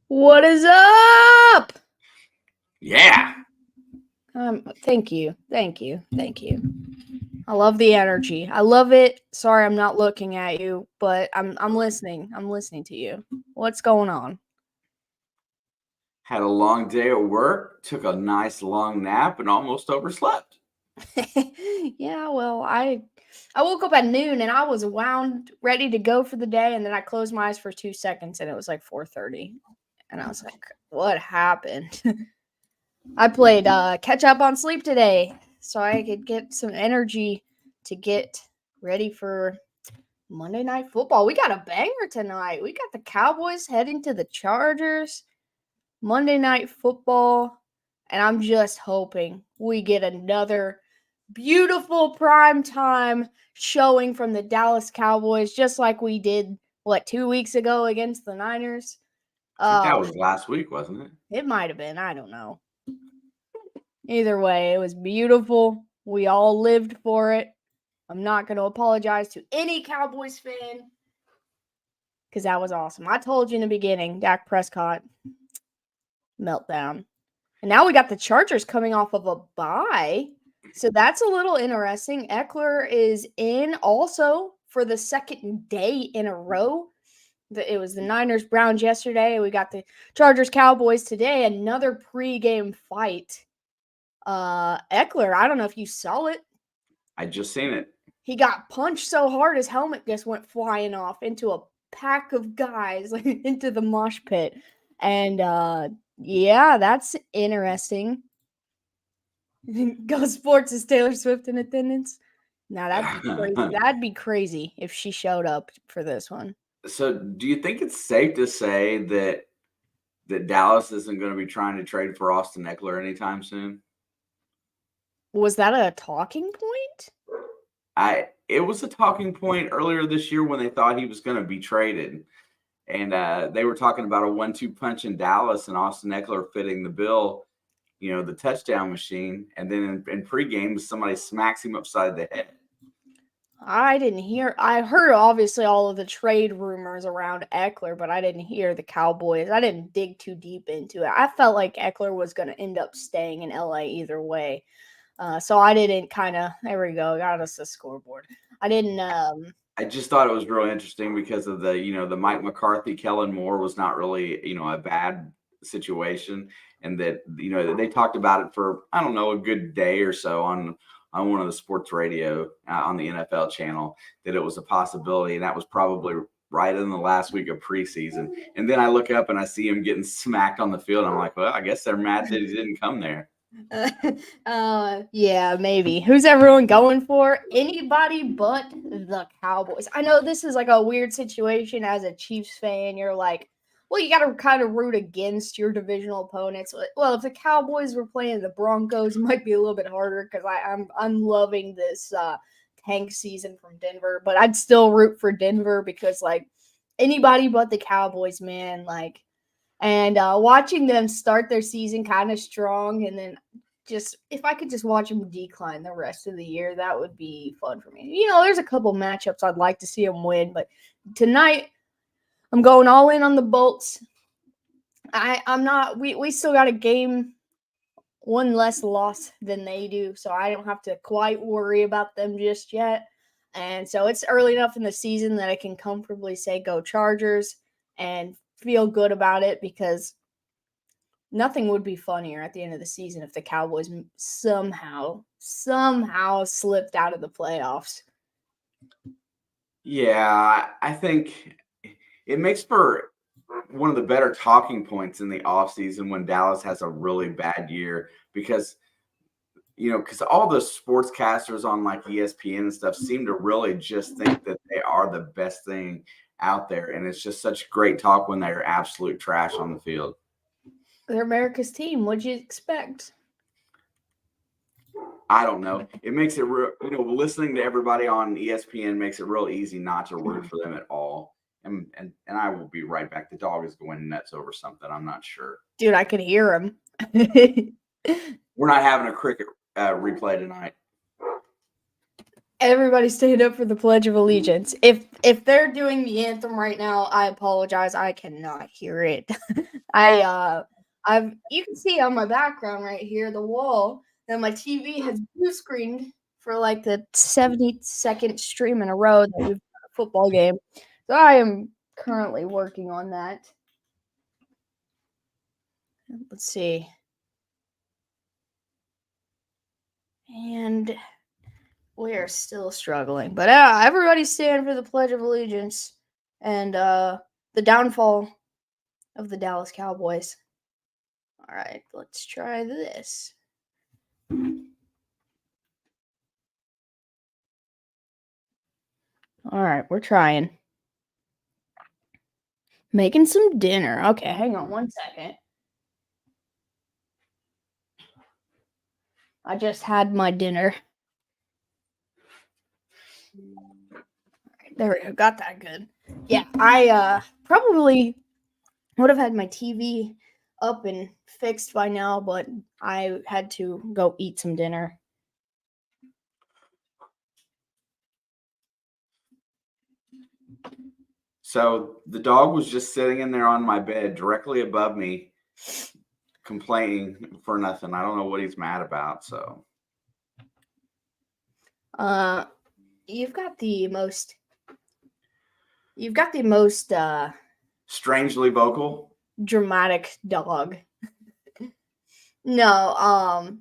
What is up? Yeah. Thank you. Thank you. Thank you. I love the energy. I love it. Sorry I'm not looking at you, but I'm listening. I'm listening to you. What's going on? Had a long day at work, took a nice long nap, and almost overslept. Yeah, well, I woke up at noon and I was wound ready to go for the day, and then I closed my eyes for 2 seconds and it was like 4:30 and I was like, "What happened?" I played catch up on sleep today so I could get some energy to get ready for Monday Night Football. We got a banger tonight. We got the Cowboys heading to the Chargers. Monday Night Football. And I'm just hoping we get another beautiful prime time showing from the Dallas Cowboys, just like we did, 2 weeks ago against the Niners? I think that Oh, was last week, wasn't it? it might have been. I don't know. Either way, it was beautiful. We all lived for it. I'm not going to apologize to any Cowboys fan because that was awesome. I told you in the beginning, Dak Prescott meltdown. And now we got the Chargers coming off of a bye. So that's a little interesting. Eckler is in also for the second day in a row. It was the Niners Browns yesterday. We got the Chargers Cowboys today. Another pregame fight. Eckler, I don't know if you saw it. I just seen it. He got punched so hard his helmet just went flying off into a pack of guys, like into the mosh pit. And yeah, that's interesting. Go Sports is Taylor Swift in attendance. Now that'd be crazy. That'd be crazy if she showed up for this one. So, do you think it's safe to say that Dallas isn't going to be trying to trade for Austin Eckler anytime soon? Was that a talking point? It was a talking point earlier this year when they thought he was going to be traded, and they were talking about a 1-2 punch in Dallas and Austin Eckler fitting the bill. The touchdown machine, and then in pregame, somebody smacks him upside the head. I didn't hear. I heard obviously all of the trade rumors around Eckler, but I didn't hear the Cowboys. I didn't dig too deep into it. I felt like Eckler was going to end up staying in LA either way. So I didn't there we go, got us a scoreboard. I didn't, I just thought it was real interesting because of the Mike McCarthy, Kellen Moore was not really, a bad situation. And that, they talked about it for, I don't know, a good day or so on one of the sports radio on the NFL channel, that it was a possibility. And that was probably right in the last week of preseason. And then I look up and I see him getting smacked on the field. I'm like, well, I guess they're mad that he didn't come there. yeah, maybe. Who's everyone going for? Anybody but the Cowboys. I know this is like a weird situation as a Chiefs fan. You're like, well, you got to kind of root against your divisional opponents. Well, if the Cowboys were playing the Broncos, it might be a little bit harder because I'm loving this tank season from Denver. But I'd still root for Denver because like anybody but the Cowboys, man, like. And watching them start their season kind of strong, and then just if I could just watch them decline the rest of the year, that would be fun for me. There's a couple matchups I'd like to see them win, but tonight I'm going all in on the Bolts. I'm not. We still got a game, one less loss than they do, so I don't have to quite worry about them just yet. And so it's early enough in the season that I can comfortably say go Chargers and feel good about it because nothing would be funnier at the end of the season if the Cowboys somehow slipped out of the playoffs. Yeah, I think it makes for one of the better talking points in the offseason when Dallas has a really bad year because all the sportscasters on like ESPN and stuff seem to really just think that they are the best thing out there. And it's just such great talk when they're absolute trash on the field. They're America's team. What'd you expect? I don't know. It makes it real, listening to everybody on ESPN makes it real easy not to root for them at all. And I will be right back. The dog is going nuts over something. I'm not sure. Dude, I could hear him. We're not having a cricket replay tonight. Everybody stand up for the Pledge of Allegiance. If they're doing the anthem right now, I apologize. I cannot hear it. You can see on my background right here, the wall, that my TV has blue screened for like the 72nd stream in a row that we've got a football game. So I am currently working on that. Let's see. And we are still struggling. But everybody stand for the Pledge of Allegiance and the downfall of the Dallas Cowboys. All right, let's try this. All right, we're trying. Making some dinner. Okay, hang on one second. I just had my dinner. All right, there we go. Got that good. Yeah, I probably would have had my TV up and fixed by now, but I had to go eat some dinner. So the dog was just sitting in there on my bed directly above me, complaining for nothing. I don't know what he's mad about. So you've got the most strangely vocal. dramatic dog. No,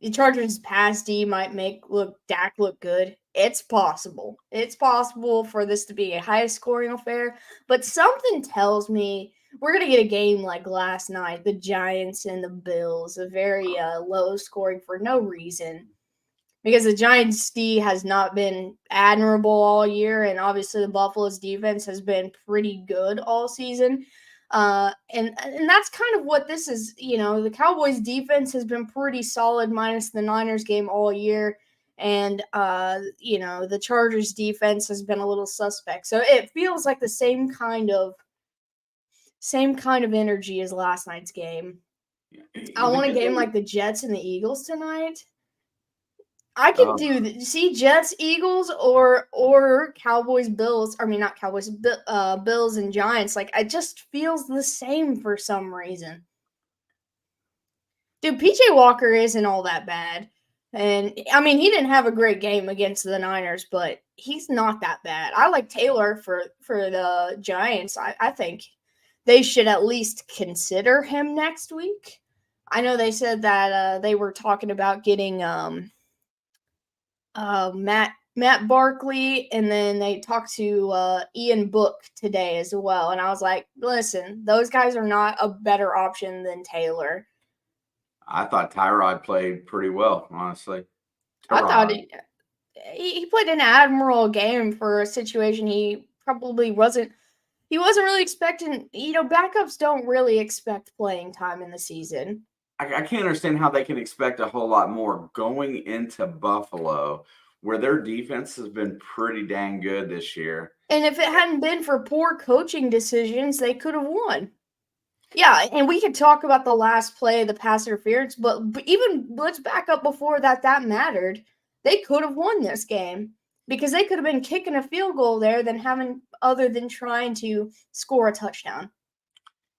the Chargers' pass D might make Dak look good. It's possible. It's possible for this to be a high scoring affair, but something tells me we're gonna get a game like last night, the Giants and the Bills, a very low scoring for no reason. Because the Giants' D has not been admirable all year, and obviously the Buffalo's defense has been pretty good all season. And that's kind of what this is. You know, the Cowboys' defense has been pretty solid, minus the Niners game all year, and the Chargers' defense has been a little suspect. So it feels like the same kind of energy as last night's game. I want a game like the Jets and the Eagles tonight. I can do see Jets, Eagles, or Cowboys, Bills. I mean, not Cowboys, Bills and Giants. Like, it just feels the same for some reason. Dude, PJ Walker isn't all that bad, and I mean, he didn't have a great game against the Niners, but he's not that bad. I like Taylor for the Giants. I think they should at least consider him next week. I know they said that they were talking about getting Matt Barkley, and then they talked to Ian Book today as well. And I was like, listen, those guys are not a better option than Taylor. I thought Tyrod played pretty well, honestly. I thought he played an admirable game for a situation he probably wasn't. He wasn't really expecting. Backups don't really expect playing time in the season. I can't understand how they can expect a whole lot more going into Buffalo, where their defense has been pretty dang good this year. And if it hadn't been for poor coaching decisions, they could have won. Yeah, and we could talk about the last play, the pass interference, but even let's back up before that mattered. They could have won this game because they could have been kicking a field goal there other than trying to score a touchdown.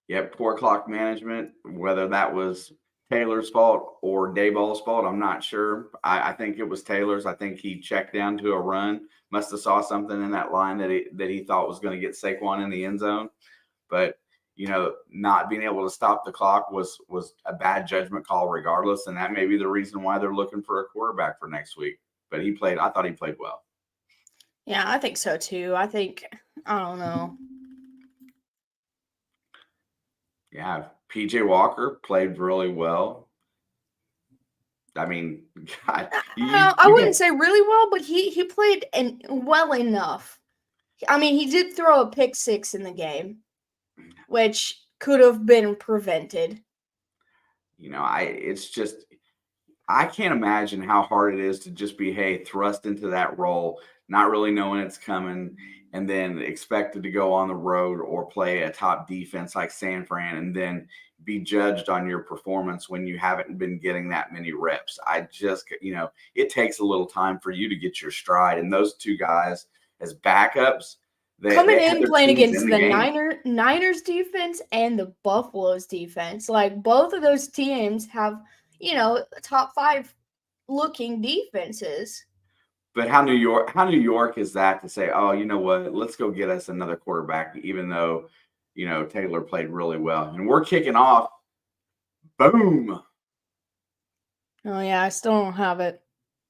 Yep, poor clock management, whether that was Taylor's fault or Dayball's fault, I'm not sure. I think it was Taylor's. I think he checked down to a run, must have saw something in that line that he thought was going to get Saquon in the end zone. But not being able to stop the clock was a bad judgment call regardless, and that may be the reason why they're looking for a quarterback for next week. But I thought he played well. Yeah, I think so too. I don't know. Yeah, PJ Walker played really well. I mean, God, I wouldn't say really well, but he played well enough. I mean, he did throw a pick six in the game, which could have been prevented. It's just, I can't imagine how hard it is to just be, thrust into that role, not really knowing it's coming, and then expected to go on the road or play a top defense like San Fran, and then be judged on your performance when you haven't been getting that many reps. I just, it takes a little time for you to get your stride. And those two guys as backups, coming they had in their playing teams against in the the game. Niners defense and the Buffaloes defense. Like both of those teams have, top 5 looking defenses. But how New York is that to say, oh, you know what? Let's go get us another quarterback, even though, Taylor played really well. And we're kicking off. Boom. Oh yeah, I still don't have it.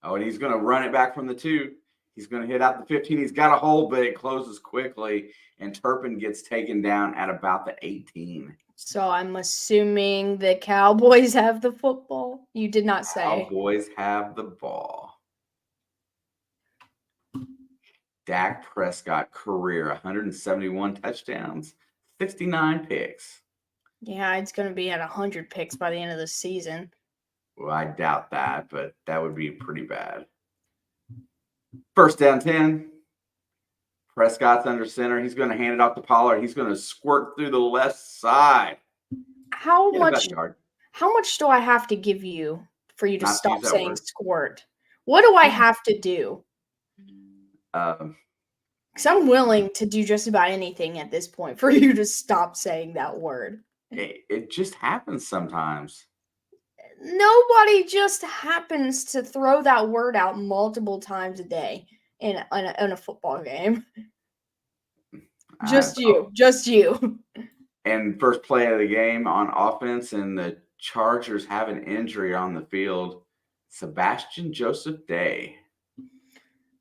Oh, and he's going to run it back from the 2. He's going to hit out the 15. He's got a hole, but it closes quickly. And Turpin gets taken down at about the 18. So I'm assuming the Cowboys have the football. You did not say. Cowboys have the ball. Dak Prescott career 171 touchdowns, 69 picks. Yeah, it's going to be at 100 picks by the end of the season. Well, I doubt that, but that would be pretty bad. First down 10. Prescott's under center. He's going to hand it off to Pollard. He's going to squirt through the left side. How much do I have to give you for you to stop saying squirt? What do I have to do? Because I'm willing to do just about anything at this point for you to stop saying that word. It just happens sometimes. Nobody just happens to throw that word out multiple times a day in a football game. Just you. And first play of the game on offense, and the Chargers have an injury on the field. Sebastian Joseph Day.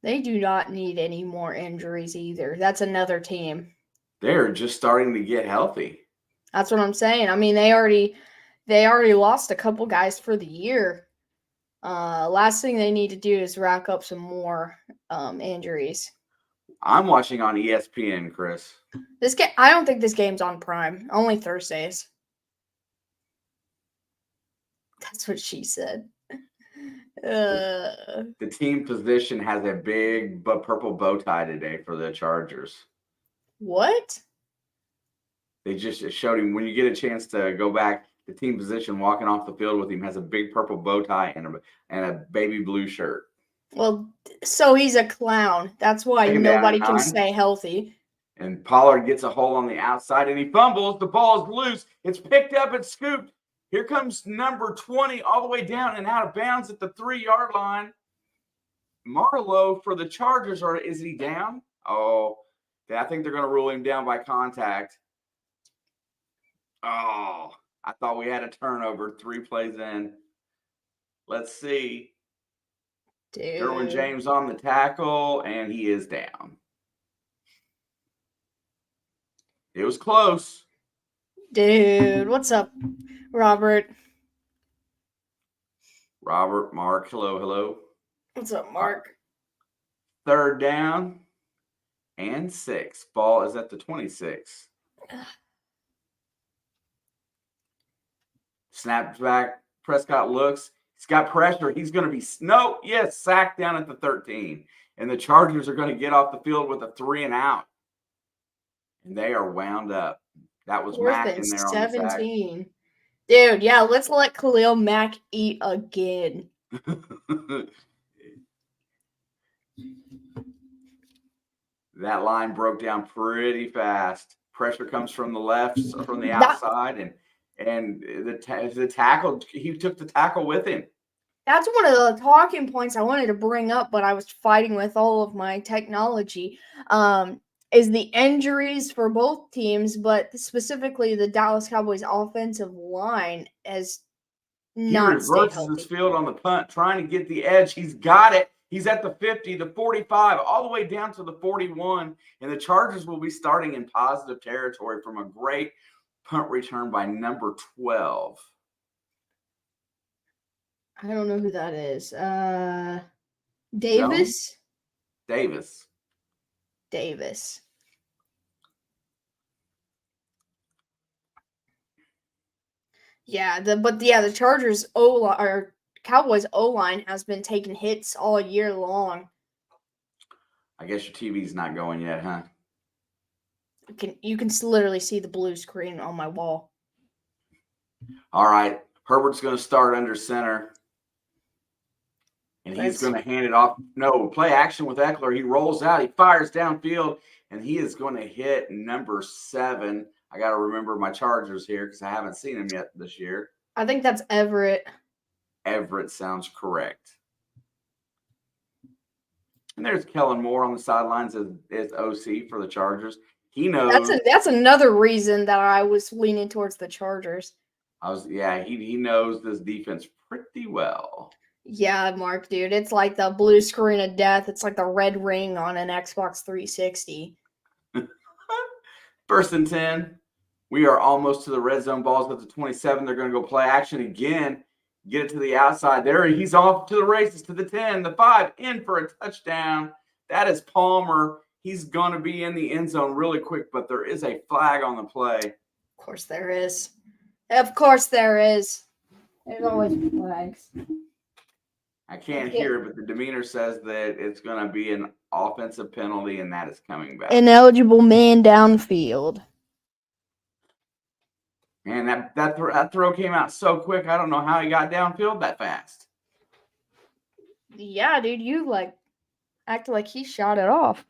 They do not need any more injuries either. That's another team. They're just starting to get healthy. That's what I'm saying. I mean, they already lost a couple guys for the year. Last thing they need to do is rack up some more injuries. I'm watching on ESPN, Chris. I don't think this game's on Prime. Only Thursdays. That's what she said. The team position has a big purple bow tie today for the Chargers. What? They just showed him, when you get a chance to go back, the team position walking off the field with him has a big purple bow tie and a baby blue shirt. Well, so he's a clown. That's why nobody can stay healthy. And Pollard gets a hole on the outside and he fumbles. The ball is loose. It's picked up and scooped. Here comes number 20 all the way down and out of bounds at the 3-yard line. Marlowe for the Chargers, or is he down? Oh, I think they're going to rule him down by contact. Oh, I thought we had a turnover 3 plays in. Let's see. Derwin James on the tackle, and he is down. It was close. Dude, what's up, Robert? Mark, hello. What's up, Mark? 3rd down and 6. Ball is at the 26. Snaps back. Prescott looks. He's got pressure. He's going to be sacked down at the 13. And the Chargers are going to get off the field with a 3 and out. And they are wound up. That was Mack in there 17. On the sack. Dude, yeah, let's let Khalil Mack eat again. That line broke down pretty fast. Pressure comes from the left, from the outside, and the tackle, he took the tackle with him. That's one of the talking points I wanted to bring up, but I was fighting with all of my technology. Is the injuries for both teams, but specifically the Dallas Cowboys offensive line has not stayed healthy. He reverses his field on the punt, trying to get the edge. He's got it. He's at the 50, the 45, all the way down to the 41, and the Chargers will be starting in positive territory from a great punt return by number 12. I don't know who that is. Davis? Davis. Yeah, the Chargers Cowboys O-line has been taking hits all year long. I guess your TV's not going yet, huh? You can literally see the blue screen on my wall. All right. Herbert's going to start under center. And he's going to hand it off. No, play action with Eckler. He rolls out. He fires downfield. And he is going to hit number 7. I got to remember my Chargers here because I haven't seen him yet this year. I think that's Everett. Everett sounds correct. And there's Kellen Moore on the sidelines as OC for the Chargers. He knows. That's another reason that I was leaning towards the Chargers. He knows this defense pretty well. Yeah, Mark, dude. It's like the blue screen of death. It's like the red ring on an Xbox 360. 1st and 10. We are almost to the red zone. Balls at the 27. They're going to go play action again. Get it to the outside. There he's off to the races, to the 10, the 5, in for a touchdown. That is Palmer. He's going to be in the end zone really quick, but there is a flag on the play. Of course there is. Of course there is. There's always flags. I can't hear it, but the demeanor says that it's going to be an offensive penalty, and that is coming back. Ineligible man downfield. Man, that throw came out so quick. I don't know how he got downfield that fast. Yeah, dude, you acted like he shot it off.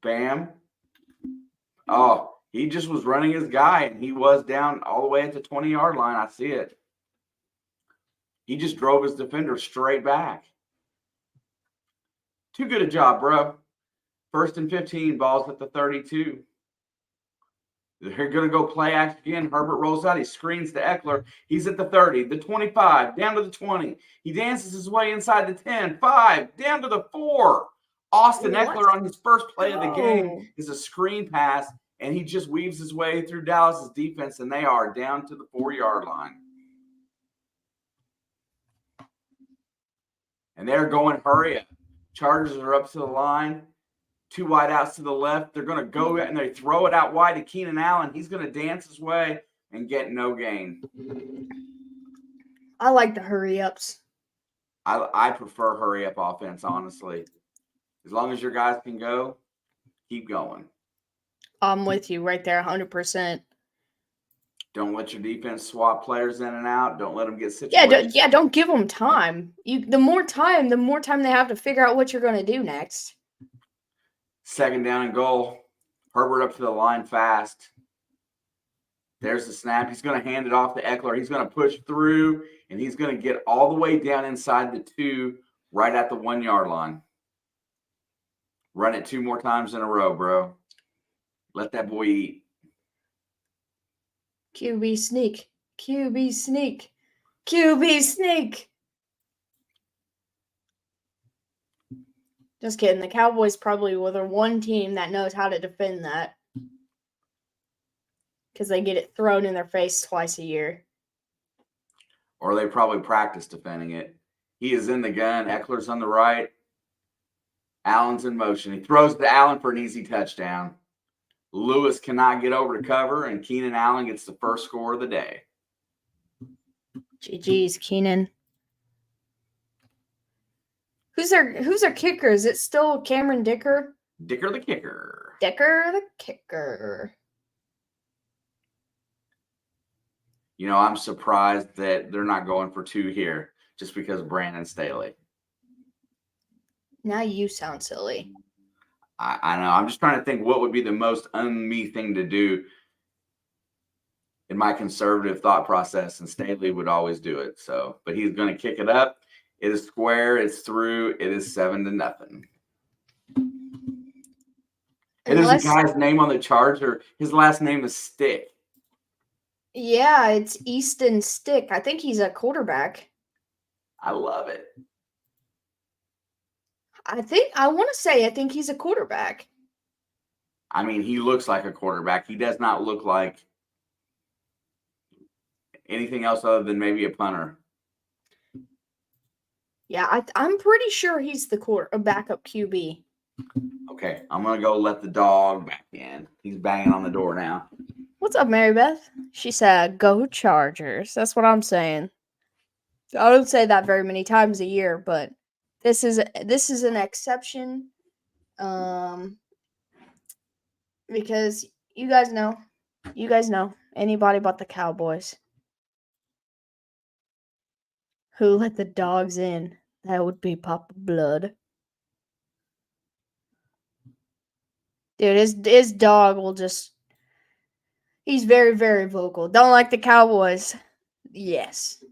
Bam. Oh, he just was running his guy, and he was down all the way at the 20-yard line. I see it. He just drove his defender straight back. Too good a job, bro. 1st and 15, balls at the 32. They're going to go play action again. Herbert rolls out. He screens to Eckler. He's at the 30, the 25, down to the 20. He dances his way inside the 10, 5, down to the 4. Austin Eckler on his first play of the game is a screen pass, and he just weaves his way through Dallas's defense, and they are down to the 4-yard line. And they're going hurry up. Chargers are up to the line. 2 wide outs to the left. They're going to go and they throw it out wide to Keenan Allen. He's going to dance his way and get no gain. I like the hurry ups. I prefer hurry up offense, honestly. As long as your guys can go, keep going. I'm with you right there, 100%. Don't let your defense swap players in and out. Don't let them get situated. Yeah, don't give them time. The more time they have to figure out what you're going to do next. 2nd down and goal. Herbert up to the line fast. There's the snap. He's going to hand it off to Eckler. He's going to push through, and he's going to get all the way down inside the 2, right at the 1-yard line. Run it 2 more times in a row, bro. Let that boy eat. QB sneak. QB sneak. QB sneak. Just kidding. The Cowboys probably were the one team that knows how to defend that. Because they get it thrown in their face twice a year. Or they probably practice defending it. He is in the gun. Eckler's on the right. Allen's in motion. He throws to Allen for an easy touchdown. Lewis cannot get over to cover, and Keenan Allen gets the first score of the day. GG's, Keenan. Who's their kicker? Is it still Cameron Dicker? Dicker the kicker. Dicker the kicker. You know, I'm surprised that they're not going for 2 here just because of Brandon Staley. Now you sound silly. I know. I'm just trying to think what would be the most un-me thing to do in my conservative thought process, and Staley would always do it. So, but he's going to kick it up. It is square. It's through. It is 7-0. And there's a guy's name on the Charger. His last name is Stick. Yeah, it's Easton Stick. I think he's a quarterback. I love it. I think he's a quarterback. I mean, he looks like a quarterback. He does not look like anything else other than maybe a punter. Yeah, I'm pretty sure he's the backup QB. Okay, I'm going to go let the dog back in. He's banging on the door now. What's up, Mary Beth? She said, go Chargers. That's what I'm saying. I don't say that very many times a year, but this is an exception Because you guys know anybody but the Cowboys. Who let the dogs in? That would be Papa Blood. Dude, his dog will just. He's very, very vocal. Don't like the Cowboys. Yes.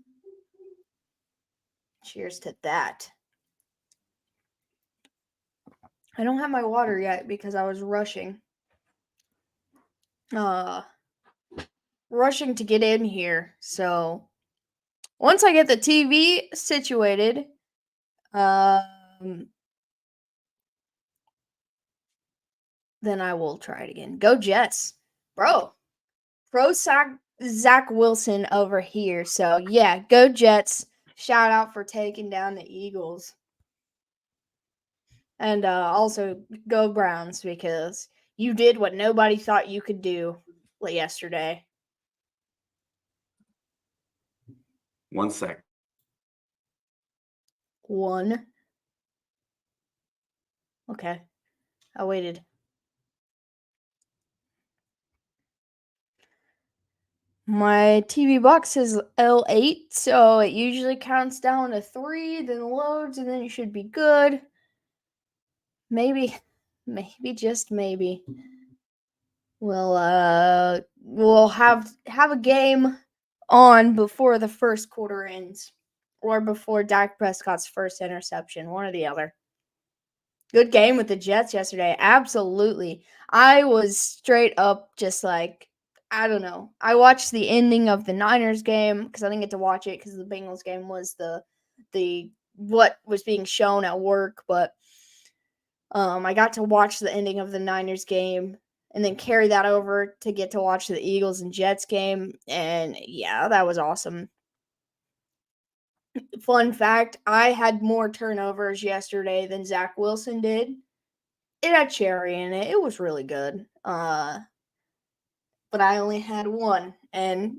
Cheers to that. I don't have my water yet because I was rushing. Rushing to get in here. So once I get the TV situated, then I will try it again. Go Jets. Bro. Pro Zach Wilson over here. So yeah, go Jets. Shout out for taking down the Eagles. And also go Browns because you did what nobody thought you could do yesterday. 1 sec. One. Okay. I waited. My TV box is L8, so it usually counts down to 3, then loads, and then you should be good. Maybe, just maybe. We'll have a game on before the first quarter ends, or before Dak Prescott's first interception, one or the other. Good game with the Jets yesterday. Absolutely. I was straight up just like, I don't know. I watched the ending of the Niners game because I didn't get to watch it because the Bengals game was the what was being shown at work, but I got to watch the ending of the Niners game and then carry that over to get to watch the Eagles and Jets game, and yeah, that was awesome. Fun fact, I had more turnovers yesterday than Zach Wilson did. It had cherry in it. It was really good. But I only had one. And,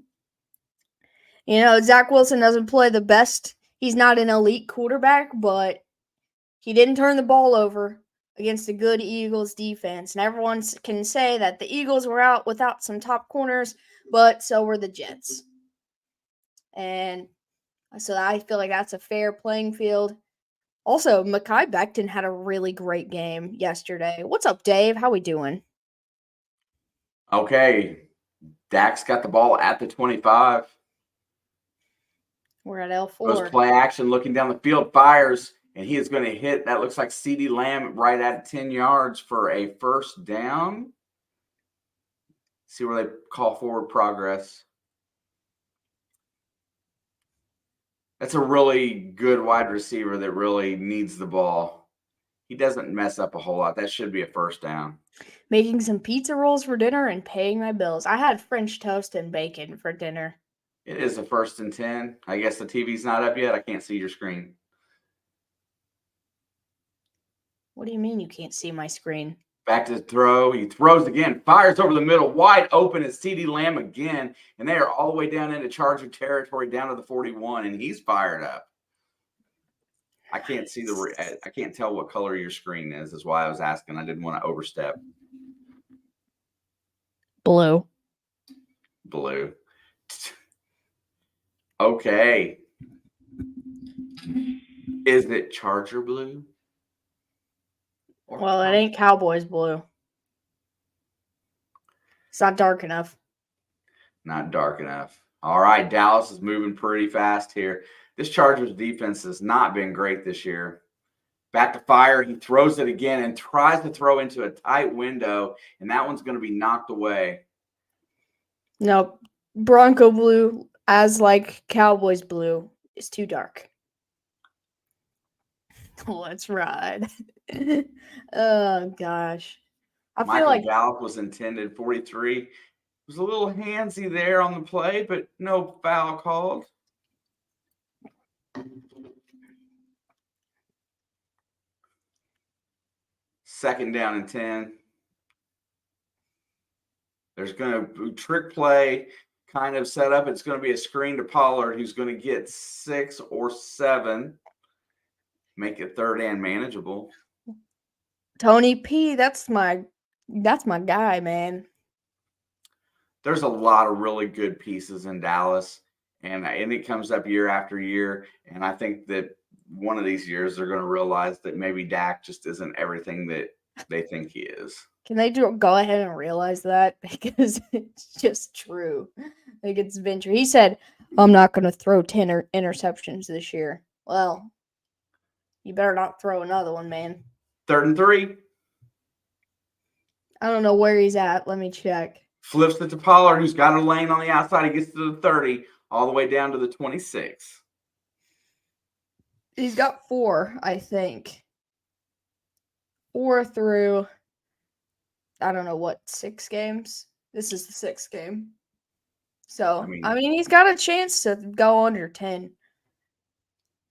Zach Wilson doesn't play the best. He's not an elite quarterback, but he didn't turn the ball over against a good Eagles defense. And everyone can say that the Eagles were out without some top corners, but so were the Jets. And so I feel like that's a fair playing field. Also, Mekhi Becton had a really great game yesterday. What's up, Dave? How we doing? Okay. Dak's got the ball at the 25. We're at L4. Goes play action, looking down the field, fires, and he is going to hit. That looks like CeeDee Lamb right at 10 yards for a first down. See where they call forward progress. That's a really good wide receiver that really needs the ball. He doesn't mess up a whole lot. That should be a first down. Making some pizza rolls for dinner and paying my bills. I had French toast and bacon for dinner. It is a 1st and 10. I guess the TV's not up yet. I can't see your screen. What do you mean you can't see my screen? Back to the throw. He throws again, fires over the middle, wide open is CeeDee Lamb again, and they are all the way down into Charger territory, down to the 41, and he's fired up. I can't see I can't tell what color your screen is. That's why I was asking. I didn't want to overstep. Blue. Blue. Okay. Is it Charger blue? Well, it ain't Cowboys blue. It's not dark enough. Not dark enough. All right, Dallas is moving pretty fast here. This Chargers defense has not been great this year. Back to fire. He throws it again and tries to throw into a tight window, and that one's going to be knocked away. Nope. Bronco blue, as like Cowboys blue, is too dark. Let's ride. Oh, gosh. I feel like Gallup was intended 43. Was a little handsy there on the play, but no foul called. Second down and 10. There's going to trick play kind of set up. It's going to be a screen to Pollard, who's going to get 6 or 7. Make it third and manageable. Tony P, that's my guy, man. There's a lot of really good pieces in Dallas, and it comes up year after year. And I think that one of these years they're going to realize that maybe Dak just isn't everything that they think he is. Can they go ahead and realize that? Because it's just true. Like, it's been true. He said, I'm not going to throw 10 interceptions this year. Well, you better not throw another one, man. 3rd and 3. I don't know where he's at. Let me check. Flips it to Pollard, who's got a lane on the outside. He gets to the 30, all the way down to the 26. He's got 4, I think. 4 through, I don't know what, 6 games? This is the 6th game. So, I mean, he's got a chance to go under 10.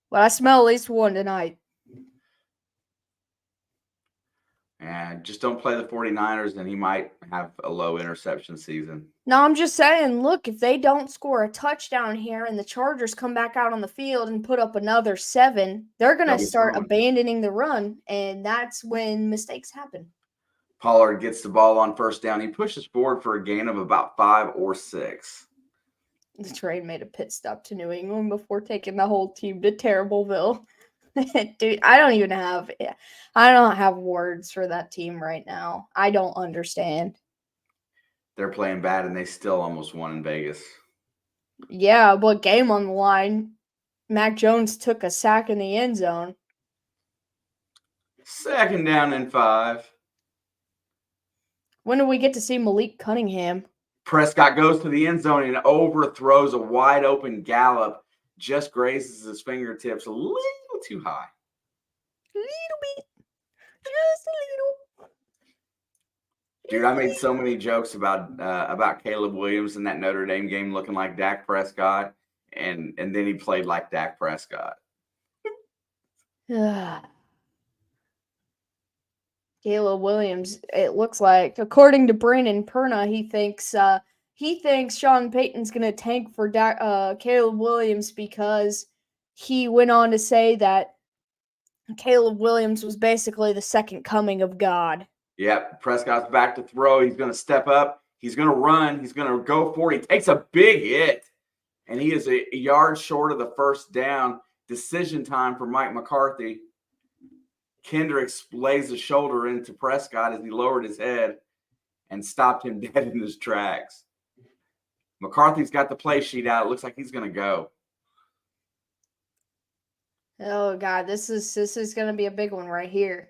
But I smell at least one tonight. And just don't play the 49ers, and he might have a low interception season. No, I'm just saying, look, if they don't score a touchdown here and the Chargers come back out on the field and put up another 7, they're going to start abandoning the run, and that's when mistakes happen. Pollard gets the ball on 1st down. He pushes forward for a gain of about 5 or 6. The train made a pit stop to New England before taking the whole team to Terribleville. Dude, I don't have words for that team right now. I don't understand. They're playing bad, and they still almost won in Vegas. Yeah, but game on the line. Mac Jones took a sack in the end zone. 2nd down and 5. When do we get to see Malik Cunningham? Prescott goes to the end zone and overthrows a wide open Gallup. Just grazes his fingertips a little too high. A little bit. Just a little. Dude, I made so many jokes about Caleb Williams in that Notre Dame game looking like Dak Prescott, and then he played like Dak Prescott. Caleb Williams, it looks like, according to Brandon Perna, he thinks Sean Payton's going to tank for Caleb Williams because he went on to say that Caleb Williams was basically the second coming of God. Yep, Prescott's back to throw. He's going to step up. He's going to run. He's going to go for it. He takes a big hit, and he is a yard short of the 1st down. Decision time for Mike McCarthy. Kendricks lays a shoulder into Prescott as he lowered his head and stopped him dead in his tracks. McCarthy's got the play sheet out. It looks like he's going to go. Oh, God, this is going to be a big one right here.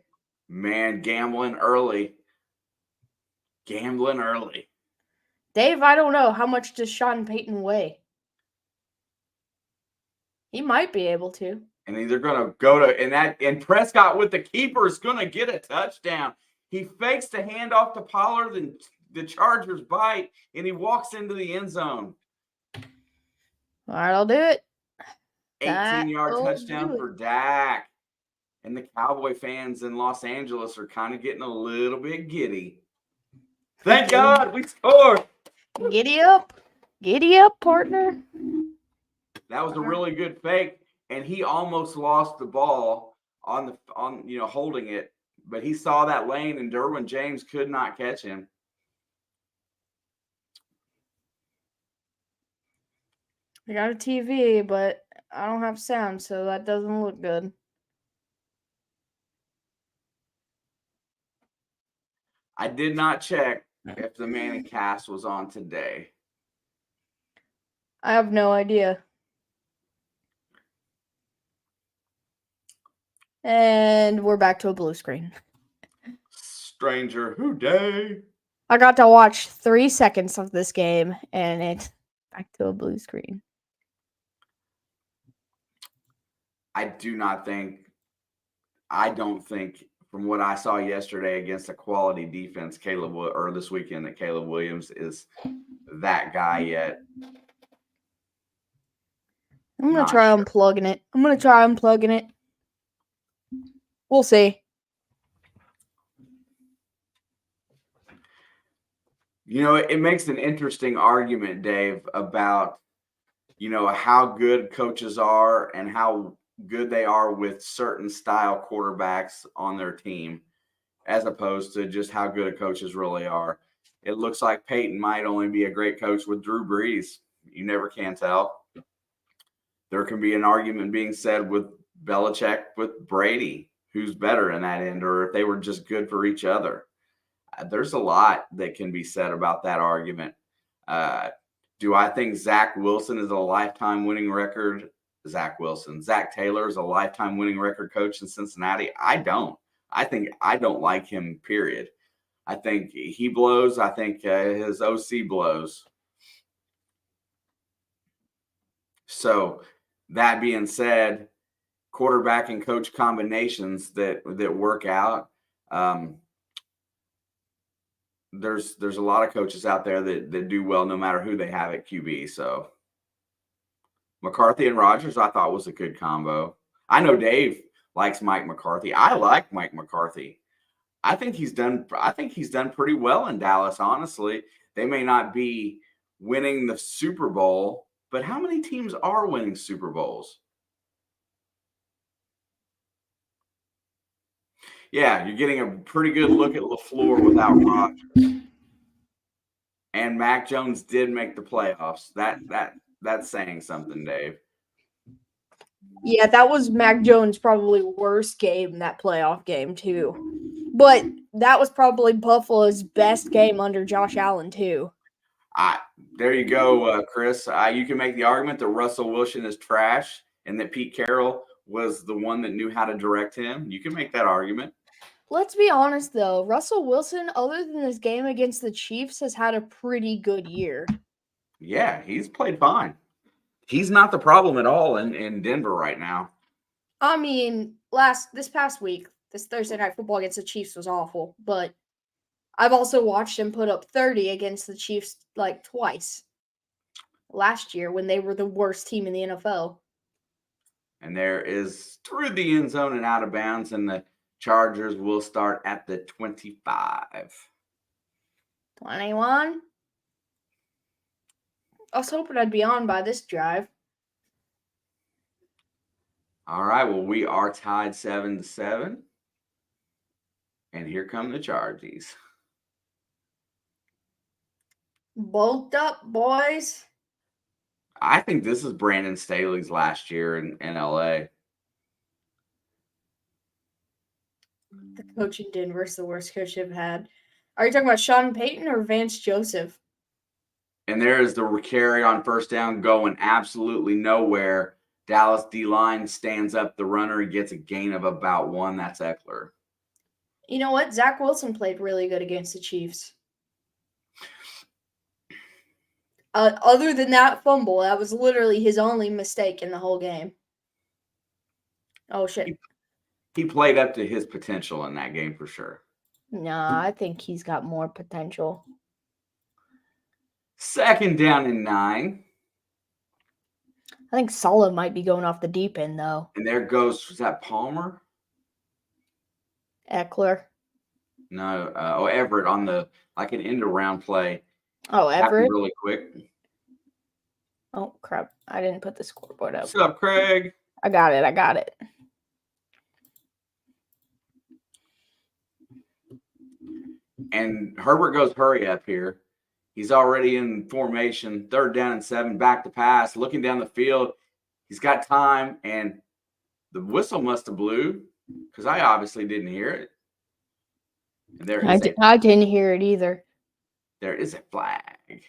Man, gambling early. Gambling early. Dave, I don't know. How much does Sean Payton weigh? He might be able to. And they're going to go to and Prescott with the keeper is going to get a touchdown. He fakes the handoff to Pollard, and the Chargers bite, and he walks into the end zone. All right, I'll do it. 18-yard touchdown for Dak. And the Cowboy fans in Los Angeles are kind of getting a little bit giddy. Thank God we scored. Giddy up, partner. That was a really good fake. And he almost lost the ball on holding it, but he saw that lane, and Derwin James could not catch him. I got a TV, but I don't have sound, so that doesn't look good. I did not check if the Manning cast was on today. I have no idea. And we're back to a blue screen. Stranger who day? I got to watch 3 seconds of this game, and it's back to a blue screen. I don't think from what I saw yesterday against a quality defense, this weekend, that Caleb Williams is that guy yet. I'm going to try unplugging it. We'll see. It makes an interesting argument, Dave, about, how good coaches are and how good they are with certain style quarterbacks on their team. as opposed to just how good coaches really are. It looks like Peyton might only be a great coach with Drew Brees. You never can tell. There can be an argument being said with Belichick with Brady, who's better in that end, or if they were just good for each other. There's a lot that can be said about that argument. Do I think Zach Wilson is a lifetime winning record? Zach Wilson. Zach Taylor is a lifetime winning record coach in Cincinnati? I don't. I don't like him, period. I think he blows. I think his OC blows. So that being said, quarterback and coach combinations that work out. There's a lot of coaches out there that do well no matter who they have at QB. So McCarthy and Rodgers, I thought was a good combo. I know Dave likes Mike McCarthy. I like Mike McCarthy. I think he's done pretty well in Dallas, honestly. They may not be winning the Super Bowl, but how many teams are winning Super Bowls? Yeah, you're getting a pretty good look at LaFleur without Rodgers. And Mac Jones did make the playoffs. That's saying something, Dave. Yeah, that was Mac Jones' probably worst game, that playoff game, too. But that was probably Buffalo's best game under Josh Allen, too. There you go, Chris. You can make the argument that Russell Wilson is trash and that Pete Carroll was the one that knew how to direct him. You can make that argument. Let's be honest, though. Russell Wilson, other than this game against the Chiefs, has had a pretty good year. Yeah, he's played fine. He's not the problem at all in Denver right now. I mean, this past week, this Thursday Night Football against the Chiefs was awful, but I've also watched him put up 30 against the Chiefs like twice last year when they were the worst team in the NFL. And there is through the end zone and out of bounds, and the Chargers will start at the 25. 21. I was hoping I'd be on by this drive. All right, well, we are tied 7-7. And here come the Chargers. Bulked up, boys. I think this is Brandon Staley's last year in LA. The coach in Denver is the worst coach I've had. Are you talking about Sean Payton or Vance Joseph? And there is the carry on first down going absolutely nowhere. Dallas D-line stands up the runner. He gets a gain of about 1. That's Eckler. You know what? Zach Wilson played really good against the Chiefs. Other than that fumble, that was literally his only mistake in the whole game. Oh, shit. He played up to his potential in that game for sure. Nah, I think he's got more potential. 2nd down and 9. I think Saleh might be going off the deep end, though. And there goes, was that Palmer? Eckler. No, Everett on the, like an end around play. Oh, Everett? Really quick. Oh, crap. I didn't put the scoreboard up. What's up, Craig? I got it. And Herbert goes hurry up here. He's already in formation, 3rd down and 7, back to pass, looking down the field. He's got time, and the whistle must have blew because I obviously didn't hear it. And I didn't hear it either. There is a flag.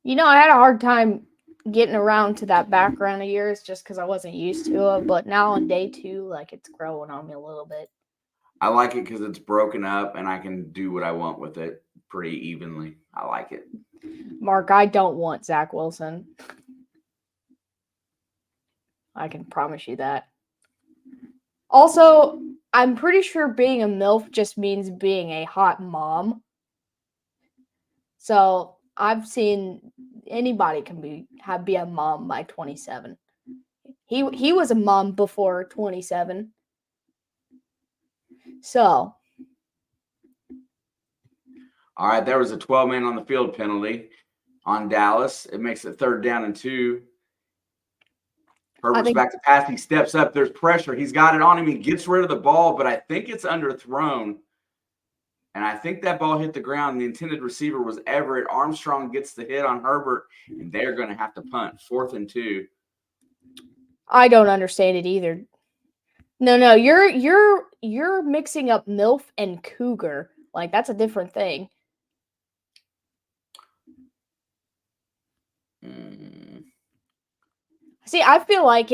You know, I had a hard time getting around to that background of yours just because I wasn't used to it. But now on day 2, like, it's growing on me a little bit. I like it because it's broken up and I can do what I want with it pretty evenly. I like it. Mark, I don't want Zach Wilson. I can promise you that. Also, I'm pretty sure being a MILF just means being a hot mom. So I've seen anybody can be a mom by 27. He was a mom before 27. So. All right, there was a 12-man on the field penalty on Dallas. It makes it 3rd down and 2. Herbert's back to pass. He steps up. There's pressure. He's got it on him. He gets rid of the ball, but I think it's underthrown. And I think that ball hit the ground. The intended receiver was Everett. Armstrong gets the hit on Herbert, and they're going to have to punt. 4th and 2. I don't understand it either. No, you're mixing up MILF and Cougar. Like, that's a different thing. See, I feel like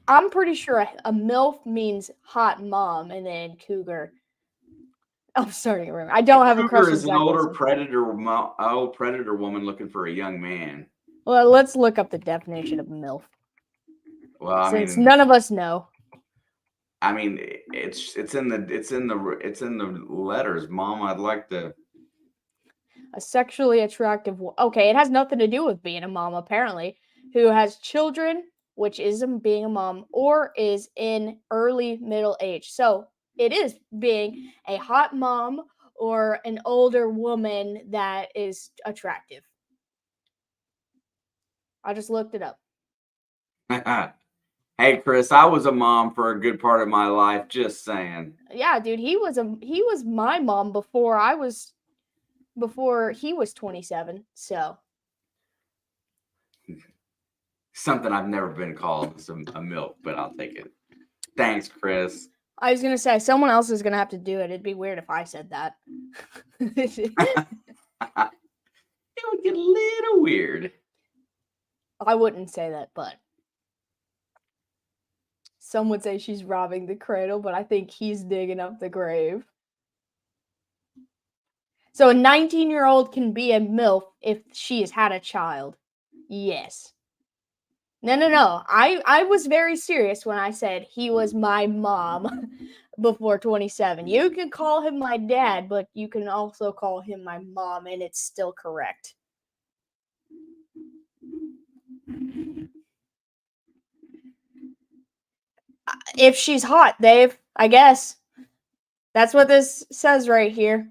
I'm pretty sure a MILF means hot mom, and then Cougar. I'm starting to remember. I don't have a crush. Cougar is an older predator woman looking for a young man. Well, let's look up the definition of MILF. Well, Since none of us know. I mean, it's in the letters, Mom. I'd like to. A sexually attractive. Okay, it has nothing to do with being a mom, apparently. Who has children, which is being a mom, or is in early middle age. So it is being a hot mom or an older woman that is attractive. I just looked it up. Hey, Chris, I was a mom for a good part of my life. Just saying. Yeah, dude, he was my mom before he was 27. So something I've never been called is a MILF, but I'll take it. Thanks, Chris. I was gonna say someone else is gonna have to do it. It'd be weird if I said that. It would get a little weird. I wouldn't say that, but some would say she's robbing the cradle, but I think he's digging up the grave. So a 19-year-old can be a MILF if she has had a child. Yes. No. I was very serious when I said he was my mom before 27. You can call him my dad, but you can also call him my mom, and it's still correct. If she's hot, Dave, I guess. That's what this says right here.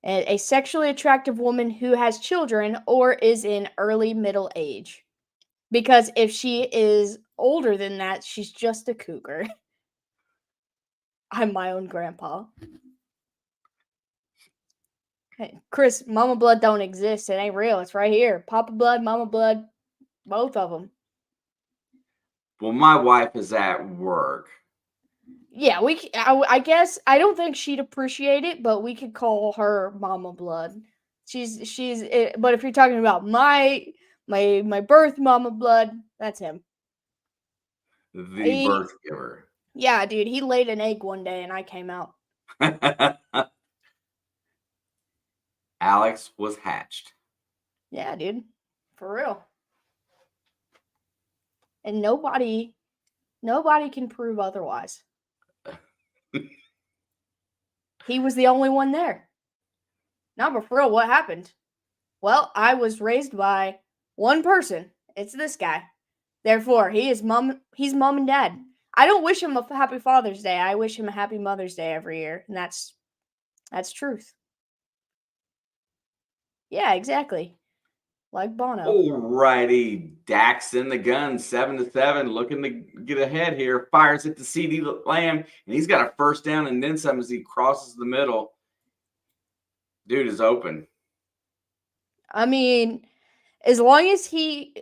A sexually attractive woman who has children or is in early middle age. Because if she is older than that, she's just a cougar. I'm my own grandpa. Hey, Chris, Mama Blood don't exist. It ain't real. It's right here. Papa Blood, Mama Blood, both of them. Well, my wife is at work. Yeah, I guess I don't think she'd appreciate it, but we could call her Mama Blood. She's but if you're talking about my birth Mama Blood, that's him. The birth giver. Yeah, dude, he laid an egg one day and I came out. Alex was hatched. Yeah, dude. For real. And nobody can prove otherwise. He was the only one there. Now, but for real, what happened? Well, I was raised by one person. It's this guy. Therefore, he's mom and dad. I don't wish him a happy Father's Day. I wish him a happy Mother's Day every year. And that's truth. Yeah, exactly. Like Bono. Alrighty. Dak's in the gun, 7-7, looking to get ahead here. Fires it to CD Lamb, and he's got a first down and then some as he crosses the middle. Dude is open. I mean, as long as he's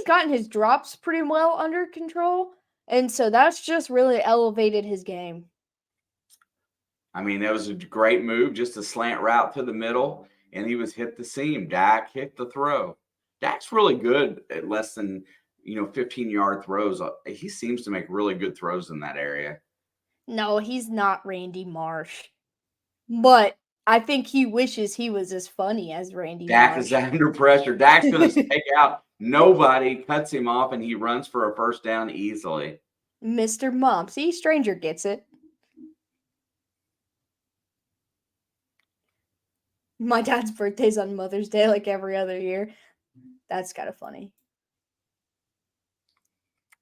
gotten his drops pretty well under control, and so that's just really elevated his game. I mean, that was a great move, just a slant route to the middle, and he was hit the seam. Dak hit the throw. Dak's really good at less than 15-yard throws. He seems to make really good throws in that area. No, he's not Randy Marsh, but I think he wishes he was as funny as Randy Dak Marsh. is under pressure. Dak's going to take out nobody, cuts him off, and he runs for a first down easily. Mr. Mom. See, Stranger gets it. My dad's birthday's on Mother's Day like every other year. That's kind of funny.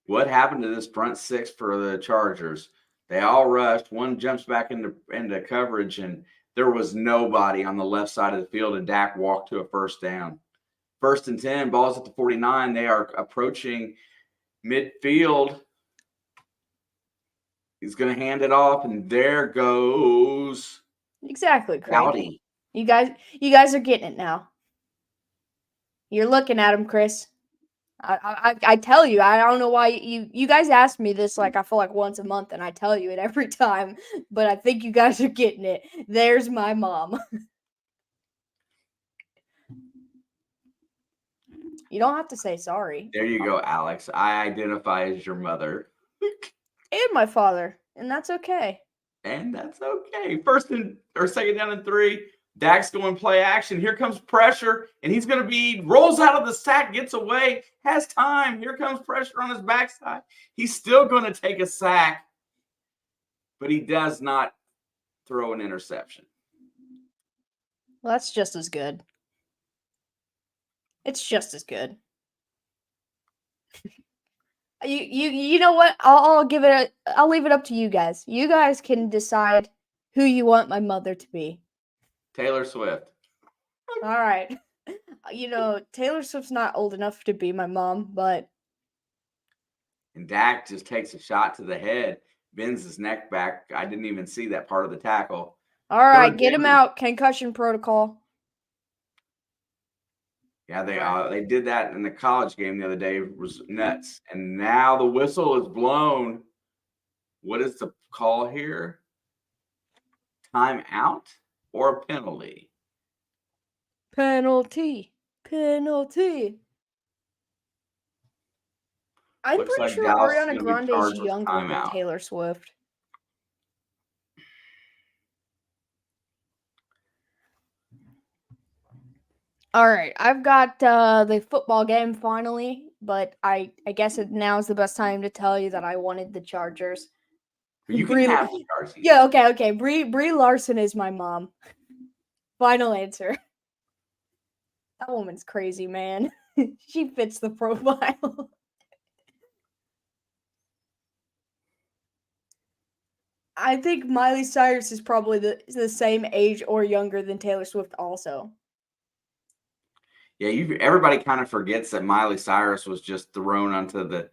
What happened to this front six for the Chargers? They all rushed. One jumps back into coverage, and there was nobody on the left side of the field, and Dak walked to a first down. First and 10, ball's at the 49. They are approaching midfield. He's going to hand it off, and there goes Exactly, Craig. Dowdy. You guys are getting it now. You're looking at him, Chris. I tell you, I don't know why you guys ask me this like I feel like once a month, and I tell you it every time. But I think you guys are getting it. There's my mom. You don't have to say sorry. There you go, Alex. I identify as your mother. And my father, and that's okay. And that's okay. Second down and 3. Dak's going play action. Here comes pressure, and he's going to rolls out of the sack, gets away, has time. Here comes pressure on his backside. He's still going to take a sack, but he does not throw an interception. Well, that's just as good. It's just as good. You know what? I'll leave it up to you guys. You guys can decide who you want my mother to be. Taylor Swift. All right. Taylor Swift's not old enough to be my mom, but. And Dak just takes a shot to the head, bends his neck back. I didn't even see that part of the tackle. All right, get him out. Concussion protocol. Yeah, they did that in the college game the other day. It was nuts. And now the whistle is blown. What is the call here? Timeout or a penalty? Penalty. I'm Looks pretty like sure Dallas is Ariana gonna be Grande is charged with younger than timeout. Taylor Swift. All right, I've got the football game finally, but I guess now is the best time to tell you that I wanted the Chargers. You can have the Chargers. Yeah, okay. Brie Larson is my mom. Final answer. That woman's crazy, man. She fits the profile. I think Miley Cyrus is probably the same age or younger than Taylor Swift also. Yeah, everybody kind of forgets that Miley Cyrus was just thrown onto the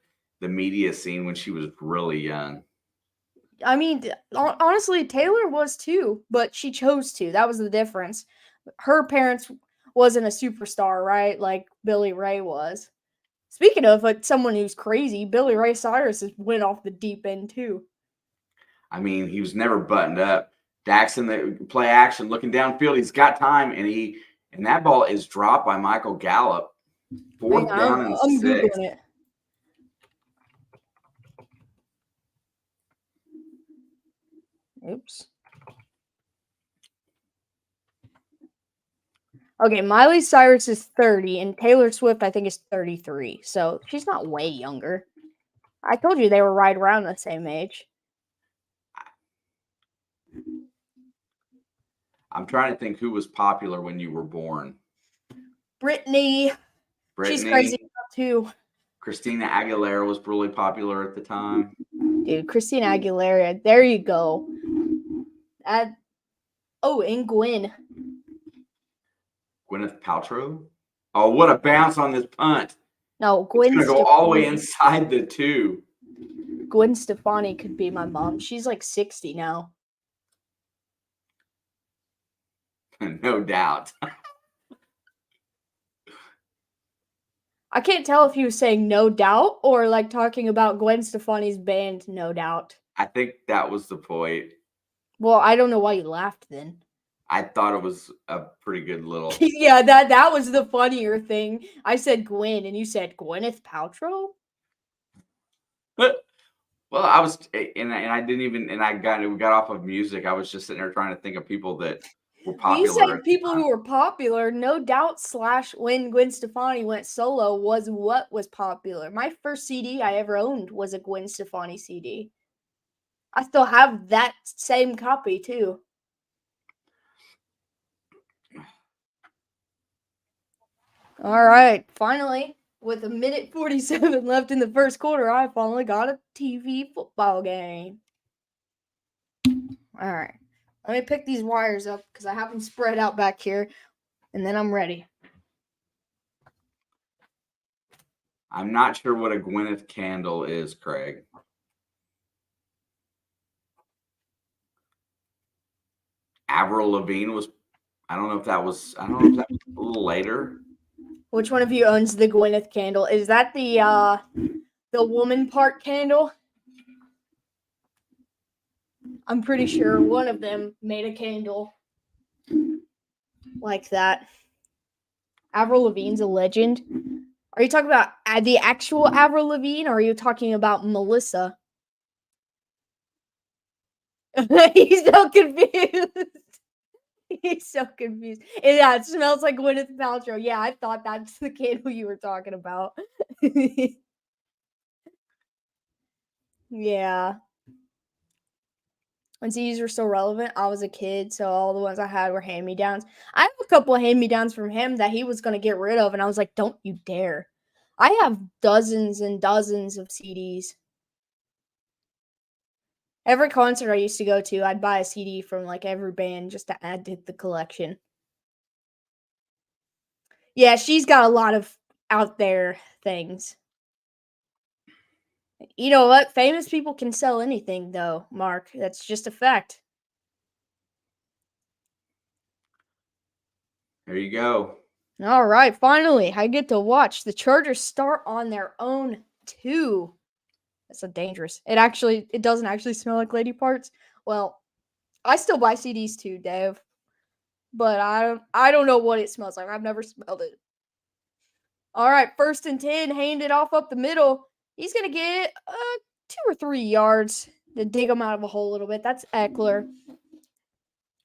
media scene when she was really young. I mean, honestly, Taylor was too, but she chose to. That was the difference. Her parents wasn't a superstar, right? Like Billy Ray was. Speaking of like someone who's crazy, Billy Ray Cyrus went off the deep end too. I mean, he was never buttoned up. Dak's in the play action, looking downfield. He's got time, and that ball is dropped by Michael Gallup. Fourth down and 6. I'm Googling it. Oops. Okay, Miley Cyrus is 30, and Taylor Swift, I think, is 33. So she's not way younger. I told you they were right around the same age. I'm trying to think who was popular when you were born. Britney. She's crazy too. Christina Aguilera was really popular at the time. Dude, Christina Aguilera. There you go. And Gwyneth Paltrow? Oh, what a bounce on this punt. No, Gwen It's going to go all the way inside the 2. Gwen Stefani could be my mom. She's like 60 now. No doubt. I can't tell if he was saying no doubt or like talking about Gwen Stefani's band, No Doubt. I think that was the point. Well, I don't know why you laughed then. I thought it was a pretty good little. Yeah, that was the funnier thing. I said Gwen, and you said Gwyneth Paltrow. Well, I was, and I didn't even, and we got off of music. I was just sitting there trying to think of people that were popular. You said people who were popular. No Doubt / when Gwen Stefani went solo was what was popular. My first CD I ever owned was a Gwen Stefani CD. I still have that same copy too. All right, finally, with 1:47 left in the first quarter, I finally got a TV football game. All right, let me pick these wires up because I have them spread out back here, and then I'm ready. I'm not sure what a Gwyneth candle is, Craig. Avril Lavigne was. I don't know if that was. I don't know if that was a little later. Which one of you owns the Gwyneth candle? Is that the woman part candle? I'm pretty sure one of them made a candle like that. Avril Lavigne's a legend. Are you talking about the actual Avril Lavigne, or are you talking about Melissa? He's so confused. He's so confused. And yeah, it smells like Gwyneth Paltrow. Yeah, I thought that's the candle you were talking about. Yeah. When CDs were still relevant, I was a kid, so all the ones I had were hand-me-downs. I have a couple of hand-me-downs from him that he was going to get rid of, and I was like, don't you dare. I have dozens and dozens of CDs. Every concert I used to go to, I'd buy a CD from like every band just to add to the collection. Yeah, she's got a lot of out there things. You know what? Famous people can sell anything, though, Mark. That's just a fact. There you go. All right, finally, I get to watch the Chargers start on their own too. That's so dangerous. It doesn't actually smell like lady parts. Well, I still buy CDs too, Dave, but I don't know what it smells like. I've never smelled it. All right, 1st and 10, hand it off up the middle. He's gonna get 2 or 3 yards to dig him out of a hole a little bit. That's Eckler.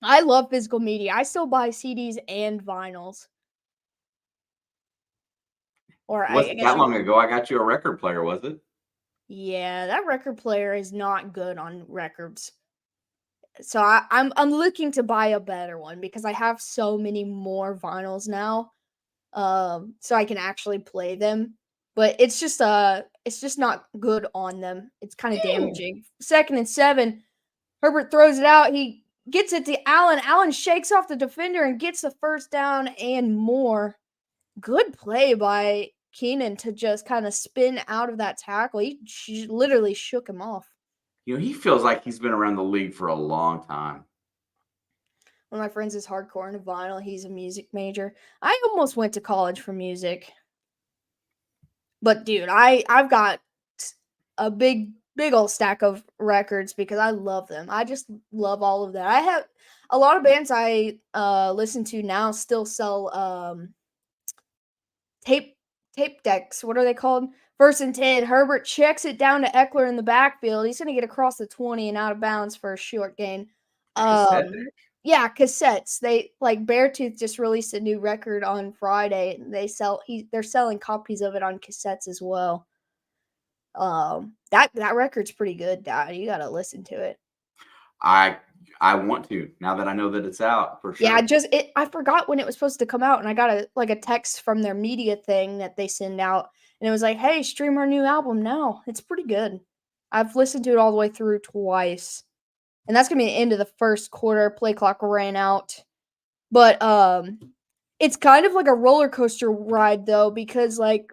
I love physical media. I still buy CDs and vinyls. Or Wasn't that long ago I got you a record player, was it? Yeah, that record player is not good on records. So I'm looking to buy a better one because I have so many more vinyls now. So I can actually play them. But it's just not good on them. It's kind of damaging. 2nd and 7. Herbert throws it out. He gets it to Allen. Allen shakes off the defender and gets the 1st down and more. Good play by Keenan to just kind of spin out of that tackle. He literally shook him off. You know, he feels like he's been around the league for a long time. One of my friends is hardcore into vinyl. He's a music major. I almost went to college for music. But dude, I've got a big old stack of records because I love them. I just love all of that. I have a lot of bands I listen to now still sell tape decks. What are they called? 1st and 10. Herbert checks it down to Eckler in the backfield. He's gonna get across the 20 and out of bounds for a short gain. Yeah, cassettes. They like Beartooth just released a new record on Friday. And they're selling copies of it on cassettes as well. That record's pretty good, Dad. You gotta listen to it. I want to now that I know that it's out for sure. Yeah, I forgot when it was supposed to come out, and I got a text from their media thing that they send out, and it was like, "Hey, stream our new album now." It's pretty good. I've listened to it all the way through twice. And that's gonna be the end of the 1st quarter. Play clock ran out. But it's kind of like a roller coaster ride though, because like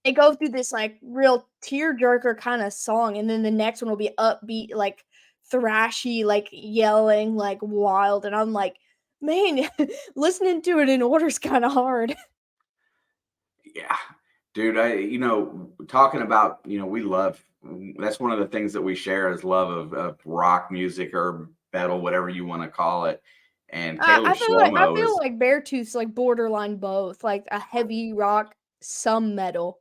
they go through this like real tearjerker kind of song, and then the next one will be upbeat, like thrashy, like yelling, like wild. And I'm like, man, listening to it in order is kind of hard. Yeah, dude. Talking about, we love. That's one of the things that we share is love of rock music or metal, whatever you want to call it. And Caleb I Shlomo feel is. like Beartooth's like borderline both, like a heavy rock, some metal.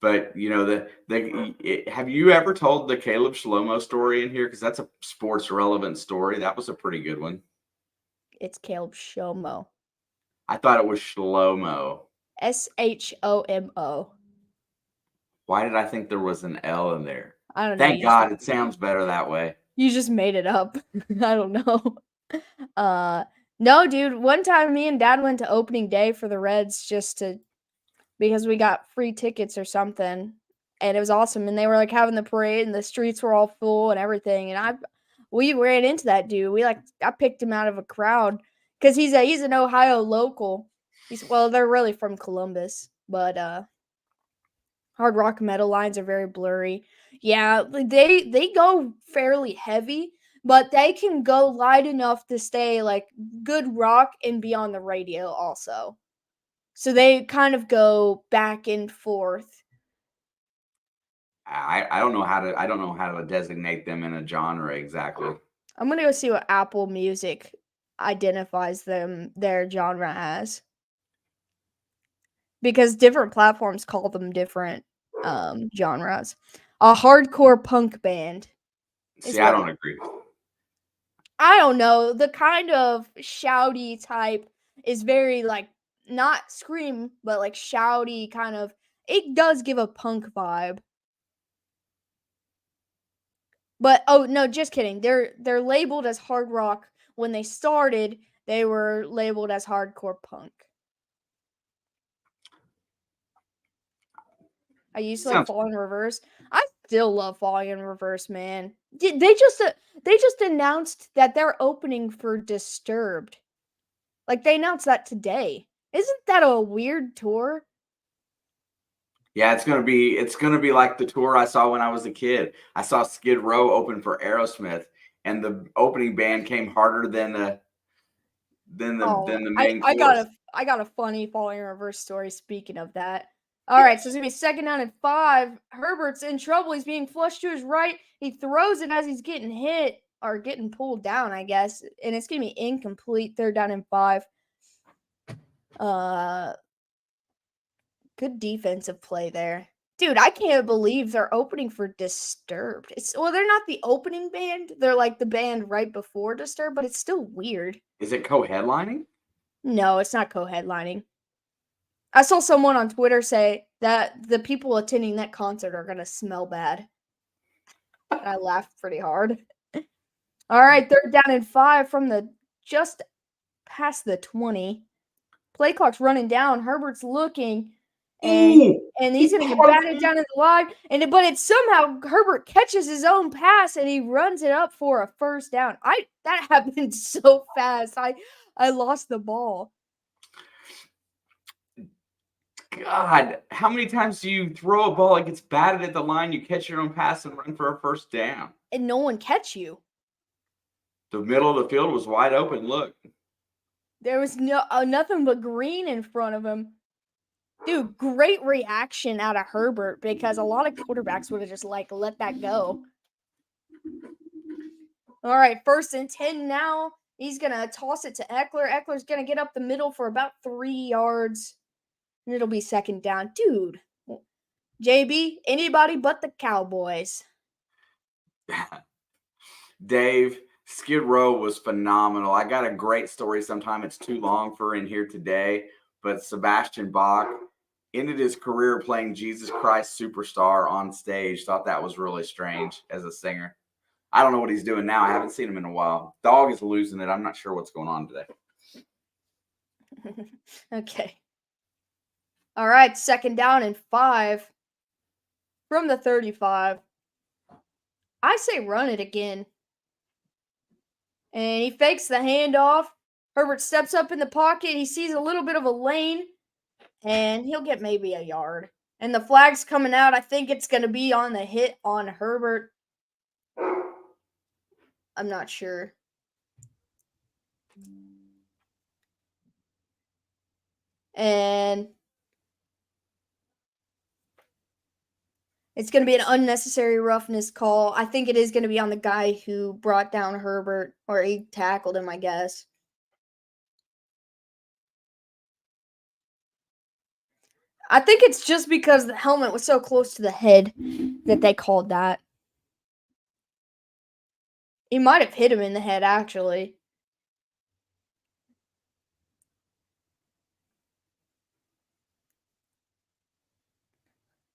But have you ever told the Caleb Shlomo story in here? Because that's a sports relevant story. That was a pretty good one. It's Caleb Shomo. I thought it was Shlomo. Shomo. Why did I think there was an L in there? I don't know. Thank God, it sounds better that way. You just made it up. I don't know. No, dude. One time, me and Dad went to opening day for the Reds because we got free tickets or something, and it was awesome. And they were like having the parade, and the streets were all full and everything. And we ran into that dude. I picked him out of a crowd because he's an Ohio local. They're really from Columbus, but Hard rock metal lines are very blurry. Yeah, they go fairly heavy, but they can go light enough to stay like good rock and be on the radio also. So they kind of go back and forth. I don't know how to designate them in a genre exactly. I'm gonna go see what Apple Music identifies their genre as. Because different platforms call them different genres. A hardcore punk band is See, I what don't agree. I don't know. The kind of shouty type is very like not scream, but like shouty kind of. It does give a punk vibe. But oh no, just kidding. They're labeled as hard rock. When they started, they were labeled as hardcore punk. I used to like Sounds Falling in Reverse. I still love Falling in Reverse, man. They just announced that they're opening for Disturbed. Like they announced that today. Isn't that a weird tour? Yeah, it's gonna be like the tour I saw when I was a kid. I saw Skid Row open for Aerosmith, and the opening band came harder than Oh, the I main I got chorus. a I got a funny Falling in Reverse story. Speaking of that, all right, so it's gonna be second down and 5. Herbert's in trouble. He's being flushed to his right. He throws it as he's getting hit or getting pulled down, I guess, and it's gonna be incomplete. Third down and 5. Uh, Good defensive play there. Dude, I can't believe they're opening for Disturbed. They're not the opening band. They're like the band right before Disturbed, but it's still weird. Is it co-headlining? No, it's not co-headlining. I saw someone on Twitter say that the people attending that concert are gonna smell bad. And I laughed pretty hard. All right, third down and 5 from the just past the 20. Play clock's running down. Herbert's looking, and Ooh, he's he gonna get caught batted it. down in the line. But it's somehow Herbert catches his own pass and he runs it up for a first down. That happened so fast. I lost the ball. God, how many times do you throw a ball, it gets batted at the line, you catch your own pass and run for a first down? And no one catch you. The middle of the field was wide open. Look, There was nothing but green in front of him. Dude, great reaction out of Herbert because a lot of quarterbacks would have just like let that go. All right, first and 10 now. He's going to toss it to Eckler. Eckler's going to get up the middle for about 3 yards. And it'll be second down. Dude, JB, anybody but the Cowboys. Dave, Skid Row was phenomenal. I got a great story sometime. It's too long for in here today, but Sebastian Bach ended his career playing Jesus Christ Superstar on stage. Thought that was really strange as a singer. I don't know what he's doing now. I haven't seen him in a while. Dog is losing it. I'm not sure what's going on today. Okay. All right, second down and 5 from the 35. I say run it again. And he fakes the handoff. Herbert steps up in the pocket. He sees a little bit of a lane, and he'll get maybe a yard. And the flag's coming out. I think it's going to be on the hit on Herbert. I'm not sure. And it's going to be an unnecessary roughness call. I think it is going to be on the guy who brought down Herbert, or he tackled him, I guess. I think it's just because the helmet was so close to the head that they called that. He might have hit him in the head, actually.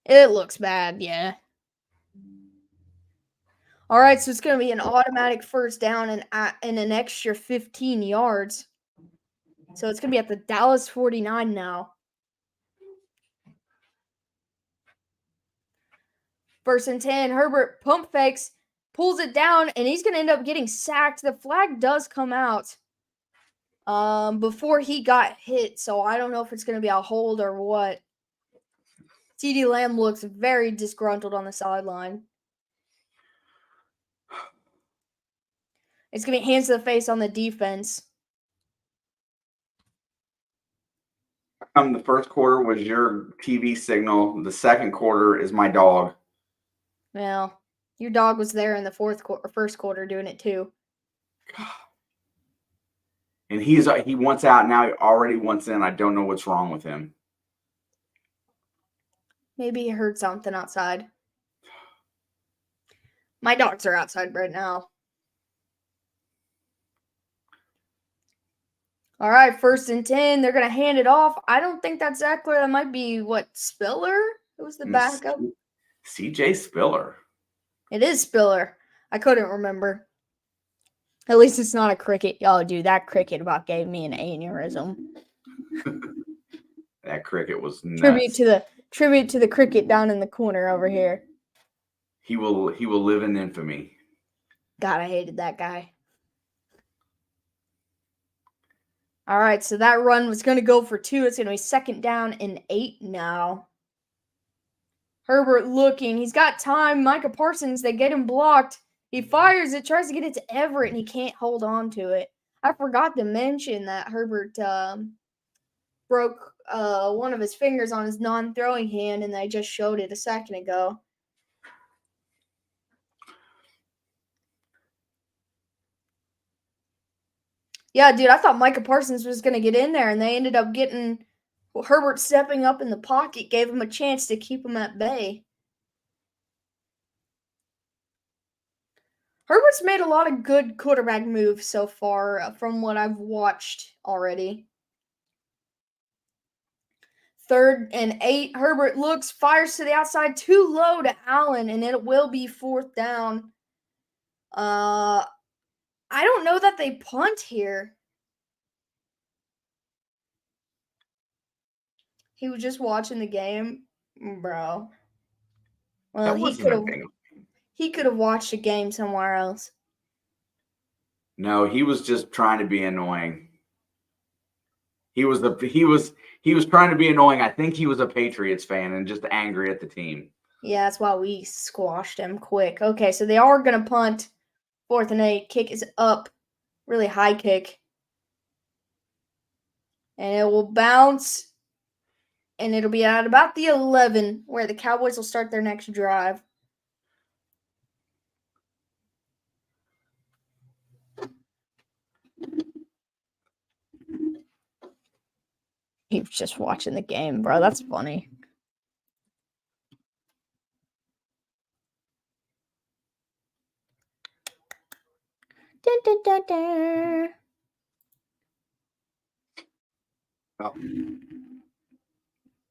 It looks bad, yeah. All right, so it's going to be an automatic first down and an extra 15 yards. So it's going to be at the Dallas 49 now. First and 10, Herbert pump fakes, pulls it down, and he's going to end up getting sacked. The flag does come out before he got hit, so I don't know if it's going to be a hold or what. CeeDee Lamb looks very disgruntled on the sideline. It's going to be hands to the face on the defense. The first quarter was your TV signal. The second quarter is my dog. Well, your dog was there in the first quarter doing it too. And he wants out now. He already wants in. I don't know what's wrong with him. Maybe he heard something outside. My dogs are outside right now. All right, 1st and 10. They're going to hand it off. I don't think that's Eckler. That might be, Spiller? Who was the backup? CJ Spiller. It is Spiller. I couldn't remember. At least it's not a cricket. Oh, dude, that cricket about gave me an aneurysm. That cricket was nuts. Tribute to the cricket down in the corner over here. He will live in infamy. God, I hated that guy. All right, so that run was going to go for 2. It's going to be 2nd down and 8 now. Herbert looking. He's got time. Micah Parsons, they get him blocked. He fires it, tries to get it to Everett, and he can't hold on to it. I forgot to mention that Herbert broke one of his fingers on his non-throwing hand, and I just showed it a second ago. Yeah, dude, I thought Micah Parsons was going to get in there, and they ended up getting Herbert stepping up in the pocket, gave him a chance to keep him at bay. Herbert's made a lot of good quarterback moves so far from what I've watched already. 3rd and 8. Herbert looks, fires to the outside, too low to Allen, and it will be 4th down. I don't know that they punt here. He was just watching the game, bro. Well, he could have watched the game somewhere else. No, he was just trying to be annoying. He was trying to be annoying. I think he was a Patriots fan and just angry at the team. Yeah, that's why we squashed him quick. Okay, so they are going to punt. 4th and 8. Kick is up. Really high kick. And it will bounce. And it'll be at about the 11 where the Cowboys will start their next drive. He was just watching the game, bro. That's funny. Dun, dun, dun, dun. Oh.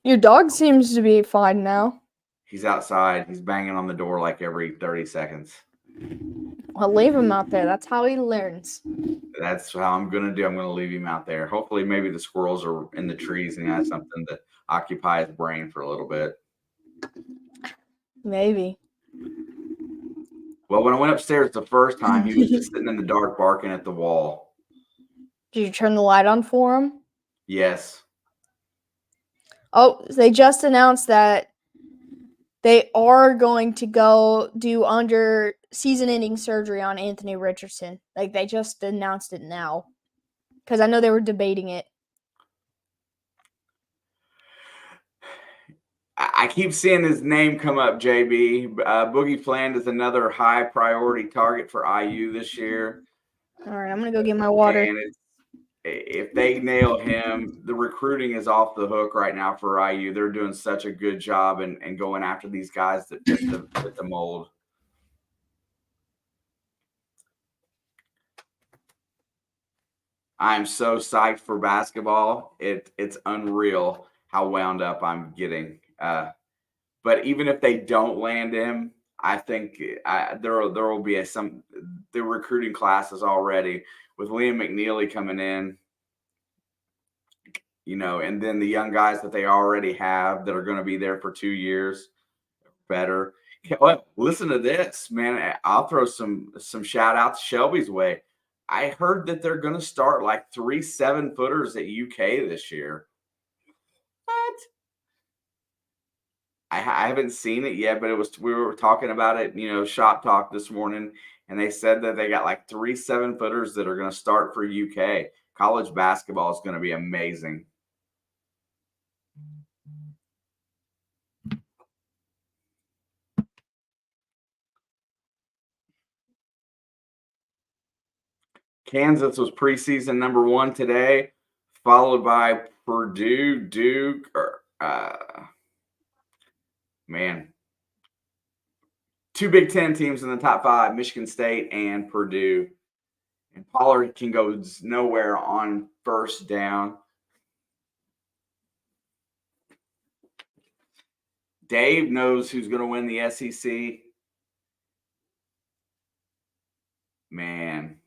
Your dog seems to be fine now. He's outside. He's banging on the door like every 30 seconds. Well, leave him out there. That's how he learns. That's how I'm going to do. I'm going to leave him out there. Hopefully, maybe the squirrels are in the trees and he has something to occupy his brain for a little bit. Maybe. Well, when I went upstairs the first time, he was just sitting in the dark barking at the wall. Did you turn the light on for him? Yes. Oh, they just announced that they are going to go do under season-ending surgery on Anthony Richardson. Like, they just announced it now. Because I know they were debating it. I keep seeing his name come up, JB. Boogie Fland is another high priority target for IU this year. All right, I'm going to go get my water. And if they nail him, the recruiting is off the hook right now for IU. They're doing such a good job and going after these guys that fit the mold. I'm so psyched for basketball. It's unreal how wound up I'm getting. But even if they don't land him, I think there will be the recruiting classes already with Liam McNeely coming in, and then the young guys that they already have that are going to be there for 2 years better. Well, listen to this, man. I'll throw some shout outs Shelby's way. I heard that they're going to start like 3 7-footers at UK this year. What? I haven't seen it yet, but we were talking about it, shop talk this morning, and they said that they got like 3 7-footers that are going to start for UK. College basketball is going to be amazing. Kansas was preseason number 1 today, followed by Purdue, Duke, man. 2 Big Ten teams in the top 5, Michigan State and Purdue. And Pollard can go nowhere on first down. Dave knows who's going to win the SEC. Man,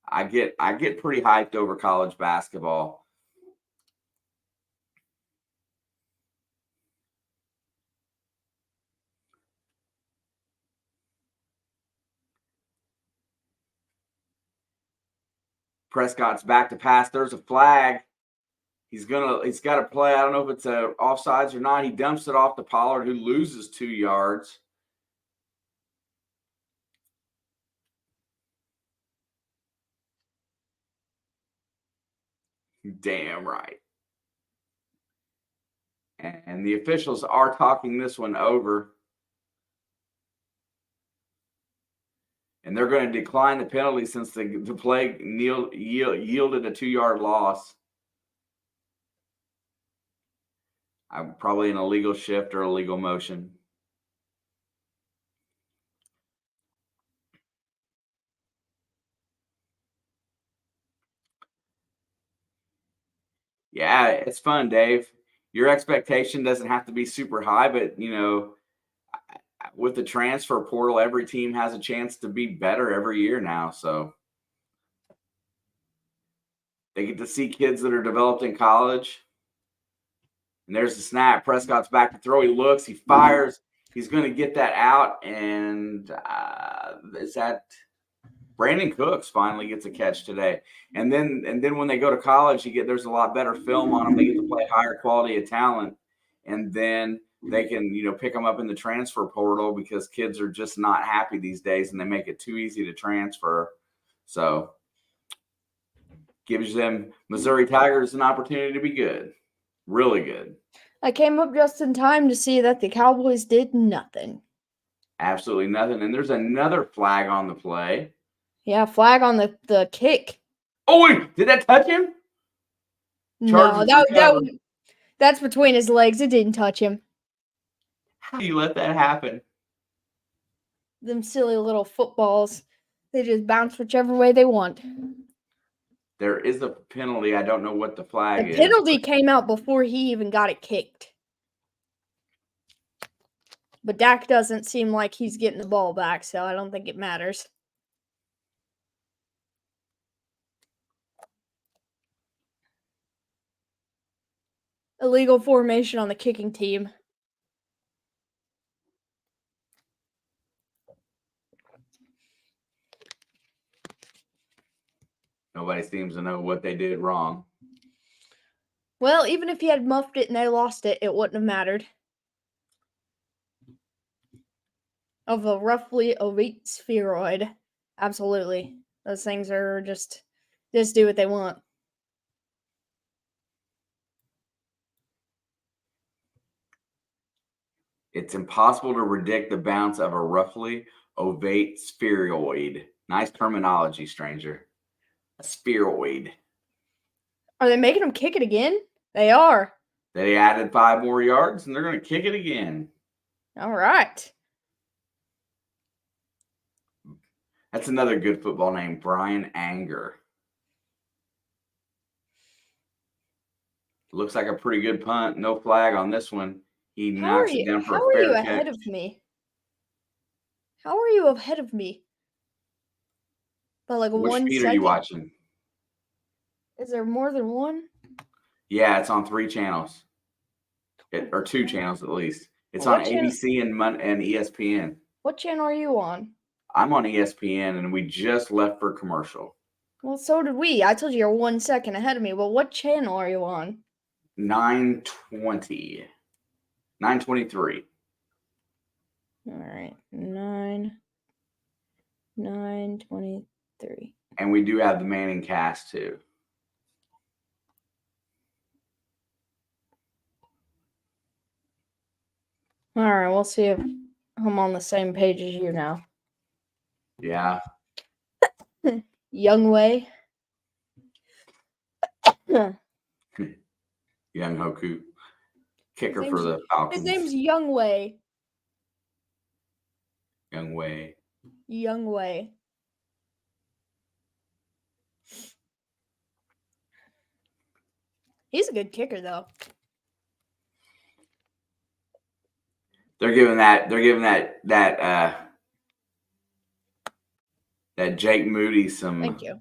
I get pretty hyped over college basketball. Prescott's back to pass. There's a flag. He's got to play. I don't know if it's a offsides or not. He dumps it off to Pollard, who loses 2 yards. Damn right. And the officials are talking this one over. And they're going to decline the penalty since the play yielded a 2-yard loss. I'm probably an illegal shift or illegal motion. Yeah, it's fun, Dave. Your expectation doesn't have to be super high, but, with the transfer portal, every team has a chance to be better every year now. So they get to see kids that are developed in college. And there's the snap. Prescott's back to throw. He looks. He fires. He's going to get that out. And is that Brandon Cooks finally gets a catch today. And then when they go to college, there's a lot better film on them. They get to play higher quality of talent. And then they can, pick them up in the transfer portal because kids are just not happy these days and they make it too easy to transfer. So gives them Missouri Tigers an opportunity to be good. Really good. I came up just in time to see that the Cowboys did nothing. Absolutely nothing. And there's another flag on the play. Yeah, flag on the kick. Oh, wait. Did that touch him? No, that's between his legs. It didn't touch him. How do you let that happen? Them silly little footballs. They just bounce whichever way they want. There is a penalty. I don't know what the flag is. The penalty came out before he even got it kicked. But Dak doesn't seem like he's getting the ball back, so I don't think it matters. Illegal formation on the kicking team. Nobody seems to know what they did wrong. Well, even if he had muffed it and they lost it, it wouldn't have mattered. Of a roughly ovate spheroid. Absolutely. Those things are just do what they want. It's impossible to predict the bounce of a roughly ovate spheroid. Nice terminology, stranger. A spheroid. Are they making them kick it again? They are. They added 5 more yards, and they're going to kick it again. All right. That's another good football name, Brian Anger. Looks like a pretty good punt. No flag on this one. He knocks it down for a fair catch. How are you ahead of me? How are you ahead of me? By like Which 1 feed second? are you watching? Is there more than one? Yeah, it's on 3 channels. Or 2 channels at least. It's What on channel? ABC and ESPN. What channel are you on? I'm on ESPN, and we just left for commercial. Well, so did we. I told you you're 1 second ahead of me. Well, what channel are you on? 9:20. 9:23. All right, 9:23. And we do have the Manning cast too. All right, we'll see if I'm on the same page as you now. Yeah. Youngway. Young Hoku. Kicker for the Falcons. His name's Youngway. Youngway. Youngway. He's a good kicker, though. They're giving that Jake Moody some. Thank you.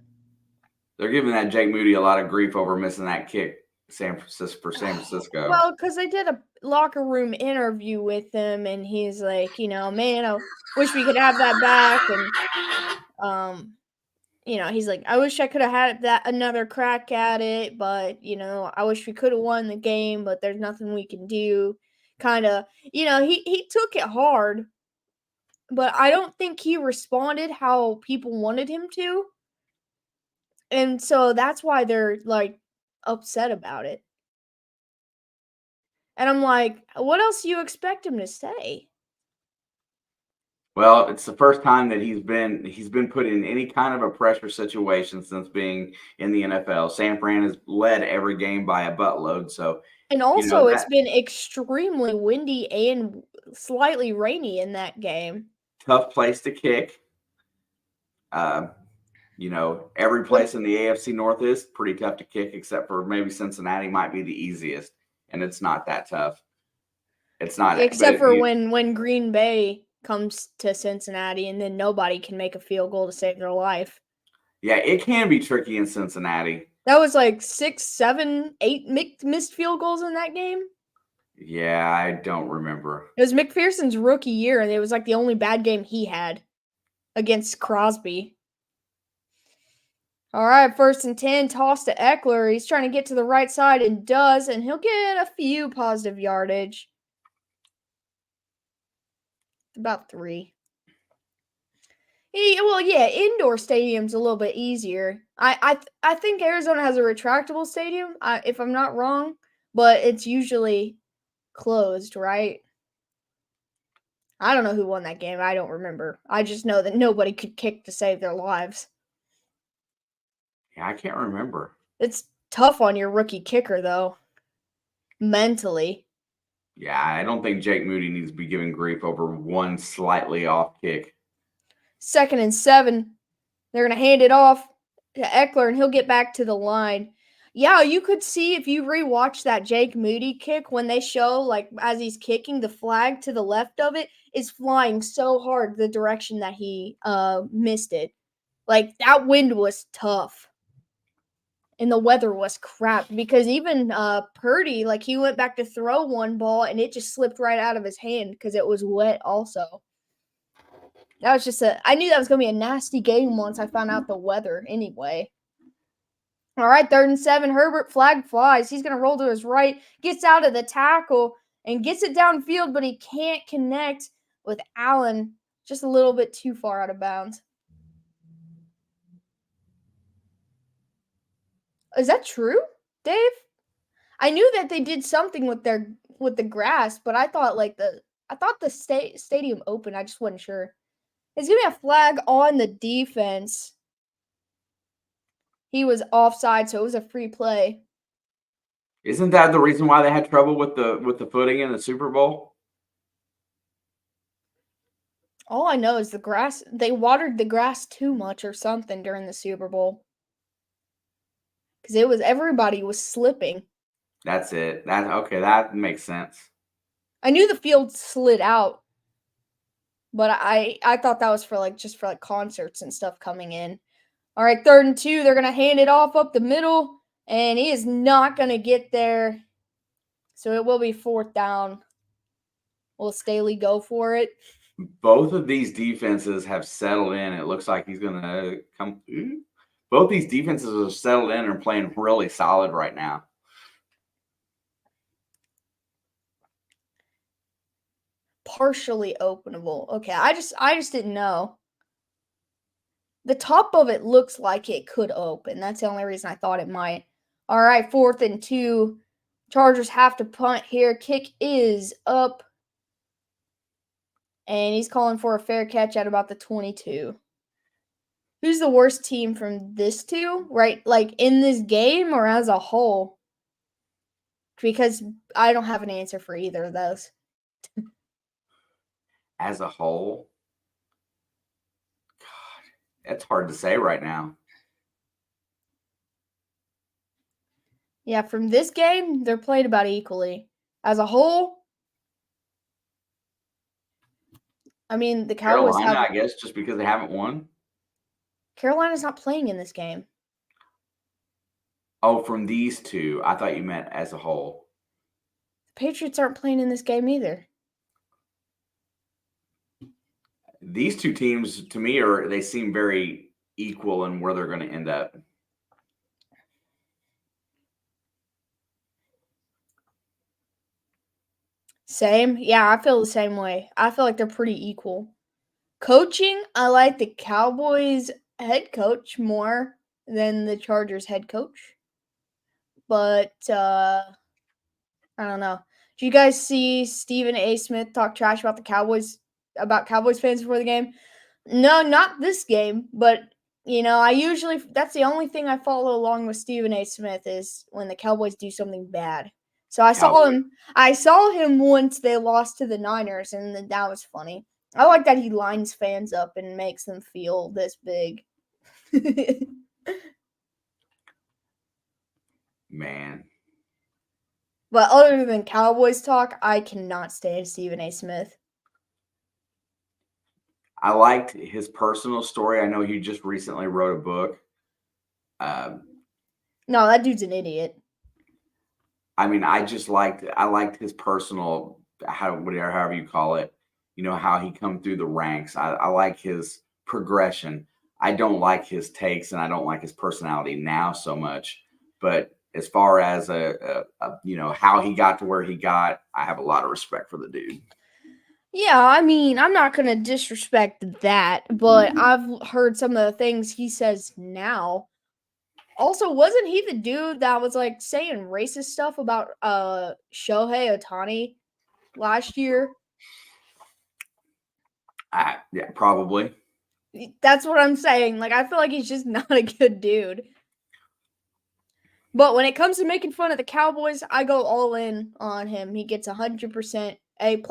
They're giving that Jake Moody a lot of grief over missing that kick for San Francisco. Well, because I did a locker room interview with him, and he's like, man, I wish we could have that back, and he's like, I wish I could have had that another crack at it, but I wish we could have won the game, but there's nothing we can do. Kind of, he took it hard, but I don't think he responded how people wanted him to. And so that's why they're like upset about it. And I'm like, what else do you expect him to say? Well, it's the first time that he's been put in any kind of a pressure situation since being in the NFL. San Fran has led every game by a buttload, so and also it's been extremely windy and slightly rainy in that game. Tough place to kick. Every place in the AFC North is pretty tough to kick, except for maybe Cincinnati might be the easiest, and it's not that tough. It's not, except for when Green Bay comes to Cincinnati, and then nobody can make a field goal to save their life. Yeah, it can be tricky in Cincinnati. That was like 6, 7, 8 missed field goals in that game. Yeah, I don't remember. It was McPherson's rookie year, and it was like the only bad game he had against Crosby. All right, 1st and 10, toss to Eckler. He's trying to get to the right side and does, and he'll get a few positive yardage. About 3. Indoor stadium's a little bit easier. I think Arizona has a retractable stadium, if I'm not wrong, but it's usually closed, right? I don't know who won that game. I don't remember. I just know that nobody could kick to save their lives. Yeah, I can't remember. It's tough on your rookie kicker, though. Mentally. Yeah, I don't think Jake Moody needs to be giving grief over one slightly off kick. 2nd and 7. They're going to hand it off to Eckler, and he'll get back to the line. Yeah, you could see if you rewatch that Jake Moody kick, when they show, like, as he's kicking, the flag to the left of it is flying so hard the direction that he missed it. Like, that wind was tough. And the weather was crap, because even Purdy, like, he went back to throw one ball, and it just slipped right out of his hand because it was wet also. That was just I knew that was going to be a nasty game once I found out the weather anyway. All right, 3rd and 7. Herbert, flag flies. He's going to roll to his right, gets out of the tackle, and gets it downfield, but he can't connect with Allen. Just a little bit too far out of bounds. Is that true, Dave? I knew that they did something with the grass, but I thought the stadium opened. I just wasn't sure. It's gonna be a flag on the defense. He was offside, so it was a free play. Isn't that the reason why they had trouble with the footing in the Super Bowl? All I know is the grass. They watered the grass too much or something during the Super Bowl. Because everybody was slipping. That's it. That makes sense. I knew the field slid out, but I thought that was for concerts and stuff coming in. All right, 3rd and 2. They're gonna hand it off up the middle, and he is not gonna get there. So it will be 4th down. Will Staley go for it? Both of these defenses have settled in. It looks like he's gonna come. Both these defenses have settled in and are playing really solid right now. partially openable. Okay, I just didn't know. The top of it looks like it could open. That's the only reason I thought it might. All right, 4th and 2. Chargers have to punt here. Kick is up. And he's calling for a fair catch at about the 22. Who's the worst team from this two, right? Like in this game or as a whole? Because I don't have an answer for either of those. As a whole, God, it's hard to say right now. Yeah, from this game, they're played about equally. As a whole, I mean, the Cowboys Carolina, have. I guess, just because they haven't won. Carolina's not playing in this game. Oh, from these two, I thought you meant as a whole. The Patriots aren't playing in this game either. These two teams, to me, they seem very equal in where they're going to end up. Same. Yeah, I feel the same way. I feel like they're pretty equal. Coaching, I like the Cowboys head coach more than the Chargers head coach. But I don't know. Did you guys see Stephen A. Smith talk trash about Cowboys fans before the game? No, not this game, but that's the only thing I follow along with Stephen A. Smith is when the Cowboys do something bad. So I saw him once they lost to the Niners, and that was funny. I like that he lines fans up and makes them feel this big. Man. But other than Cowboys talk, I cannot stand Stephen A. Smith. I liked his personal story. I know he just recently wrote a book. No, that dude's an idiot. I mean, I liked his personal, however you call it, how he come through the ranks. I like his progression. I don't like his takes and I don't like his personality now so much. But as far as how he got to where he got, I have a lot of respect for the dude. Yeah, I mean, I'm not going to disrespect that, but I've heard some of the things he says now. Also, wasn't he the dude that was like saying racist stuff about Shohei Ohtani last year? Yeah, probably. That's what I'm saying. Like, I feel like he's just not a good dude. But when it comes to making fun of the Cowboys, I go all in on him. He gets 100% A++.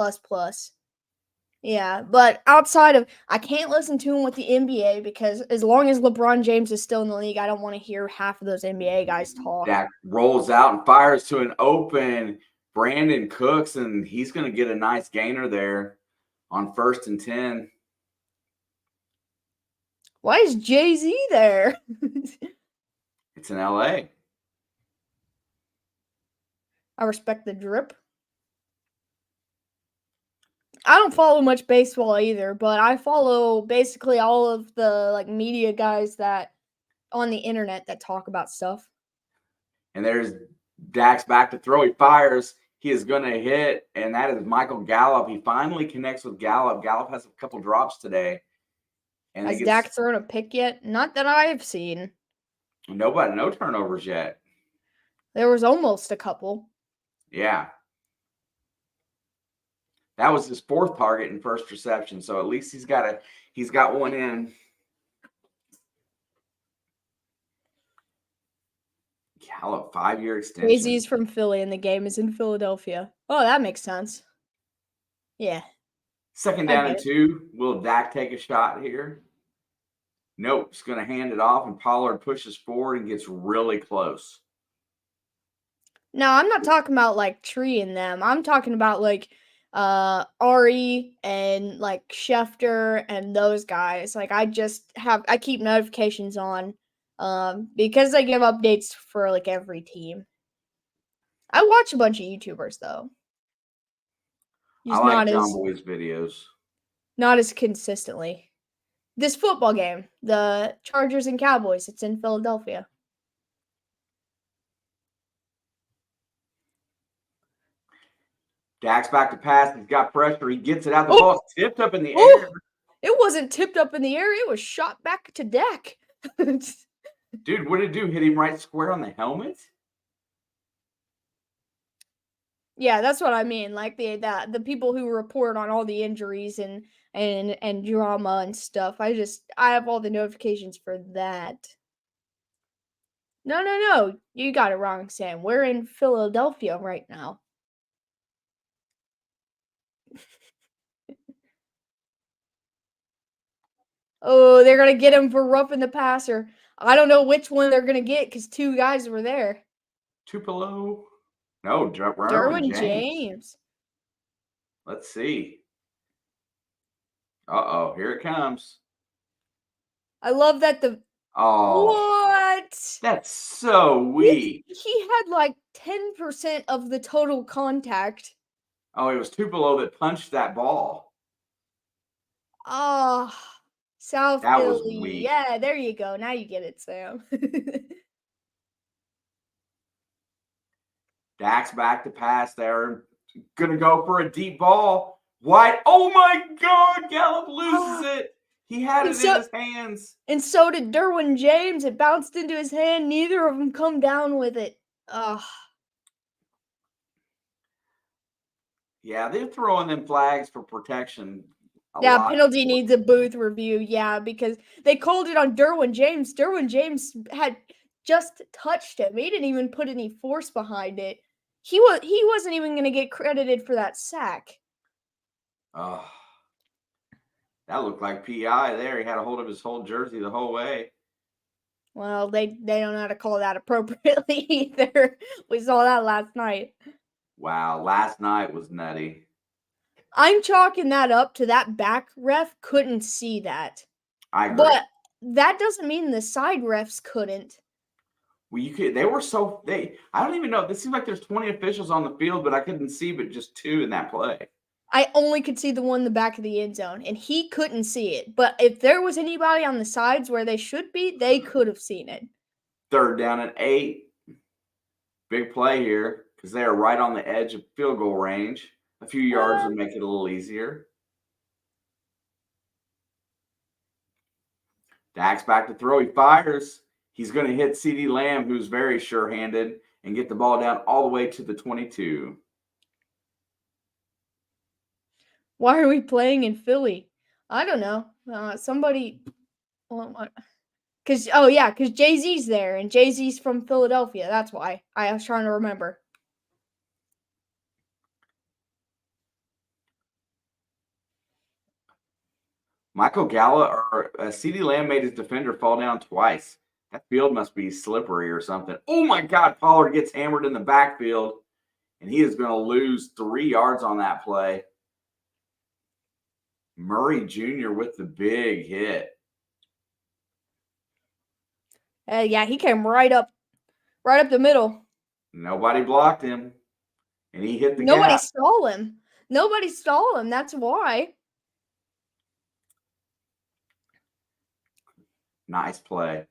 Yeah, but outside of, I can't listen to him with the NBA because as long as LeBron James is still in the league, I don't want to hear half of those NBA guys talk. Dak rolls out and fires to an open Brandon Cooks, and he's going to get a nice gainer there on 1st and 10. Why is Jay-Z there? It's in LA. I respect the drip. I don't follow much baseball either, but I follow basically all of the media guys that on the internet that talk about stuff. And there's Dak's back to throw. He fires. He is going to hit, and that is Michael Gallup. He finally connects with Gallup. Gallup has a couple drops today. And has Dak thrown a pick yet? Not that I have seen. No turnovers yet. There was almost a couple. Yeah. That was his 4th target and 1st reception, so at least he's got one in. Gallup, 5-year extension. Jay-Z's from Philly, and the game is in Philadelphia. Oh, that makes sense. Yeah. 2nd down and 2. Will Dak take a shot here? Nope. He's going to hand it off, and Pollard pushes forward and gets really close. No, I'm not talking about treeing them. I'm talking about Ari and Schefter and those guys. I keep notifications on because they give updates for every team. I watch a bunch of YouTubers though. I like John Boy's videos. Not as consistently. This football game, the Chargers and Cowboys, it's in Philadelphia. Dak's back to pass. He's got pressure. He gets it out. The Oh! ball's tipped up in the Oh! air. It wasn't tipped up in the air. It was shot back to Dak. Dude, what did it do? Hit him right square on the helmet? Yeah, that's what I mean. Like the people who report on all the injuries and drama and stuff. I have all the notifications for that. No. You got it wrong, Sam. We're in Philadelphia right now. Oh, they're gonna get him for roughing the passer. I don't know which one they're gonna get because two guys were there. Tupelo? No, Derwin James. James. Let's see. Uh-oh, here it comes. I love that the what? That's so weak. He had like 10% of the total contact. Oh, it was Tupelo that punched that ball. Oh, South That was Philly. weak. Yeah, there you go. Now you get it, Sam. Dak's back to pass there. Gonna go for a deep ball. White. Oh my God! Gallup loses it. He had it in his hands. And so did Derwin James. It bounced into his hand. Neither of them come down with it. Ugh. Yeah, they're throwing them flags for protection. Yeah, penalty needs a booth review. Yeah, because they called it on Derwin James. Derwin James had just touched him. He didn't even put any force behind it. He wasn't even going to get credited for that sack. Oh, that looked like PI there. He had a hold of his whole jersey the whole way. Well, they don't know how to call that appropriately either. We saw that last night. Wow, last night was nutty. I'm chalking that up to that back ref couldn't see that. I agree. But that doesn't mean the side refs couldn't. Well, they were so I don't even know. This seems like there's 20 officials on the field, but I couldn't see but just 2 in that play. I only could see the one in the back of the end zone, and he couldn't see it. But if there was anybody on the sides where they should be, they could have seen it. 3rd down and 8. Big play here because they are right on the edge of field goal range. A few yards would make it a little easier. Dak's back to throw. He fires. He's going to hit CeeDee Lamb, who's very sure-handed, and get the ball down all the way to the 22. Why are we playing in Philly? I don't know. Somebody, because Jay-Z's there, and Jay-Z's from Philadelphia. That's why. I was trying to remember. Michael Gallup or CeeDee Lamb made his defender fall down twice. That field must be slippery or something. Oh my God, Pollard gets hammered in the backfield, and he is going to lose 3 yards on that play. Murray Jr. with the big hit. Yeah, he came right up the middle. Nobody blocked him, and he hit the Nobody gap. Nobody stole him. That's why. Nice play.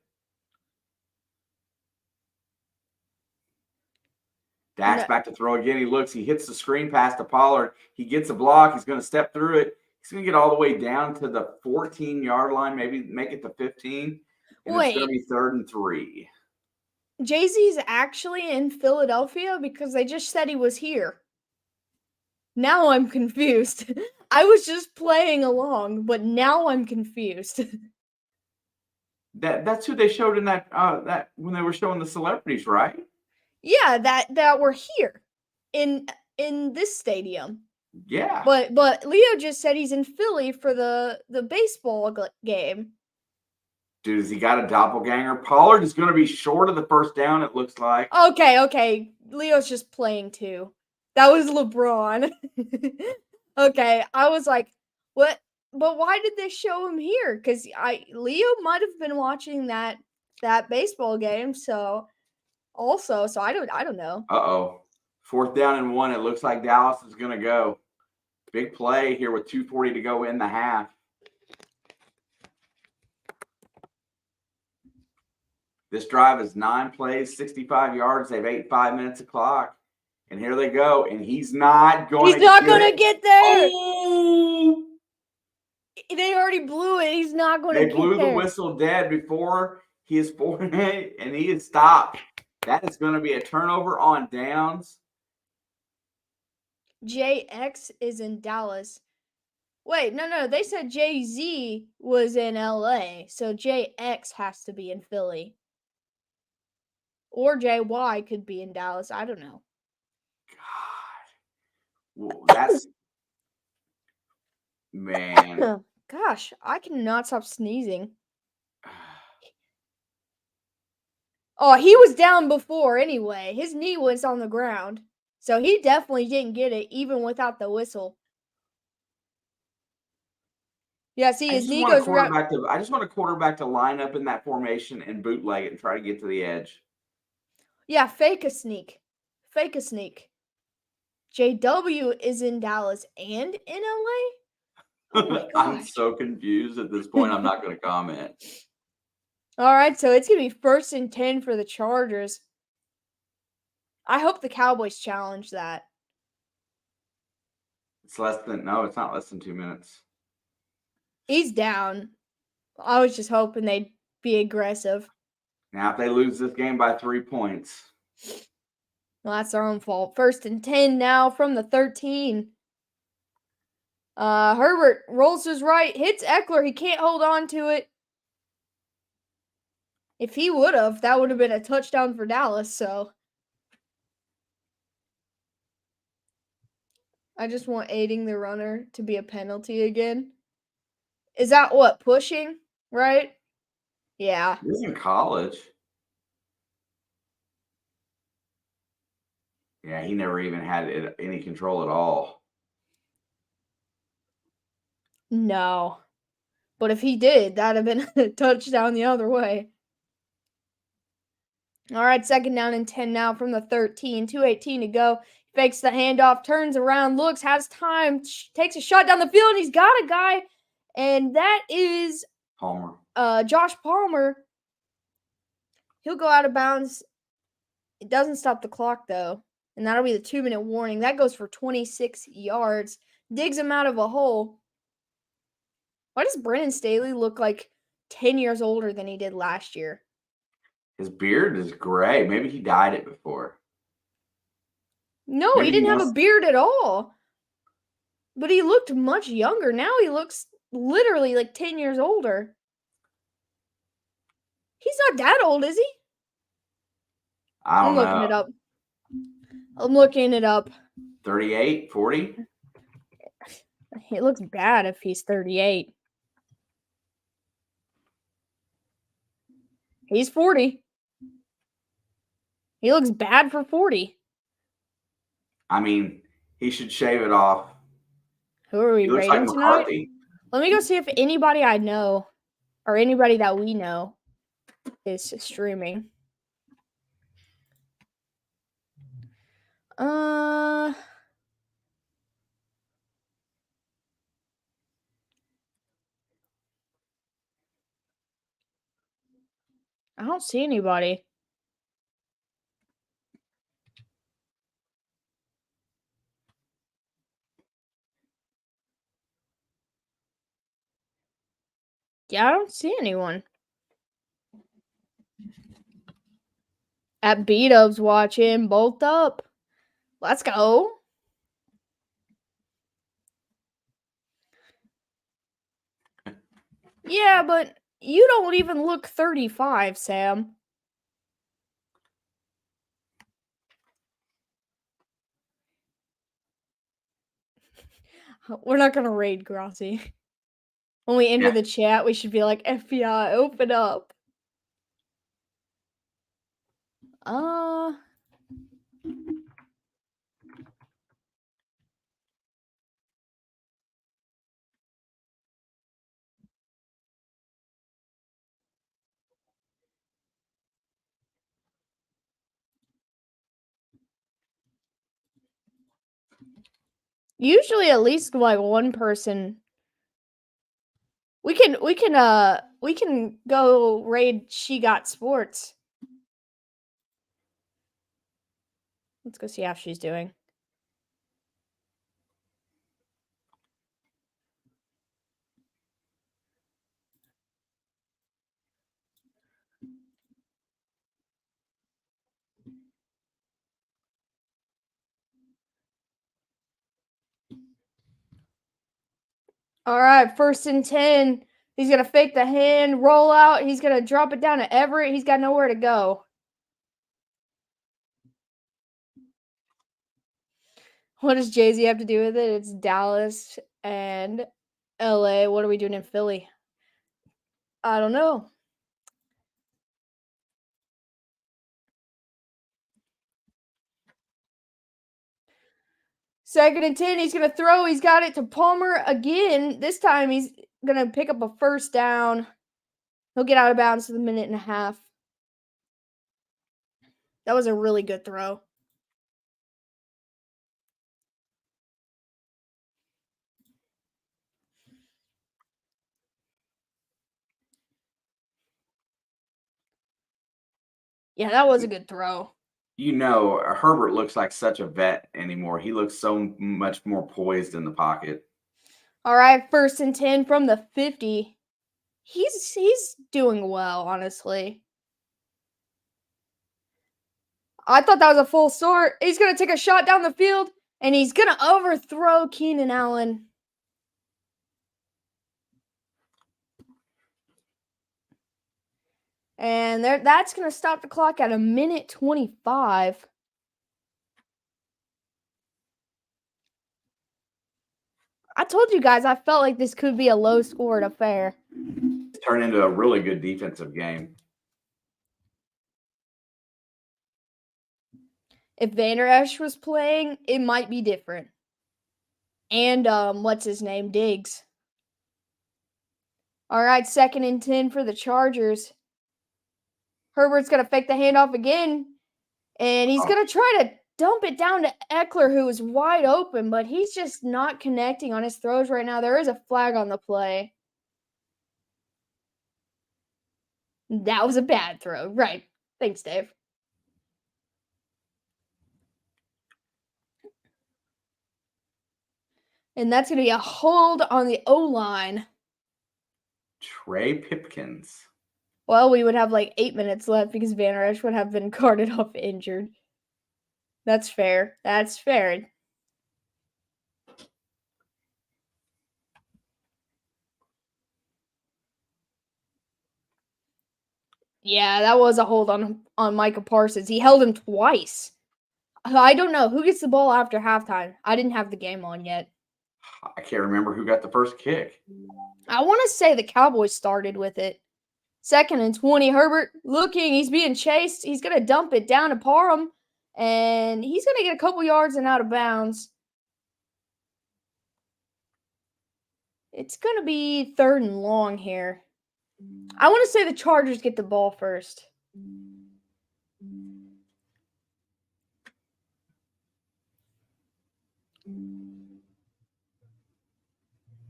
Dak's back to throw again. He looks. He hits the screen pass to Pollard. He gets a block. He's going to step through it. He's going to get all the way down to the 14-yard line, maybe make it to 15. And it's going to be 3rd and 3. Jay-Z's actually in Philadelphia because they just said he was here. Now I'm confused. I was just playing along, but now I'm confused. That's who they showed in that when they were showing the celebrities, right? Yeah, that were here in this stadium. Yeah. But Leo just said he's in Philly for the baseball game. Dude, has he got a doppelganger? Pollard is going to be short of the 1st down, it looks like. Okay. Leo's just playing too. That was LeBron. Okay, I was like, what? But why did they show him here? Because Leo might have been watching that baseball game. So I don't know. Uh-oh. 4th down and 1. It looks like Dallas is going to go. Big play here with 2:40 to go in the half. This drive is 9 plays, 65 yards. They've ate 5 minutes of clock. And here they go. And he's not going He's not going to get there. Oh! They already blew it. He's not going to They get blew there. the whistle dead before he is 4-8, and he is stopped. That is going to be a turnover on downs. JX is in Dallas. Wait, no. They said JZ was in LA. So JX has to be in Philly. Or JY could be in Dallas. I don't know. God. Well, that's man. Gosh, I cannot stop sneezing. Oh, he was down before anyway. His knee was on the ground. So he definitely didn't get it, even without the whistle. Yeah, see, his knee goes right. I just want a quarterback to line up in that formation and bootleg it and try to get to the edge. Yeah, fake a sneak. JW is in Dallas and in LA? Oh my gosh. I'm so confused at this point. I'm not going to comment. All right, so it's going to be 1st and 10 for the Chargers. I hope the Cowboys challenge that. It's not less than 2 minutes. He's down. I was just hoping they'd be aggressive. Now, if they lose this game by 3 points. Well, that's their own fault. 1st and 10 now from the 13. Herbert rolls his right, hits Eckler. He can't hold on to it. If he would have, that would have been a touchdown for Dallas, so. I just want aiding the runner to be a penalty again. Is that what? Pushing? Right? Yeah. This is in college. Yeah, he never even had any control at all. No. But if he did, that'd have been a touchdown the other way. All right, 2nd down and 10 now from the 13. 2:18 to go. Fakes the handoff, turns around, looks, has time, takes a shot down the field, and he's got a guy. And that is Palmer. Josh Palmer. He'll go out of bounds. It doesn't stop the clock, though. And that'll be the 2-minute warning. That goes for 26 yards. Digs him out of a hole. Why does Brennan Staley look like 10 years older than he did last year? His beard is gray. Maybe he dyed it before. No, he didn't have a beard at all. But he looked much younger. Now he looks literally like 10 years older. He's not that old, is he? I'm looking it up. I'm looking it up. 38, 40? It looks bad if he's 38. He's 40. He looks bad for 40. I mean, he should shave it off. Who are we He looks rating like tonight? McCarthy. Let me go see if anybody I know or anybody that we know is streaming. I don't see anybody. Yeah, I don't see anyone. At B-Dubs watching, bolt up. Let's go. Yeah, but you don't even look 35, Sam. We're not going to raid Grossi. When we enter the chat, we should be like, FBI, open up. Usually at least like one person. We can go raid She Got Sports. Let's go see how she's doing. All right, 1st and 10. He's going to fake the hand, roll out. He's going to drop it down to Everett. He's got nowhere to go. What does Jay-Z have to do with it? It's Dallas and LA. What are we doing in Philly? I don't know. Second and 10. He's going to throw. He's got it to Palmer again. This time he's going to pick up a 1st down. He'll get out of bounds with a minute and a half. That was a really good throw. Yeah, that was a good throw. Herbert looks like such a vet anymore. He looks so much more poised in the pocket. All right, 1st and 10 from the 50. He's doing well, honestly. I thought that was a full start. He's going to take a shot down the field, and he's going to overthrow Keenan Allen. And that's going to stop the clock at a minute 25. I told you guys I felt like this could be a low-scored affair. It's turned into a really good defensive game. If Vander Esch was playing, it might be different. And what's his name? Diggs. All right, 2nd and 10 for the Chargers. Herbert's going to fake the handoff again, and he's going to try to dump it down to Eckler, who is wide open, but he's just not connecting on his throws right now. There is a flag on the play. That was a bad throw. Right. Thanks, Dave. And that's going to be a hold on the O-line. Trey Pipkins. Well, we would have like 8 minutes left because Vander Esch would have been carted off injured. That's fair. That's fair. Yeah, that was a hold on Micah Parsons. He held him twice. I don't know. Who gets the ball after halftime? I didn't have the game on yet. I can't remember who got the first kick. I want to say the Cowboys started with it. 2nd and 20. Herbert looking. He's being chased. He's going to dump it down to Parham. And he's going to get a couple yards and out of bounds. It's going to be 3rd and long here. I want to say the Chargers get the ball first.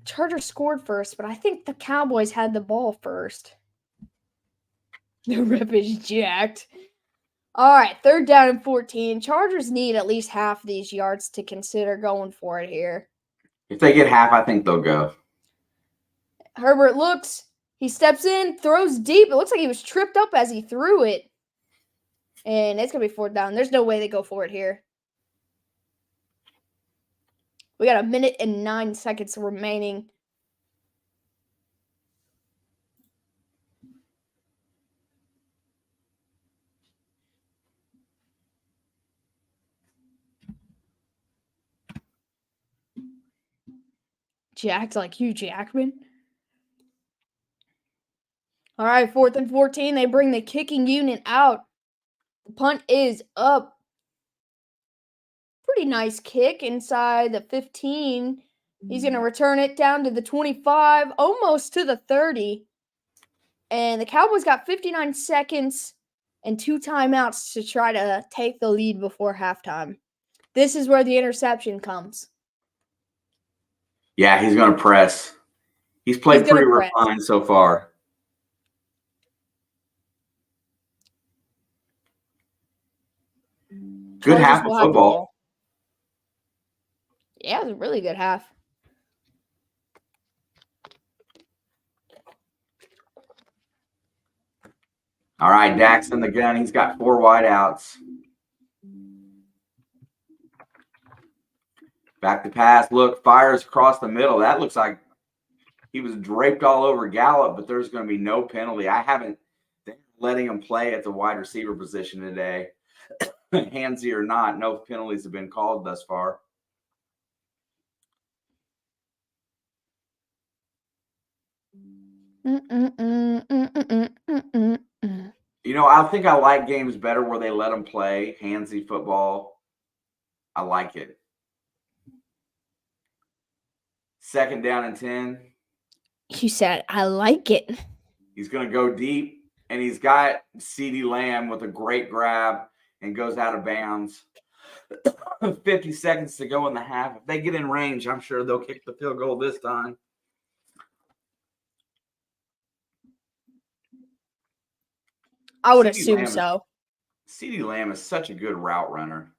Chargers scored first, but I think the Cowboys had the ball first. The rep is jacked. All right, 3rd down and 14. Chargers need at least half these yards to consider going for it here. If they get half, I think they'll go. Herbert looks. He steps in, throws deep. It looks like he was tripped up as he threw it. And it's going to be 4th down. There's no way they go for it here. We got a minute and 9 seconds remaining. Jacked like Hugh Jackman. All right, 4th and 14. They bring the kicking unit out. The punt is up. Pretty nice kick inside the 15. He's going to return it down to the 25, almost to the 30. And the Cowboys got 59 seconds and 2 timeouts to try to take the lead before halftime. This is where the interception comes. Yeah, he's going to press. He's played pretty refined so far. Good Chargers half will of have the football. ball. Yeah, it was a really good half. All right, Dak's in the gun. He's got 4 wideouts. Back to pass. Look, fires across the middle. That looks like he was draped all over Gallup, but there's going to be no penalty. I haven't letting him play at the wide receiver position today. Handsy or not, no penalties have been called thus far. You know, I think I like games better where they let them play handsy football. I like it. 2nd down and 10. You said, I like it. He's going to go deep, and he's got CeeDee Lamb with a great grab and goes out of bounds. 50 seconds to go in the half. If they get in range, I'm sure they'll kick the field goal this time. I would assume so. CeeDee Lamb is such a good route runner.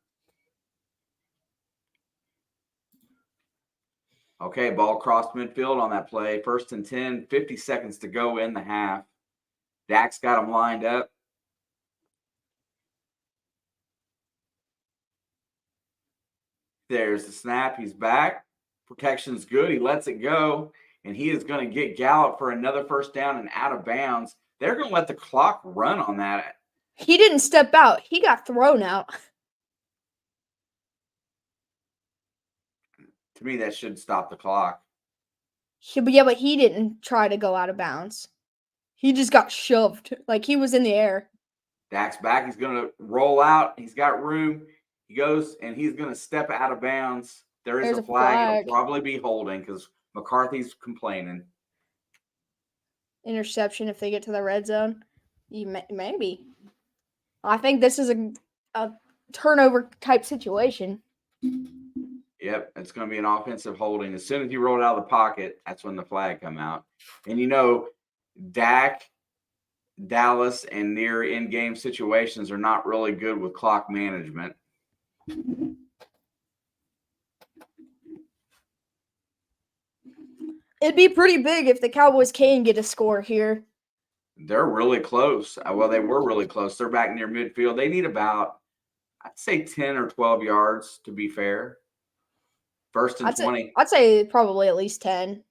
Okay, ball crossed midfield on that play. 1st and 10, 50 seconds to go in the half. Dak's got him lined up. There's the snap. He's back. Protection's good. He lets it go, and he is going to get Gallup for another 1st down and out of bounds. They're going to let the clock run on that. He didn't step out. He got thrown out. To me, that should stop the clock. Yeah, but he didn't try to go out of bounds. He just got shoved. Like he was in the air. Dak's back. He's going to roll out. He's got room. He goes, and he's going to step out of bounds. There's a flag. It'll probably be holding because McCarthy's complaining. Interception if they get to the red zone. Maybe. I think this is a turnover type situation. Yep, it's going to be an offensive holding. As soon as you roll it out of the pocket, that's when the flag come out. And you know, Dak, Dallas, and near in-game situations are not really good with clock management. It'd be pretty big if the Cowboys can get a score here. They're really close. Well, they were really close. They're back near midfield. They need about, I'd say, 10 or 12 yards to be fair. 1st and 20. I'd say probably at least 10.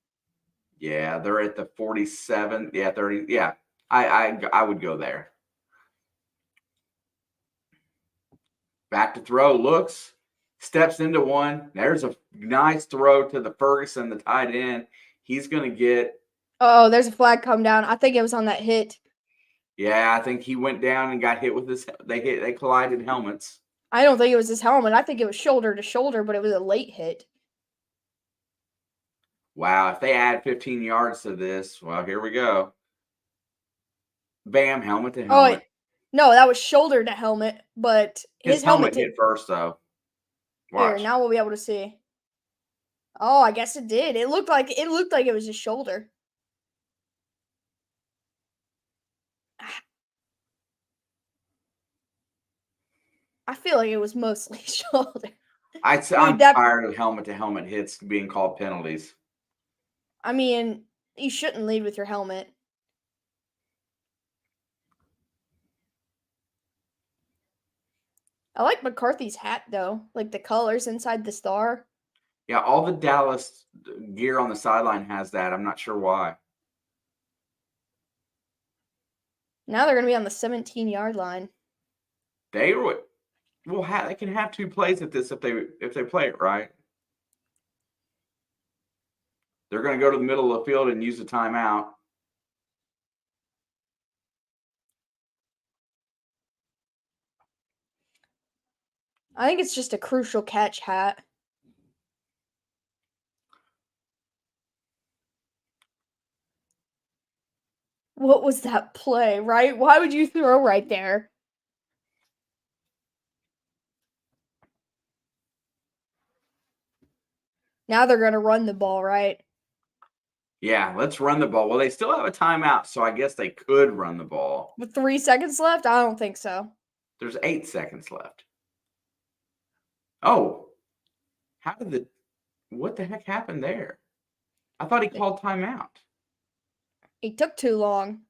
Yeah, they're at the 47. Yeah, 30. Yeah, I would go there. Back to throw. Looks. Steps into one. There's a nice throw to the Ferguson, the tight end. He's going to get. Oh, there's a flag come down. I think it was on that hit. Yeah, I think he went down and got hit with his. They collided helmets. I don't think it was his helmet. I think it was shoulder to shoulder, but it was a late hit. Wow, if they add 15 yards to this, well, here we go. Bam, helmet to helmet. Oh, no, that was shoulder to helmet, but his helmet hit first, though. Watch. Here, now we'll be able to see. Oh, I guess it did. It looked like it was his shoulder. I feel like it was mostly shoulder. I'm tired of helmet-to-helmet hits being called penalties. I mean, you shouldn't lead with your helmet. I like McCarthy's hat, though. Like the colors inside the star. Yeah, all the Dallas gear on the sideline has that. I'm not sure why. Now they're going to be on the 17-yard line. They can have 2 plays at this if they play it right. They're going to go to the middle of the field and use a timeout. I think it's just a crucial catch hat. What was that play, right? Why would you throw right there? Now they're going to run the ball, right? Yeah, let's run the ball. Well, they still have a timeout, so I guess they could run the ball. With 3 seconds left? I don't think so. There's 8 seconds left. Oh, what the heck happened there? I thought he called timeout. It took too long.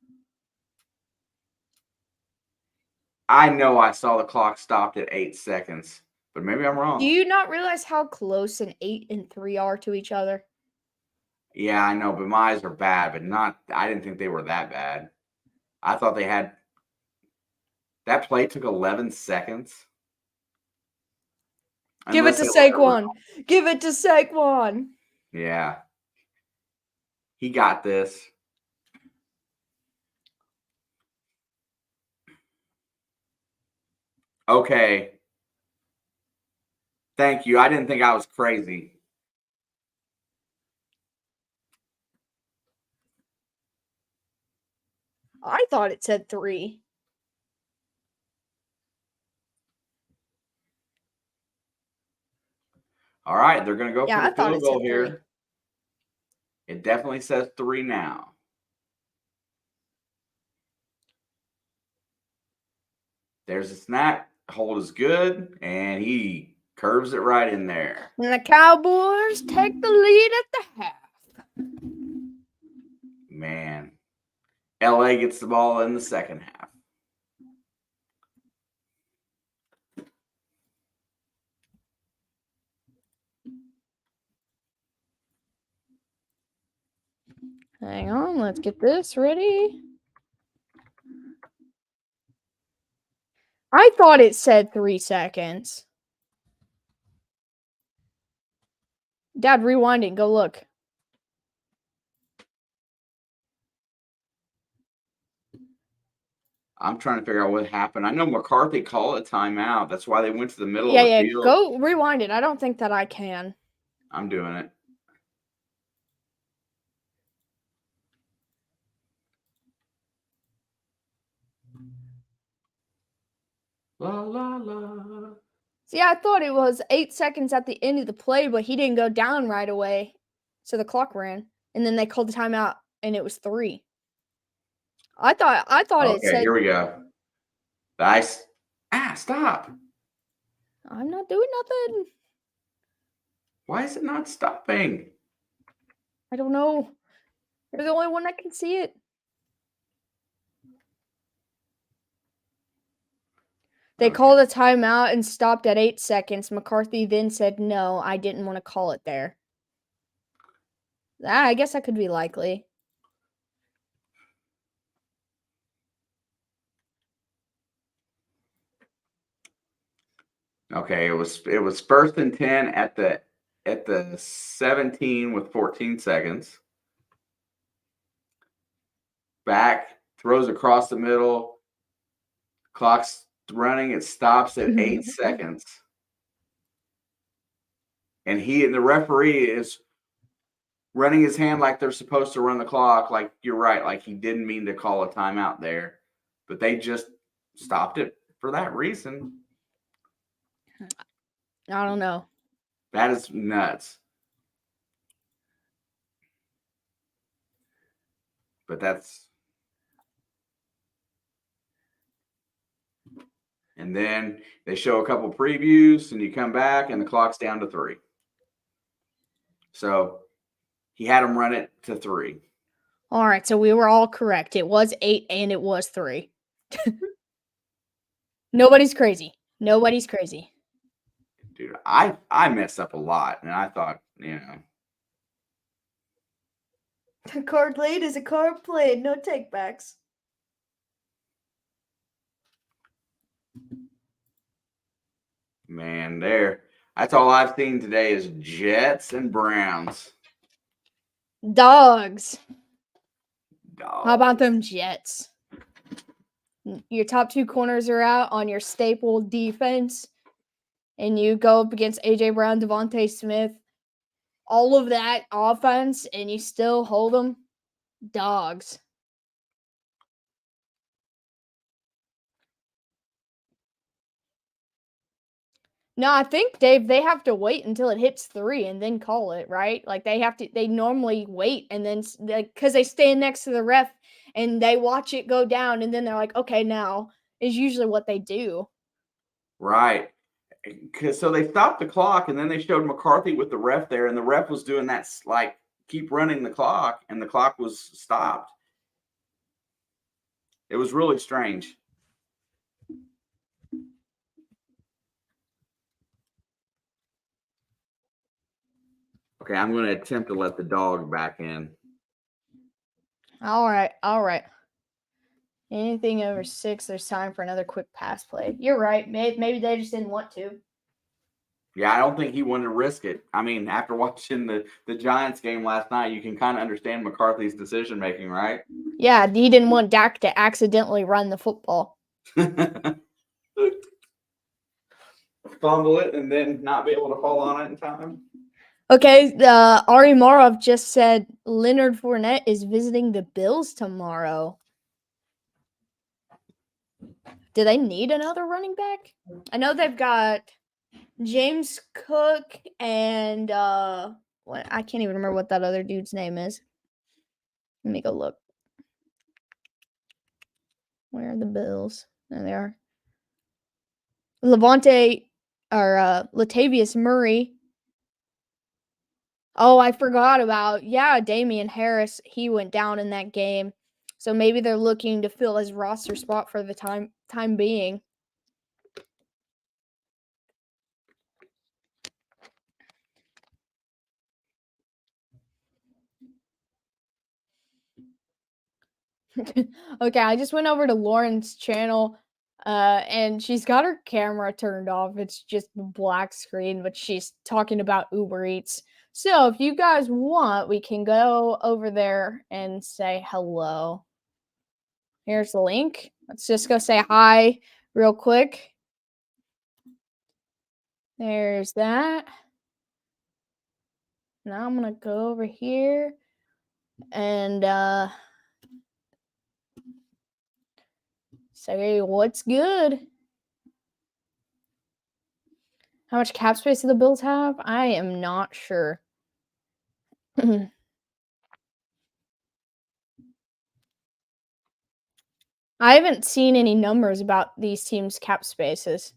I know I saw the clock stopped at 8 seconds, but maybe I'm wrong. Do you not realize how close an 8 and 3 are to each other? Yeah, I know, but my eyes are bad, but I didn't think they were that bad. I thought that play took 11 seconds. Give it to Saquon. Give it to Saquon. Yeah. He got this. Okay. Thank you. I didn't think I was crazy. I thought it said 3. All right, they're going to go Yeah, for I the thought field it said goal 3. here. It definitely says 3 now. There's a snap. Hold is good, and he curves it right in there. And the Cowboys take the lead at the half. Man. LA gets the ball in the second half. Hang on, let's get this ready. I thought it said 3 seconds. Dad, rewind it. Go look. I'm trying to figure out what happened. I know McCarthy called a timeout. That's why they went to the middle Yeah, of the field. Go rewind it. I don't think that I can. I'm doing it. La, la, la. See, I thought it was 8 seconds at the end of the play, but he didn't go down right away. So the clock ran. And then they called the timeout, and it was 3. I thought it Okay, said. here we go. Nice. Stop. I'm not doing nothing. Why is it not stopping? I don't know. You're the only one that can see it. They called a timeout and stopped at 8 seconds. McCarthy then said, no, I didn't want to call it there. I guess that could be likely. Okay, it was 1st and 10 at the 17 with 14 seconds. Back, throws across the middle. Clock's running. It stops at 8 seconds. And the referee is running his hand like they're supposed to run the clock. Like, you're right. Like, he didn't mean to call a timeout there. But they just stopped it for that reason. I don't know. That is nuts. But that's... And then they show a couple previews, and you come back, and the clock's down to 3. So he had him run it to 3. All right, so we were all correct. It was 8 and it was 3. Nobody's crazy. Nobody's crazy. Dude, I messed up a lot, and I thought, A card laid is a card played. No takebacks. Man, that's all I've seen today is Jets and Browns. Dogs. Dogs. How about them Jets? Your top 2 corners are out on your staple defense, and you go up against A.J. Brown, Devontae Smith, all of that offense, and you still hold them? Dogs. No, I think, Dave, they have to wait until it hits 3 and then call it, right? Like, they normally wait and then, because they stand next to the ref and they watch it go down and then they're like, okay, now is usually what they do. Right. so they stopped the clock, and then they showed McCarthy with the ref there, and the ref was doing that like keep running the clock, and the clock was stopped. It was really strange. Okay, I'm going to attempt to let the dog back in. All right. Anything over 6, there's time for another quick pass play. You're right. Maybe they just didn't want to. Yeah, I don't think he wanted to risk it. I mean, after watching the Giants game last night, you can kind of understand McCarthy's decision making, right? Yeah, he didn't want Dak to accidentally run the football. Fumble it and then not be able to fall on it in time. Okay, Ari Marov just said Leonard Fournette is visiting the Bills tomorrow. Do they need another running back? I know they've got James Cook and I can't even remember what that other dude's name is. Let me go look. Where are the Bills? There they are. Latavius Murray. Oh, I forgot about, Damian Harris. He went down in that game. So maybe they're looking to fill his roster spot for the time being. Okay, I just went over to Lauren's channel, and she's got her camera turned off. It's just a black screen, but she's talking about Uber Eats. So if you guys want, we can go over there and say hello. Here's the link. Let's just go say hi real quick. There's that. Now I'm going to go over here and say what's good. How much cap space do the Bills have? I am not sure. I haven't seen any numbers about these teams' cap spaces.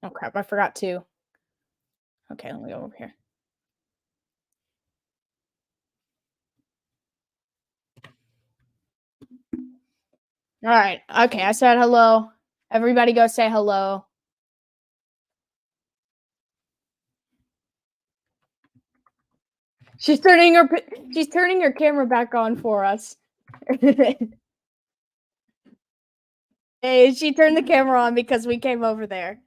Oh, crap. I forgot to. Okay, let me go over here. All right. Okay, I said hello. Everybody go say hello. She's turning her camera back on for us. Hey, she turned the camera on because we came over there.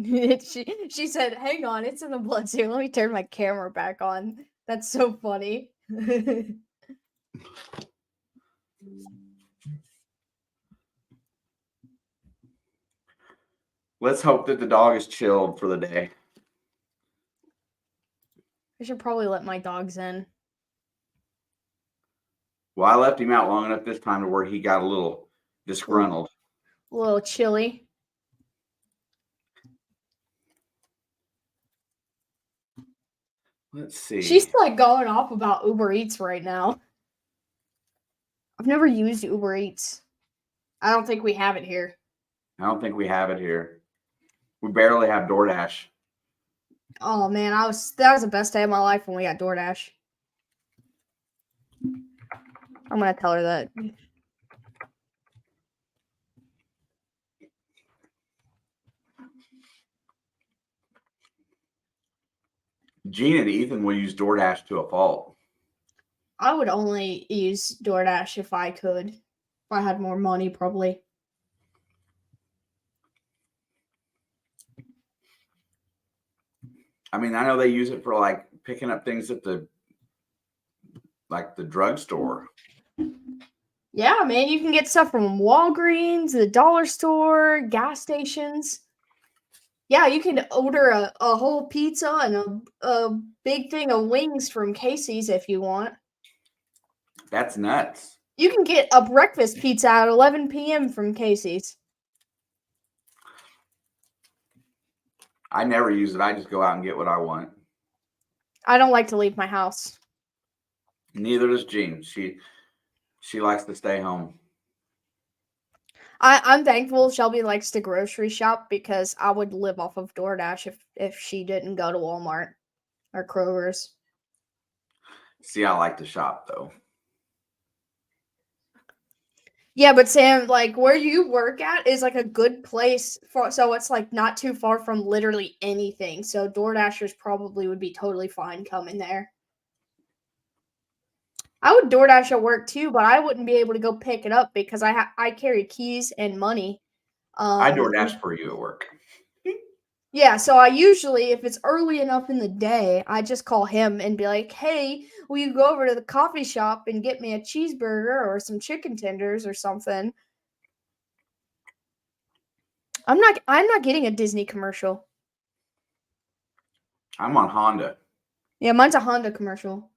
She said, "Hang on, it's in the bloodstream. Let me turn my camera back on." That's so funny. Let's hope that the dog is chilled for the day. I should probably let my dogs in. Well, I left him out long enough this time to where he got a little disgruntled. A little chilly. Let's see. She's like going off about Uber Eats right now. I've never used Uber Eats. I don't think we have it here. I don't think we have it here. We barely have DoorDash. Oh man, that was the best day of my life when we got DoorDash. I'm gonna tell her that. Gene and Ethan will use DoorDash to a fault. I would only use DoorDash if I could. If I had more money, probably. I mean, I know they use it for like picking up things at the drugstore. Yeah, man, you can get stuff from Walgreens, the dollar store, gas stations. Yeah, you can order a whole pizza and a big thing of wings from Casey's if you want. That's nuts. You can get a breakfast pizza at 11 p.m. from Casey's. I never use it. I just go out and get what I want. I don't like to leave my house. Neither does Jean. She likes to stay home. I'm thankful Shelby likes to grocery shop because I would live off of DoorDash if she didn't go to Walmart or Kroger's. See, I like to shop though. Yeah, but Sam, like where you work at is like a good place for, so it's like not too far from literally anything. So DoorDashers probably would be totally fine coming there. I would DoorDash at work too, but I wouldn't be able to go pick it up because I carry keys and money. I DoorDash for you at work. Yeah, so I usually, if it's early enough in the day, I just call him and be like, "Hey, will you go over to the coffee shop and get me a cheeseburger or some chicken tenders or something?" I'm not getting a Disney commercial. I'm on Honda. Yeah, mine's a Honda commercial.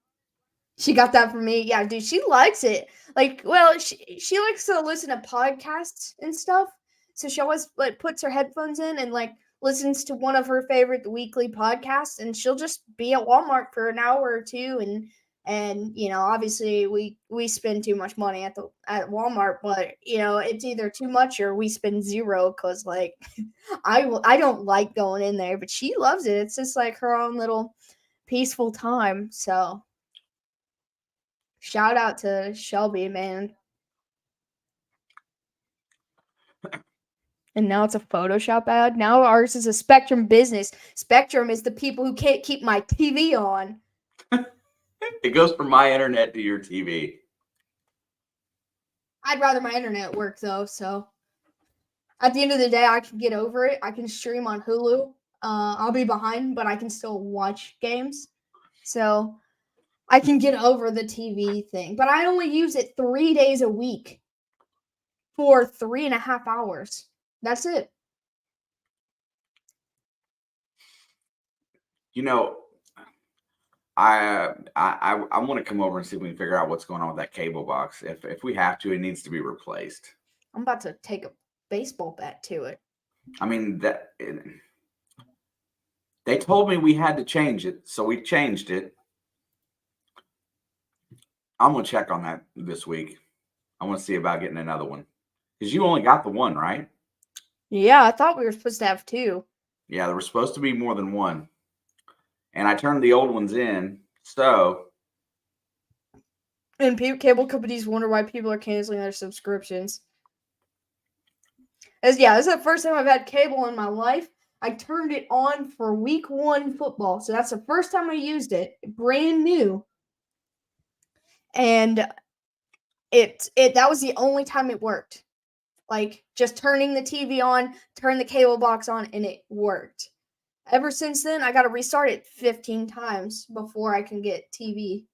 She got that from me. Yeah, dude, she likes it. Like, well, she likes to listen to podcasts and stuff. So she always like puts her headphones in and like listens to one of her favorite weekly podcasts, and she'll just be at Walmart for an hour or two, and obviously we spend too much money at Walmart, but it's either too much or we spend zero because like I don't like going in there, but she loves it. It's just like her own little peaceful time. So shout out to Shelby, man. And now it's a Photoshop ad. Now ours is a Spectrum business. Spectrum is the people who can't keep my TV on. It goes from my internet to your TV. I'd rather my internet work though, so at the end of the day, I can get over it. I can stream on Hulu. I'll be behind, but I can still watch games. So I can get over the TV thing. But I only use it 3 days a week for 3.5 hours. That's it. I want to come over and see if we can figure out what's going on with that cable box. If we have to, it needs to be replaced. I'm about to take a baseball bat to it. I mean they told me we had to change it, so we changed it. I'm gonna check on that this week. I want to see about getting another one because you only got the one, right? Yeah, I thought we were supposed to have two. Yeah, there was supposed to be more than one, and I turned the old ones in. So, and cable companies wonder why people are canceling their subscriptions. This is the first time I've had cable in my life. I turned it on for week 1 football, so that's the first time I used it, brand new. And that was the only time it worked. Like just turning the TV on, turn the cable box on, and it worked. Ever since then, I got to restart it 15 times before I can get TV.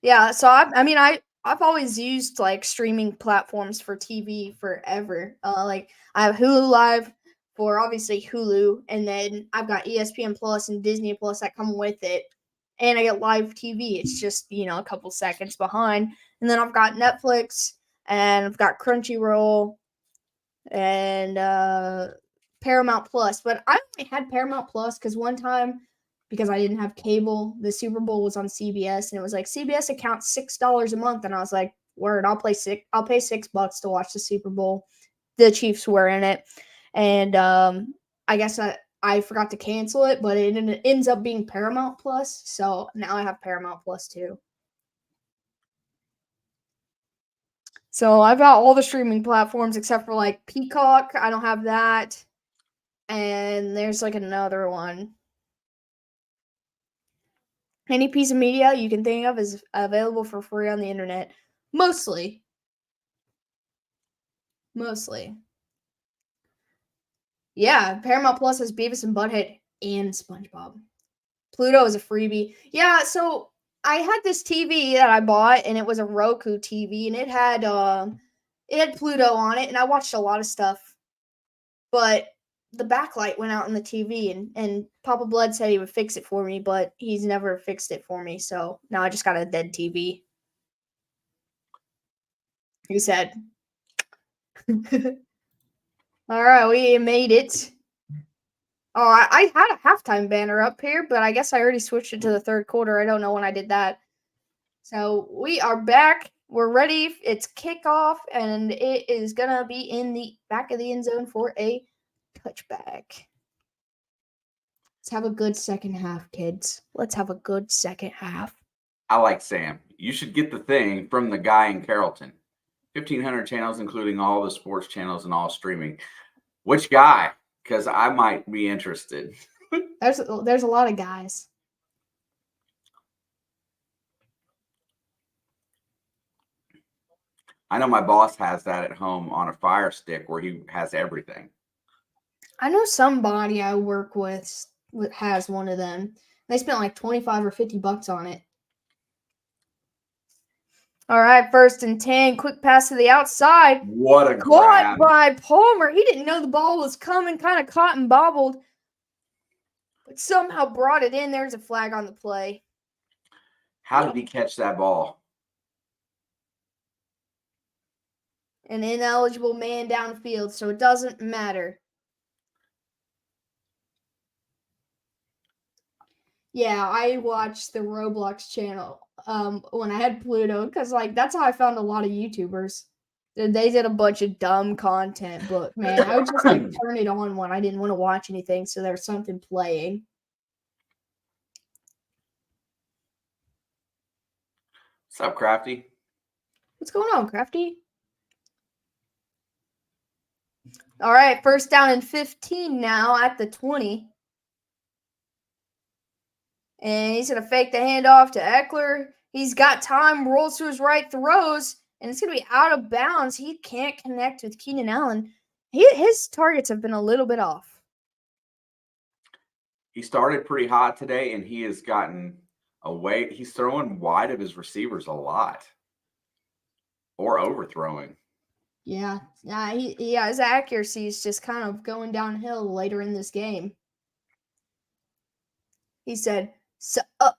Yeah, so I've always used like streaming platforms for TV forever. Like I have Hulu Live for obviously Hulu, and then I've got ESPN Plus and Disney Plus that come with it, and I get live TV. It's just a couple seconds behind, and then I've got Netflix, and I've got Crunchyroll, and Paramount Plus. But I only had Paramount Plus because one time, because I didn't have cable, the Super Bowl was on CBS, and it was like CBS account $6 a month, and I was like, "Word, I'll pay $6 to watch the Super Bowl." The Chiefs were in it, and I guess I forgot to cancel it, but it ends up being Paramount Plus, so now I have Paramount Plus too. So I've got all the streaming platforms except for like Peacock. I don't have that, and there's like another one. Any piece of media you can think of is available for free on the internet. Mostly. Yeah, Paramount Plus has Beavis and Butthead and SpongeBob. Pluto is a freebie. Yeah, so I had this TV that I bought, and it was a Roku TV, and it had Pluto on it, and I watched a lot of stuff. But the backlight went out in the TV, and Papa Blood said he would fix it for me, but he's never fixed it for me, so now I just got a dead TV. He said. All right, we made it. Oh, I had a halftime banner up here, but I guess I already switched it to the third quarter. I don't know when I did that. So we are back. We're ready. It's kickoff, and it is going to be in the back of the end zone for a touchback. Let's have a good second half, kids. Let's have a good second half. I like Sam. You should get the thing from the guy in Carrollton. 1,500 channels, including all the sports channels and all streaming. Which guy? Because I might be interested. There's a lot of guys. I know my boss has that at home on a Fire Stick where he has everything. I know somebody I work with has one of them. They spent like 25 or 50 bucks on it. All right, 1st and 10. Quick pass to the outside. What a Caught grab. by Palmer. He didn't know the ball was coming, kind of caught and bobbled, but somehow brought it in. There's a flag on the play. How did he catch that ball? An ineligible man downfield, so it doesn't matter. Yeah, I watched the Roblox channel when I had Pluto because that's how I found a lot of YouTubers. They did a bunch of dumb content, but man, I would just turn it on when I didn't want to watch anything, so there's something playing. What's up, Crafty? What's going on, Crafty? All right, 1st down and 15 now at the 20. And he's going to fake the handoff to Eckler. He's got time, rolls to his right, throws, and it's going to be out of bounds. He can't connect with Keenan Allen. His targets have been a little bit off. He started pretty hot today, and he has gotten away. He's throwing wide of his receivers a lot. Or overthrowing. Yeah, his accuracy is just kind of going downhill later in this game. He said, up.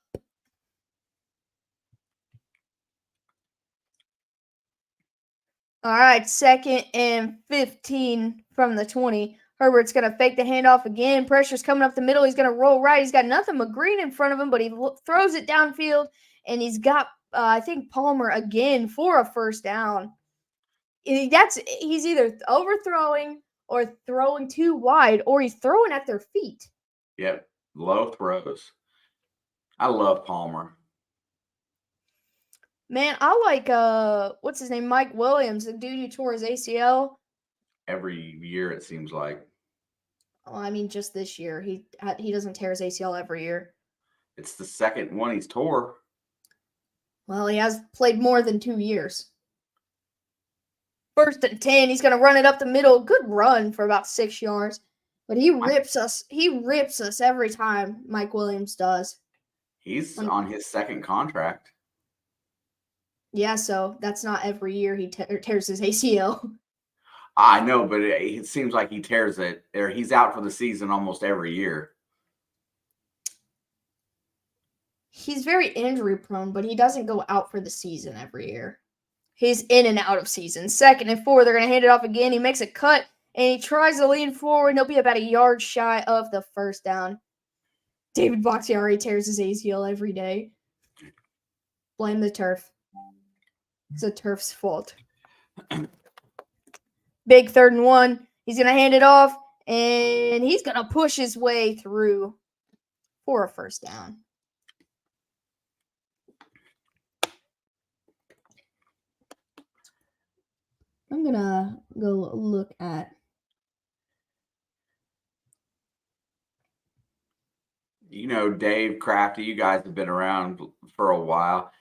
All right, 2nd and 15 from the 20. Herbert's going to fake the handoff again. Pressure's coming up the middle. He's going to roll right. He's got nothing but green in front of him, but he throws it downfield, and he's got, I think, Palmer again for a 1st down. He's either overthrowing or throwing too wide, or he's throwing at their feet. Yep, low throws. I love Palmer. Man, I like what's his name, Mike Williams, the dude who tore his ACL. Every year it seems like. Oh, I mean, just this year. He doesn't tear his ACL every year. It's the second one he's tore. Well, he has played more than 2 years. 1st and 10. He's going to run it up the middle. Good run for about 6 yards. But he rips us. He rips us every time, Mike Williams does. He's on his 2nd contract. Yeah, so that's not every year he tears his ACL. I know, but it seems like he tears it, or he's out for the season almost every year. He's very injury prone, but he doesn't go out for the season every year. He's in and out of season. 2nd and 4. They're going to hand it off again. He makes a cut, and he tries to lean forward. He'll be about a yard shy of the 1st down. David Bakhtiari tears his ACL every day. Blame the turf. It's the turf's fault. Big 3rd and 1. He's going to hand it off, and he's going to push his way through for a 1st down. I'm going to go look at. You know, Dave, Crafty, you guys have been around for a while.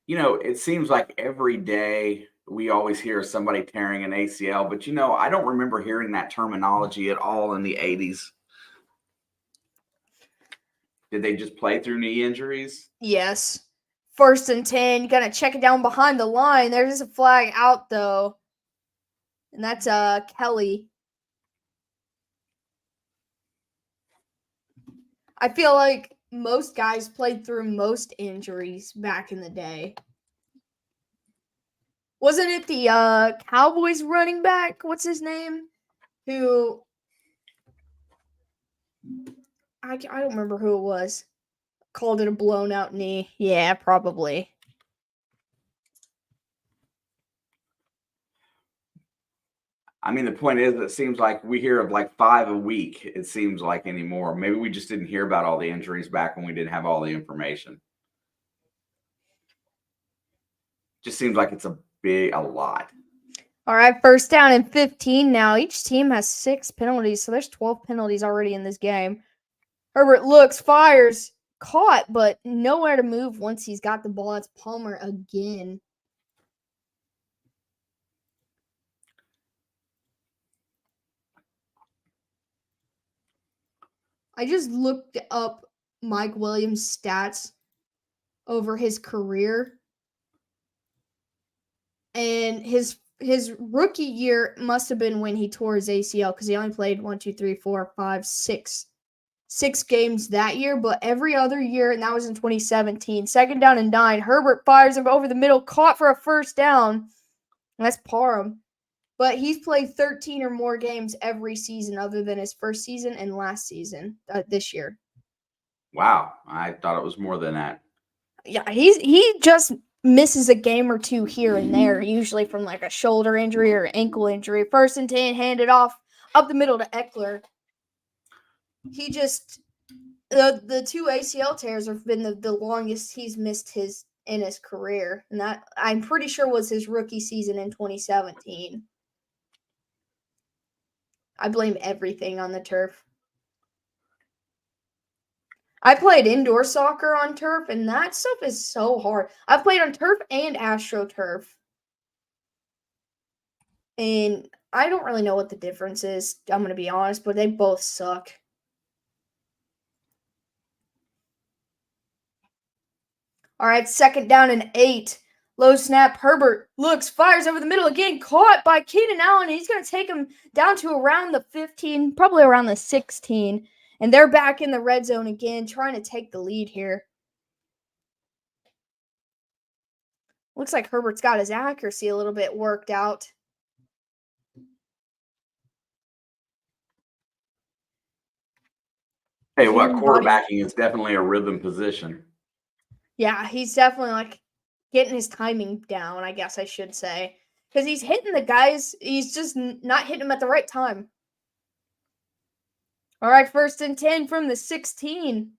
You know, it seems like every day we always hear somebody tearing an ACL, but I don't remember hearing that terminology at all in the 80s. Did they just play through knee injuries? Yes. 1st and 10. You got to check it down behind the line. There's a flag out, though. And that's Kelly. I feel like most guys played through most injuries back in the day. Wasn't it the Cowboys running back? What's his name? Who I don't remember who it was. Called it a blown out knee. Yeah, probably. I mean, the point is, it seems like we hear of like 5 a week. It seems like anymore. Maybe we just didn't hear about all the injuries back when we didn't have all the information. Just seems like it's a lot. All right, first down and 15 now. Each team has 6 penalties, so there's 12 penalties already in this game. Herbert looks, fires, caught, but nowhere to move once he's got the ball. It's Palmer again. I just looked up Mike Williams' stats over his career. And his rookie year must have been when he tore his ACL because he only played 6 games that year. But every other year, and that was in 2017, second down and 9, Herbert fires him over the middle, caught for a first down. That's Parham. But he's played 13 or more games every season other than his first season and last season this year. Wow. I thought it was more than that. Yeah, he just misses a game or two here and there, usually from like a shoulder injury or ankle injury. First and 10, handed off up the middle to Eckler. He just the 2 ACL tears have been the longest he's missed in his career, and that I'm pretty sure was his rookie season in 2017. I blame everything on the turf. I played indoor soccer on turf, and that stuff is so hard. I've played on turf and AstroTurf. And I don't really know what the difference is, I'm going to be honest, but they both suck. All right, second down and 8. Low snap, Herbert looks, fires over the middle again, caught by Keenan Allen. He's going to take him down to around the 15, probably around the 16. And they're back in the red zone again, trying to take the lead here. Looks like Herbert's got his accuracy a little bit worked out. Hey, what, quarterbacking is definitely a rhythm position. Yeah, he's definitely like getting his timing down, I guess I should say. Because he's hitting the guys, he's just not hitting them at the right time. All right, first and 10 from the 16.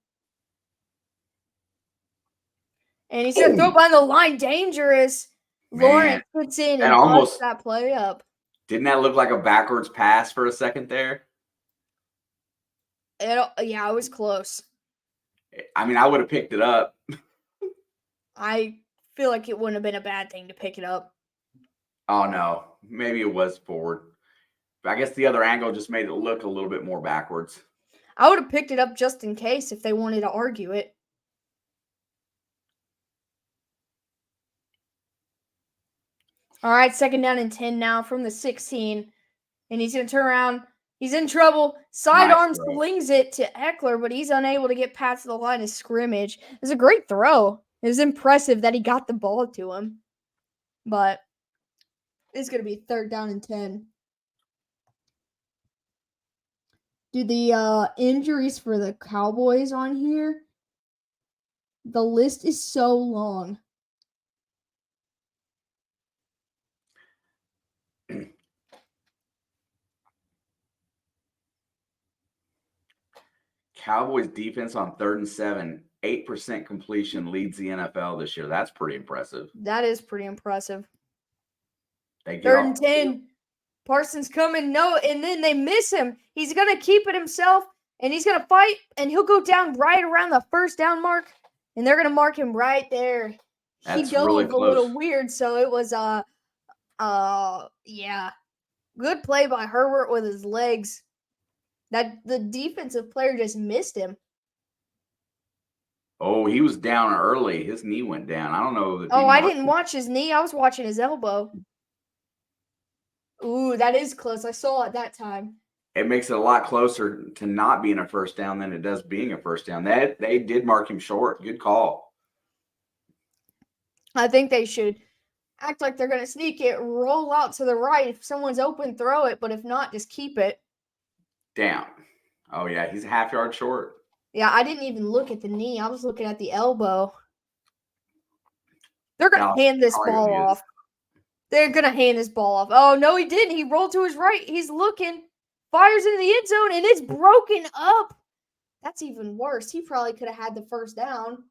And he's going to throw behind the line. Dangerous. Man. Lawrence puts in and almost that play up. Didn't that look like a backwards pass for a second there? Yeah, it was close. I mean, I would have picked it up. I feel like it wouldn't have been a bad thing to pick it up. Oh, no. Maybe it was forward. But I guess the other angle just made it look a little bit more backwards. I would have picked it up just in case if they wanted to argue it. All right, second down and 10 now from the 16. And he's going to turn around. He's in trouble. Sidearm slings it to Eckler, but he's unable to get past the line of scrimmage. It was a great throw. It was impressive that he got the ball to him. But it's going to be third down and 10. Do the injuries for the Cowboys on here? The list is so long. Cowboys defense on 3rd and 7, 8% completion leads the NFL this year. That's pretty impressive. That is pretty impressive. 3rd and 10. Parsons coming, no, and then they miss him. He's going to keep it himself, and he's going to fight, and he'll go down right around the first down mark, and they're going to mark him right there. That's he dove really a little weird, so it was, yeah. Good play by Herbert with his legs. That the defensive player just missed him. Oh, he was down early. His knee went down. I don't know. I didn't watch his knee. I was watching his elbow. Ooh, that is close. I saw it that time. It makes it a lot closer to not being a first down than it does being a first down. They did mark him short. Good call. I think they should act like they're going to sneak it, roll out to the right. If someone's open, throw it. But if not, just keep it. Down. Oh, yeah. He's a half yard short. Yeah, I didn't even look at the knee. I was looking at the elbow. They're going to hand this ball off. They're going to hand this ball off. Oh, no, he didn't. He rolled to his right. He's looking. Fires into the end zone, and it's broken up. That's even worse. He probably could have had the first down.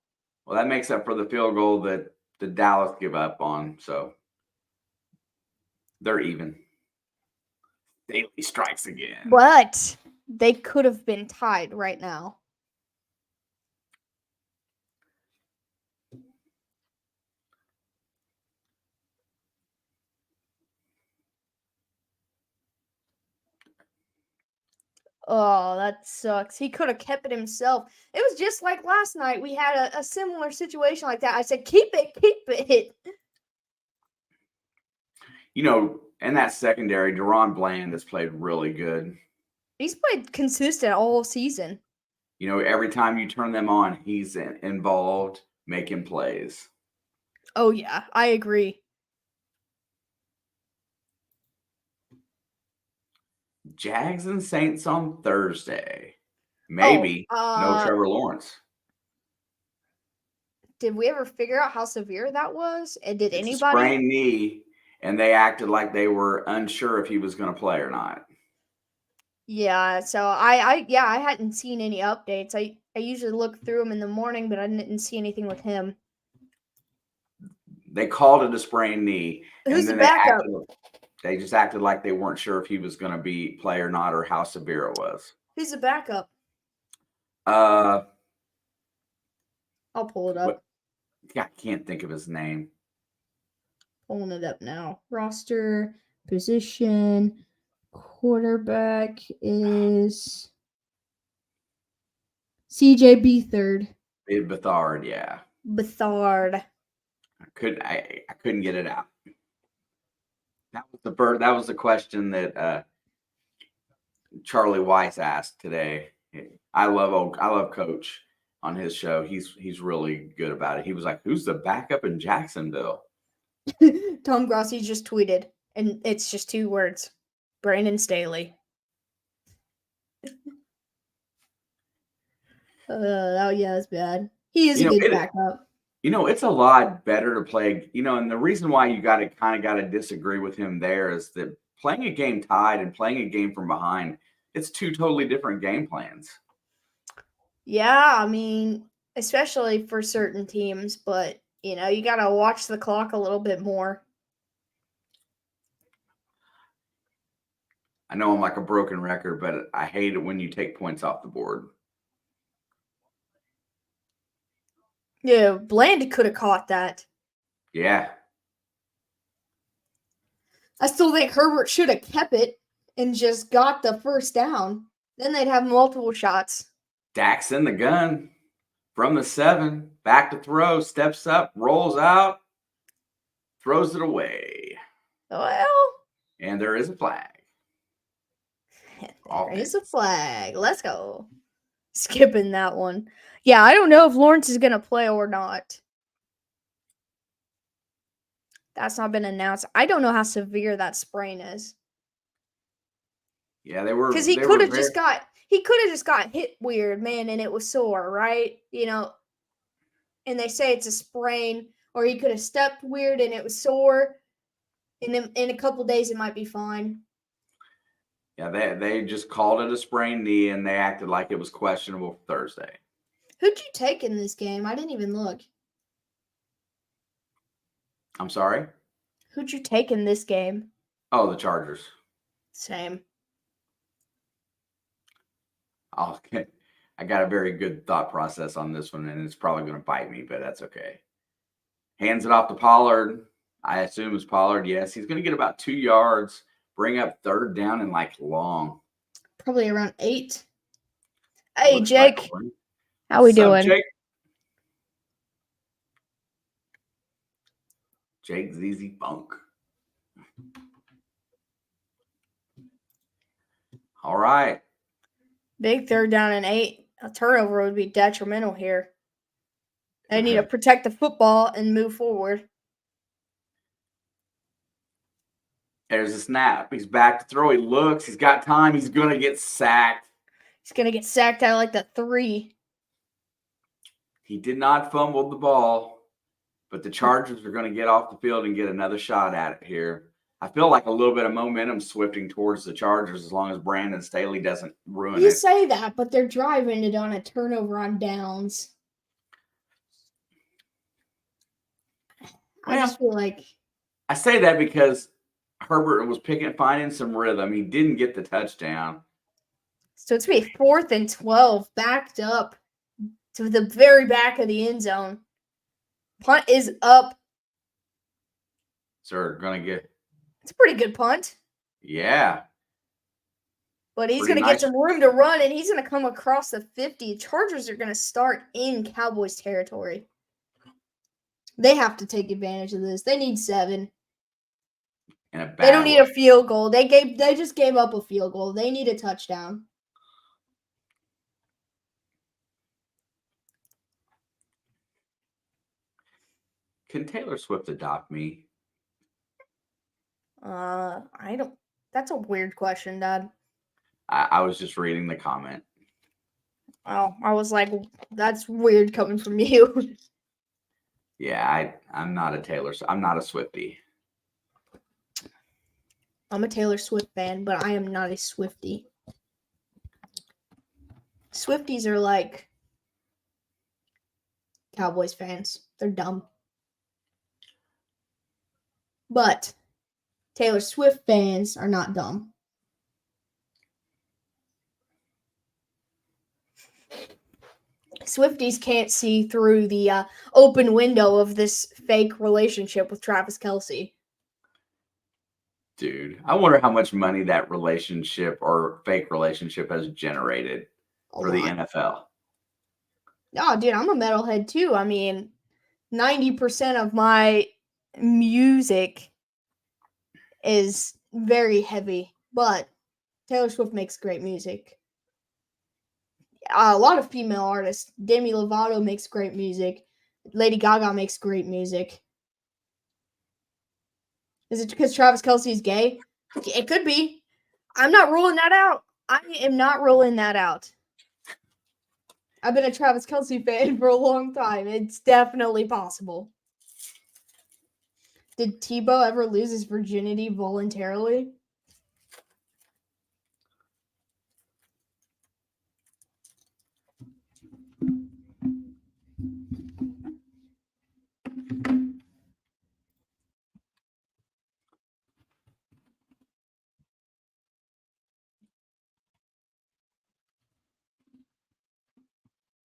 Well, that makes up for the field goal that the Dallas give up on. So they're even. Staley strikes again. But they could have been tied right now. Oh, that sucks. He could have kept it himself. It was just like last night. We had a similar situation like that. I said, keep it. You know, in that secondary, Deron Bland has played really good. He's played consistent all season. You know, every time you turn them on, he's involved, making plays. Oh, yeah, I agree. Jags and Saints on Thursday. Maybe no Trevor Lawrence. Did we ever figure out how severe that was? And did anybody? A sprained knee, and they acted like they were unsure if he was going to play or not. Yeah, so I hadn't seen any updates. I usually look through them in the morning, but I didn't see anything with him. They called it a sprained knee. Who's the backup? They just acted like they weren't sure if he was going to play or not, or how severe it was. Who's the backup? I'll pull it up. I can't think of his name. Pulling it up now. Roster, position, quarterback is CJ Beathard. Beathard, yeah. Beathard. I couldn't get it out. That was the question that Charlie Weiss asked today. I love Coach on his show. He's really good about it. He was like, "Who's the backup in Jacksonville?" Tom Grossi just tweeted, and it's just 2 words: Brandon Staley. Yeah, that's bad. He is a good backup. You know, it's a lot better to play, and the reason why you got to disagree with him there is that playing a game tied and playing a game from behind, it's 2 totally different game plans. Yeah, I mean, especially for certain teams, but, you got to watch the clock a little bit more. I know I'm like a broken record, but I hate it when you take points off the board. Yeah, Bland could have caught that. Yeah. I still think Herbert should have kept it and just got the first down. Then they'd have multiple shots. Dak's in the gun from the 7, back to throw, steps up, rolls out, throws it away. Well. And there is a flag. There is a flag. Let's go. Skipping that one. Yeah, I don't know if Lawrence is going to play or not. That's not been announced. I don't know how severe that sprain is. Yeah, they were. Because he could have just got hit weird, man, and it was sore, right? And they say it's a sprain, or he could have stepped weird and it was sore. In a couple days, it might be fine. Yeah, they just called it a sprained knee, and they acted like it was questionable for Thursday. Who'd you take in this game? I didn't even look. I'm sorry? Who'd you take in this game? Oh, the Chargers. Same. Okay. I got a very good thought process on this one, and it's probably going to bite me, but that's okay. Hands it off to Pollard. I assume it's Pollard. Yes, he's going to get about 2 yards. Bring up 3rd down and long. Probably around 8. Hey, Jake. How we doing? Jake? Jake ZZ Funk. All right. Big 3rd down and 8. A turnover would be detrimental here. They need to protect the football and move forward. There's a snap. He's back to throw. He looks. He's got time. He's going to get sacked. He's going to get sacked out like the 3. He did not fumble the ball, but the Chargers are going to get off the field and get another shot at it here. I feel like a little bit of momentum swifting towards the Chargers as long as Brandon Staley doesn't ruin it. You say that, but their drive ended on a turnover on downs. I just feel like... I say that because Herbert was finding some rhythm. He didn't get the touchdown. So it's going to be 4th and 12, backed up to the very back of the end zone. Punt is up. Sir, going to get... It's a pretty good punt. Yeah. But he's going to get some room to run, and he's going to come across the 50. Chargers are going to start in Cowboys territory. They have to take advantage of this. They need 7. They don't need a field goal. They just gave up a field goal. They need a touchdown. Can Taylor Swift adopt me? I don't. That's a weird question, Dad. I was just reading the comment. Oh, I was like, that's weird coming from you. Yeah, I'm not a Swiftie. I'm a Taylor Swift fan, but I am not a Swiftie. Swifties are like Cowboys fans. They're dumb. But Taylor Swift fans are not dumb. Swifties can't see through the open window of this fake relationship with Travis Kelce. Dude, I wonder how much money that relationship or fake relationship has generated for the NFL. Oh, dude, I'm a metalhead too. I mean, 90% of my music is very heavy, but Taylor Swift makes great music. A lot of female artists. Demi Lovato makes great music. Lady Gaga makes great music. Is it because Travis Kelce is gay? It could be. I'm not ruling that out. I am not ruling that out. I've been a Travis Kelce fan for a long time. It's definitely possible. Did Tebow ever lose his virginity voluntarily?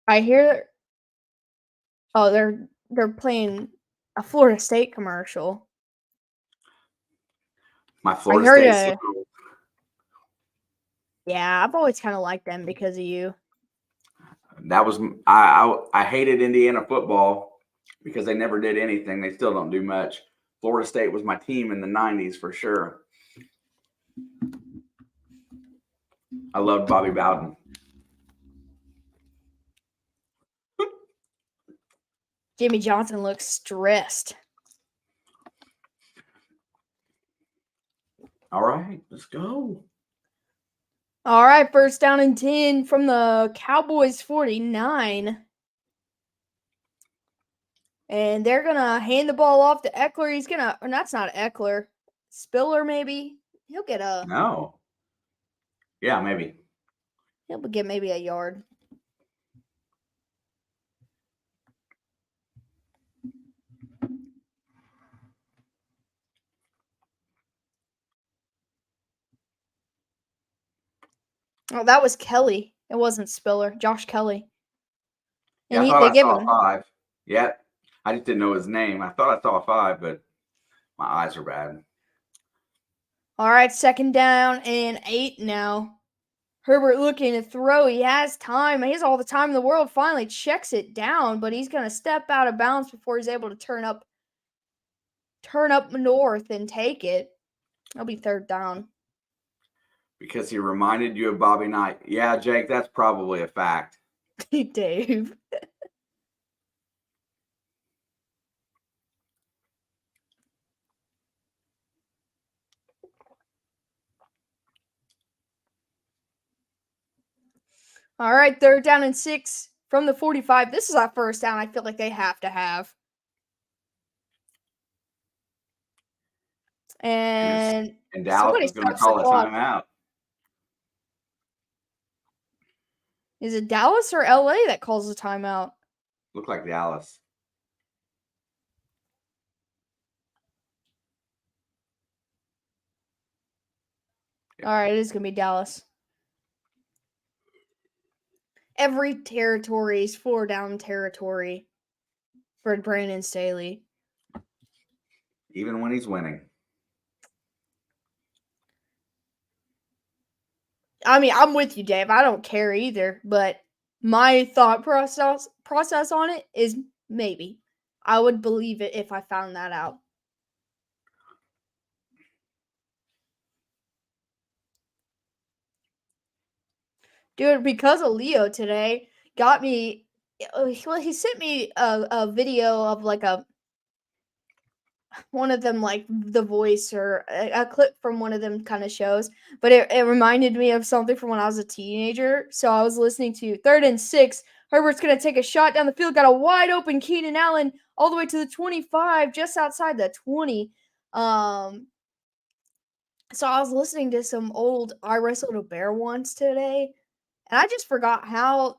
I hear. Oh, they're playing a Florida State commercial. My Florida State. Yeah, I've always kind of liked them because of you. That was I hated Indiana football because they never did anything. They still don't do much. Florida State was my team in the 90s for sure. I loved Bobby Bowden. Jimmy Johnson looks stressed. All right, let's go. All right, 1st down and 10 from the Cowboys 49. And they're going to hand the ball off to Eckler. He's going to, or that's not Eckler. Spiller, maybe. He'll get a. No. Yeah, maybe. He'll get maybe a yard. Oh, that was Kelly. It wasn't Spiller. Josh Kelly. And yeah, I thought I saw a 5. Yeah, I just didn't know his name. I thought I saw a 5, but my eyes are bad. All right, 2nd down and 8 now. Herbert looking to throw. He has time. He has all the time in the world. Finally checks it down, but he's going to step out of bounds before he's able to turn up north and take it. It'll be 3rd down. Because he reminded you of Bobby Knight. Yeah, Jake, that's probably a fact. Dave. All right, 3rd down and 6 from the 45. This is our first down I feel like they have to have. And Dallas somebody is going to stops the call a clock. timeout. Is it Dallas or LA that calls the timeout? Look like Dallas. All right, it is going to be Dallas. Every territory is 4-down territory for Brandon Staley. Even when he's winning. I mean, I'm with you, Dave. I don't care either, but my thought process on it is maybe. I would believe it if I found that out. Dude, because of Leo today, got me. Well, he sent me a video of like one of them, like The Voice or a clip from one of them kind of shows, but it reminded me of something from when I was a teenager. So I was listening to 3rd and 6. Herbert's going to take a shot down the field, got a wide open Keenan Allen all the way to the 25, just outside the 20. So I was listening to some old I Wrestled a Bear Once today, and I just forgot how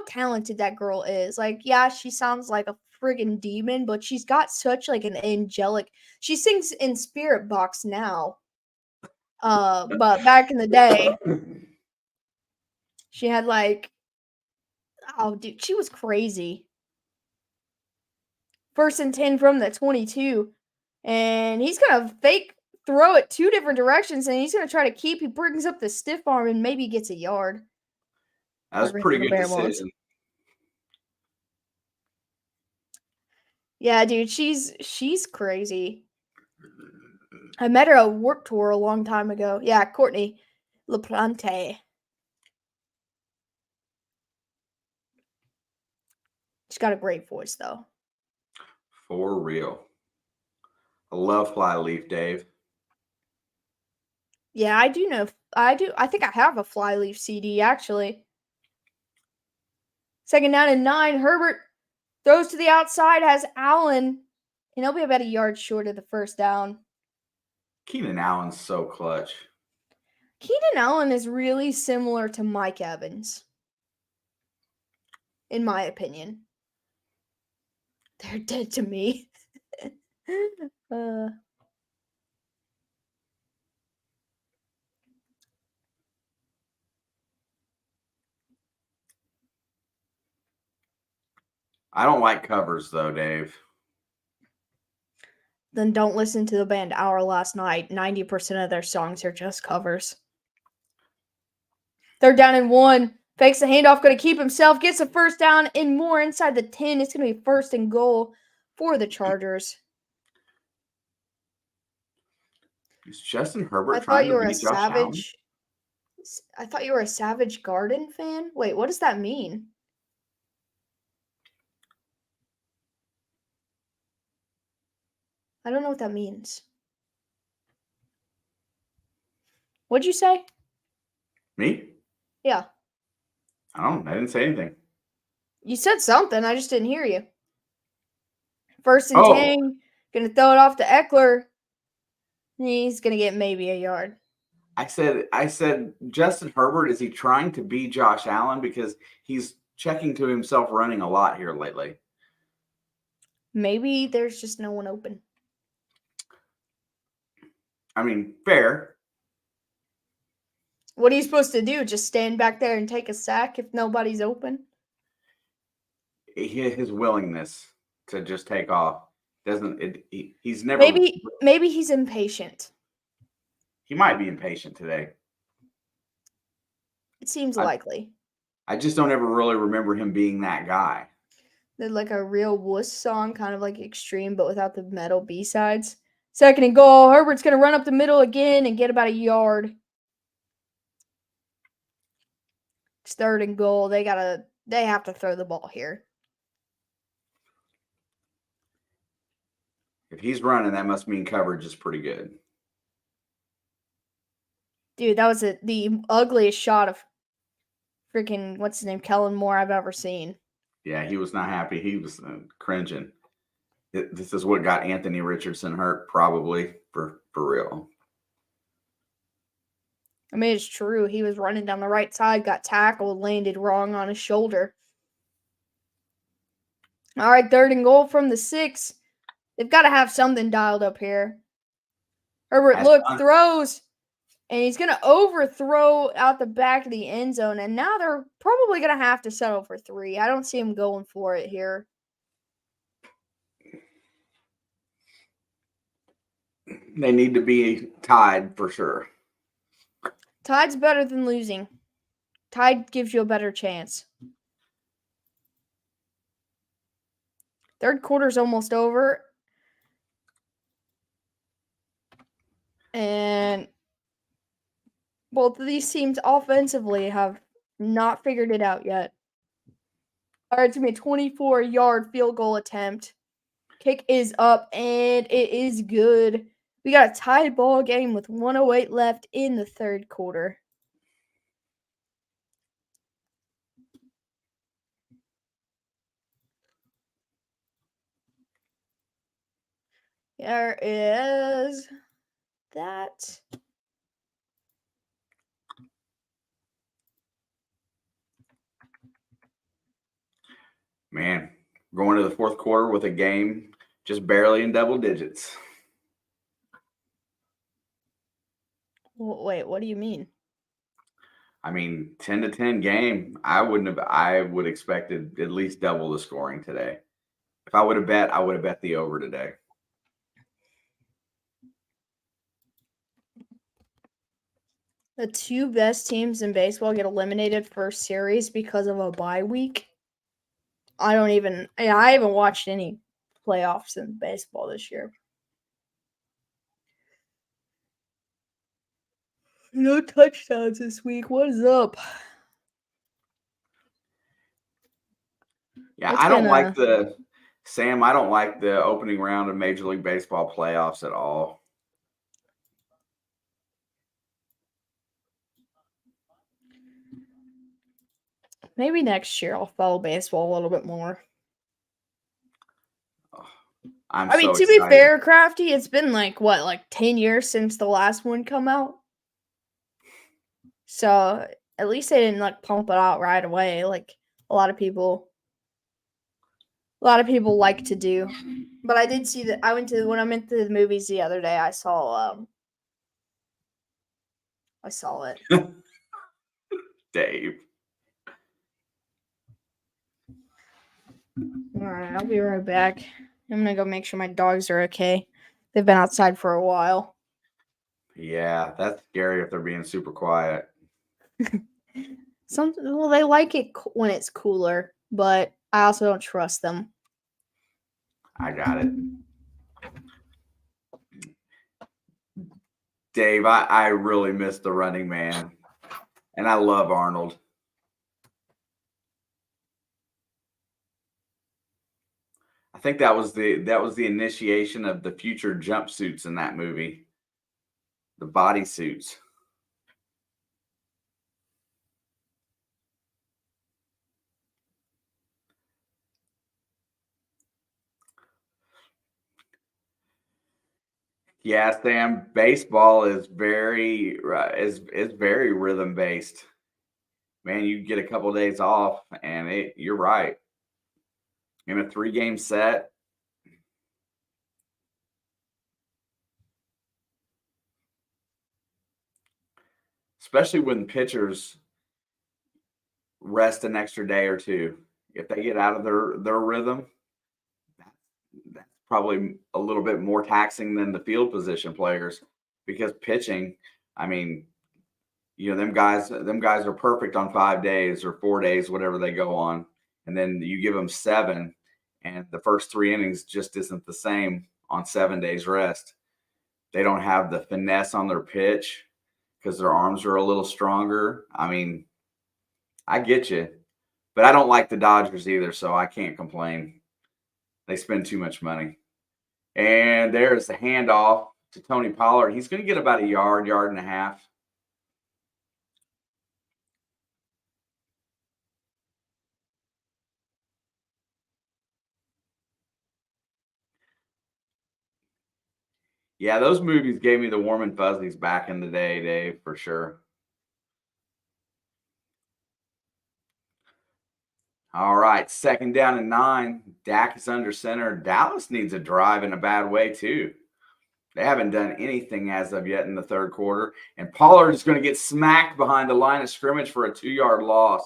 talented that girl is. Like, yeah, she sounds like a friggin' demon, but she's got such like an angelic. She sings in Spirit Box now. But back in the day, she had like, oh dude, she was crazy. 1st and 10 from the 22. And he's gonna fake throw it 2 different directions, and he's gonna try to keep. He brings up the stiff arm and maybe gets a yard. That was a pretty good decision. Yeah, dude, she's crazy. I met her at Warped Tour a long time ago. Yeah, Courtney LaPlante. She's got a great voice, though. For real. I love Flyleaf, Dave. Yeah, I do know. I do. I think I have a Flyleaf CD, actually. 2nd down and 9. Herbert throws to the outside, has Allen, and he'll be about a yard short of the 1st down. Keenan Allen's so clutch. Keenan Allen is really similar to Mike Evans, in my opinion. They're dead to me. I don't like covers, though, Dave. Then don't listen to the band Our Last Night. 90% of their songs are just covers. 3rd down and 1. Fakes the handoff, going to keep himself. Gets a 1st down and more inside the 10. It's going to be 1st and goal for the Chargers. Is Justin Herbert I trying thought you to were a beat Josh Allen? Savage. I thought you were a Savage Garden fan. Wait, what does that mean? I don't know what that means. What'd you say? Me? Yeah. I didn't say anything. You said something. I just didn't hear you. 1st and 10. Gonna throw it off to Eckler. He's gonna get maybe a yard. I said Justin Herbert, is he trying to beat Josh Allen? Because he's checking to himself running a lot here lately. Maybe there's just no one open. I mean, fair. What are you supposed to do? Just stand back there and take a sack if nobody's open? His willingness to just take off he's never. Maybe he's impatient. He might be impatient today. It seems likely. I just don't ever really remember him being that guy. They're like a real wuss song, kind of like Extreme, but without the metal B-sides. 2nd and goal. Herbert's going to run up the middle again and get about a yard. It's 3rd and goal. They have to throw the ball here. If he's running, that must mean coverage is pretty good. Dude, that was the ugliest shot of freaking what's his name, Kellen Moore I've ever seen. Yeah, he was not happy. He was cringing. This is what got Anthony Richardson hurt, probably for real. I mean, it's true. He was running down the right side, got tackled, landed wrong on his shoulder. All right, 3rd and goal from the 6. They've got to have something dialed up here. Herbert, throws, and he's going to overthrow out the back of the end zone, and now they're probably going to have to settle for 3. I don't see him going for it here. They need to be tied for sure. Tied's better than losing. Tied gives you a better chance. 3rd quarter's almost over. And both of these teams offensively have not figured it out yet. All right, it's going to be a 24-yard field goal attempt. Kick is up, and it is good. We got a tied ball game with 1:08 left in the 3rd quarter. There is that. Man, going to the 4th quarter with a game just barely in double digits. Wait, what do you mean? I mean, 10-10 game. I would expected at least double the scoring today. If I would have bet, I would have bet the over today. The 2 best teams in baseball get eliminated first series because of a bye week. I haven't watched any playoffs in baseball this year. No touchdowns this week. What is up? Yeah, I don't like the opening round of Major League Baseball playoffs at all. Maybe next year I'll follow baseball a little bit more. To be fair, Crafty, it's been like 10 years since the last one come out. So at least they didn't pump it out right away, like a lot of people like to do. But I did see that when I went to the movies the other day, I saw it. Dave. All right, I'll be right back. I'm gonna go make sure my dogs are okay. They've been outside for a while. Yeah, that's scary if they're being super quiet. They like it when it's cooler, but I also don't trust them. I got it. Dave, I really miss the running man, and I love Arnold. I think that was the initiation of the future jumpsuits in that movie, the bodysuits. Yeah, Sam. Baseball is very very rhythm based. Man, you get a couple of days off, and you're right. In a 3-game set, especially when pitchers rest an extra day or two, if they get out of their rhythm, that's probably a little bit more taxing than the field position players, because pitching, I mean, them guys are perfect on 5 days or 4 days, whatever they go on, and then you give them 7, and the first 3 innings just isn't the same on 7 days rest. They don't have the finesse on their pitch because their arms are a little stronger. I mean, I get you, but I don't like the Dodgers either, so I can't complain. They spend too much money. And there's the handoff to Tony Pollard. He's going to get about a yard and a half. Yeah, those movies gave me the warm and fuzzies back in the day, Dave, for sure. All right, 2nd down and 9. Dak is under center. Dallas needs a drive in a bad way, too. They haven't done anything as of yet in the third quarter. And Pollard is going to get smacked behind the line of scrimmage for a 2-yard loss.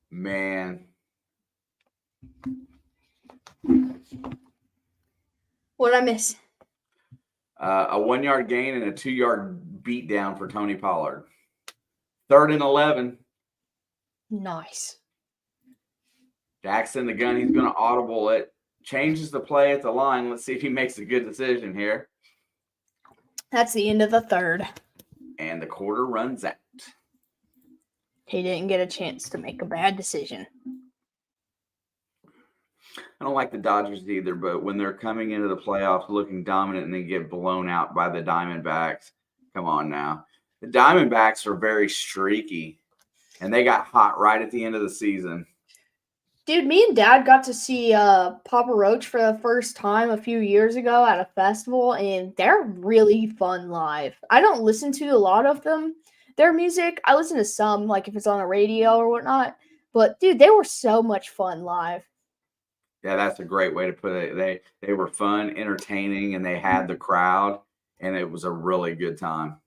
Man. What'd I miss? A 1-yard gain and a 2-yard beat down for Tony Pollard. 3rd and 11. Nice. Dak's in the gun. He's going to audible it. Changes the play at the line. Let's see if he makes a good decision here. That's the end of the third. And the quarter runs out. He didn't get a chance to make a bad decision. I don't like the Dodgers either, but when they're coming into the playoffs looking dominant and they get blown out by the Diamondbacks, come on now. The Diamondbacks are very streaky, and they got hot right at the end of the season. Dude, me and Dad got to see Papa Roach for the first time a few years ago at a festival, and they're really fun live. I don't listen to a lot of their music. I listen to some, like if it's on a radio or whatnot. But, dude, they were so much fun live. Yeah, that's a great way to put it. They were fun, entertaining, and they had the crowd, and it was a really good time.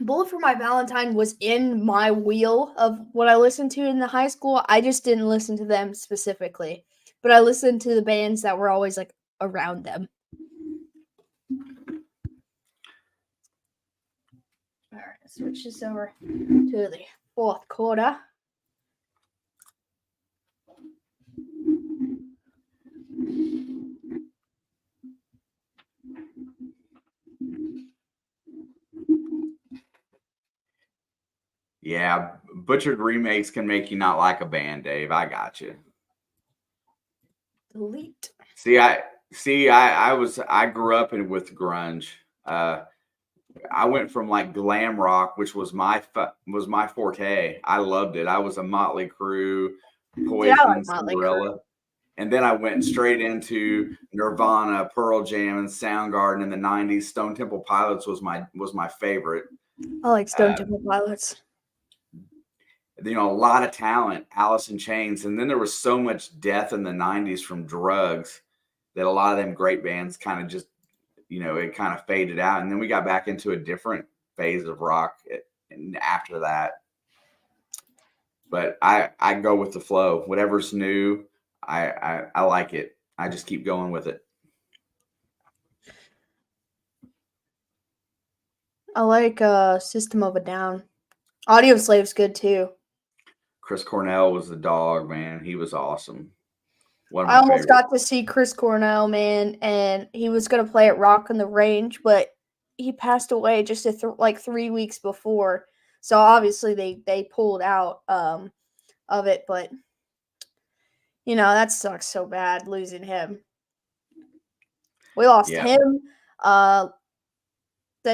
Bullet for My Valentine was in my wheel of what I listened to in the high school. I just didn't listen to them specifically, but I listened to the bands that were always like around them. All right, switch this over to the fourth quarter. Yeah, butchered remakes can make you not like a band, Dave. I got you. Delete. I grew up with grunge. I went from like glam rock, which was my forte. I loved it. I was a Motley Crue, Poison, Cinderella, and then I went straight into Nirvana, Pearl Jam, and Soundgarden in the '90s. Stone Temple Pilots was my favorite. I like Stone Temple Pilots. A lot of talent, Alice in Chains, and then there was so much death in the '90s from drugs that a lot of them great bands kind of just, it kind of faded out, and then we got back into a different phase of rock after that. But I go with the flow. Whatever's new, I like it. I just keep going with it. I like System of a Down. Audio Slave's good too. Chris Cornell was the dog, man. He was awesome. I almost got to see Chris Cornell, man, and he was going to play at Rock on the Range, but he passed away just 3 weeks before. So obviously they pulled out of it, but that sucks so bad losing him. We lost him, that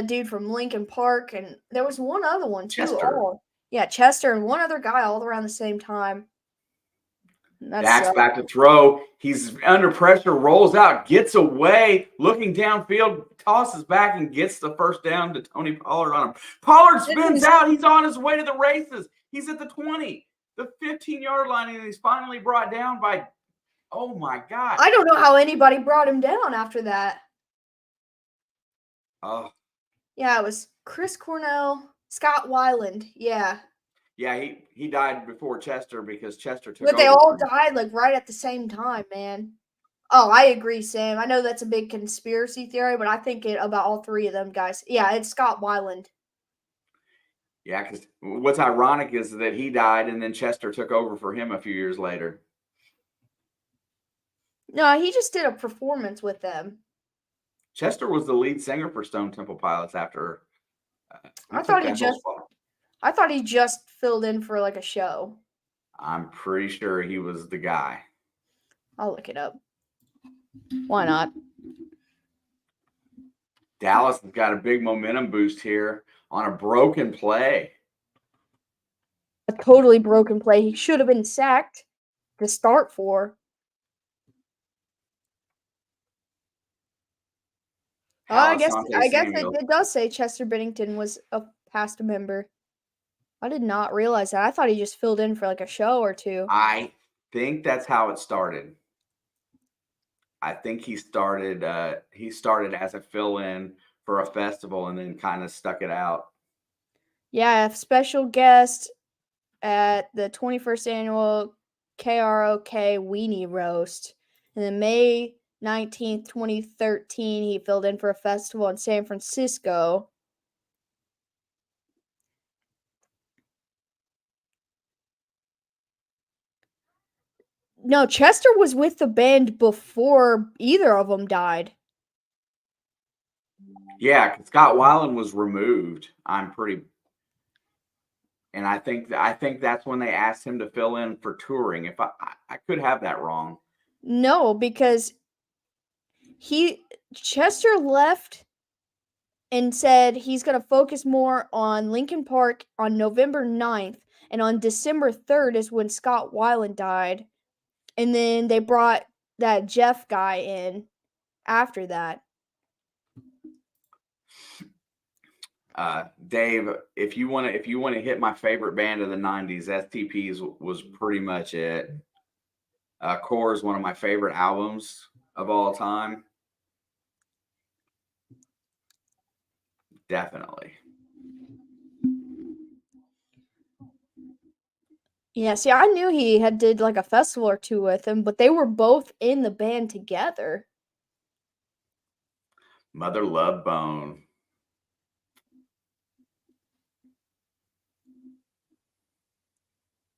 dude from Linkin Park, and there was one other one too. Chester. Chester and one other guy all around the same time. Dak's back to throw. He's under pressure, rolls out, gets away, looking downfield, tosses back, and gets the first down to Tony Pollard on him. Pollard spins out. He's on his way to the races. He's at the 20, the 15-yard line, and he's finally brought down by, oh, my God. I don't know how anybody brought him down after that. Oh. Yeah, it was Chris Cornell, Scott Weiland. Yeah. Yeah, he died before Chester because Chester took over. But they all died right at the same time, man. Oh, I agree, Sam. I know that's a big conspiracy theory, but I think about all three of them guys. Yeah, it's Scott Weiland. Yeah, because what's ironic is that he died and then Chester took over for him a few years later. No, he just did a performance with them. Chester was the lead singer for Stone Temple Pilots after. I thought he just filled in for a show. I'm pretty sure he was the guy. I'll look it up. Why not? Dallas has got a big momentum boost here on a broken play. A totally broken play. He should have been sacked. to start for. Hal I guess Asante Samuel. it does say Chester Bennington was a past member. I did not realize that. I thought he just filled in for like a show or two. I think that's how it started. I think he started as a fill-in for a festival and then kind of stuck it out. Yeah, special guest at the 21st annual KROK Weenie Roast. And then May 19th, 2013, he filled in for a festival in San Francisco. No, Chester was with the band before either of them died. Yeah, Scott Weiland was removed. And I think that's when they asked him to fill in for touring. If I could have that wrong. No, because Chester left and said he's going to focus more on Linkin Park on November 9th, and on December 3rd is when Scott Weiland died. And then they brought that Jeff guy in after that. Dave, if you want to hit my favorite band of the '90s, STPs was pretty much it. Core is one of my favorite albums of all time. Definitely. Yeah, see, I knew he had did like a festival or two with him, but they were both in the band together. Mother Love Bone.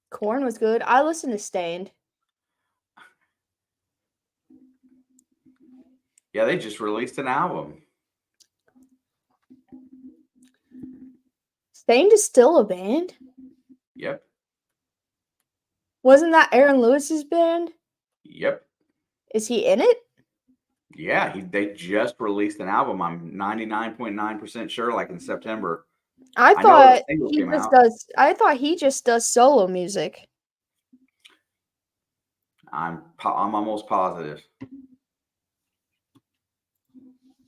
Korn was good. I listened to Stained. Yeah, they just released an album. Stained is still a band? Yep. Wasn't that Aaron Lewis's band? Yep. Is he in it? Yeah, they just released an album. I'm 99.9% sure, like in September. I know thought the single he came just out. does. I thought he just does solo music. I'm almost positive.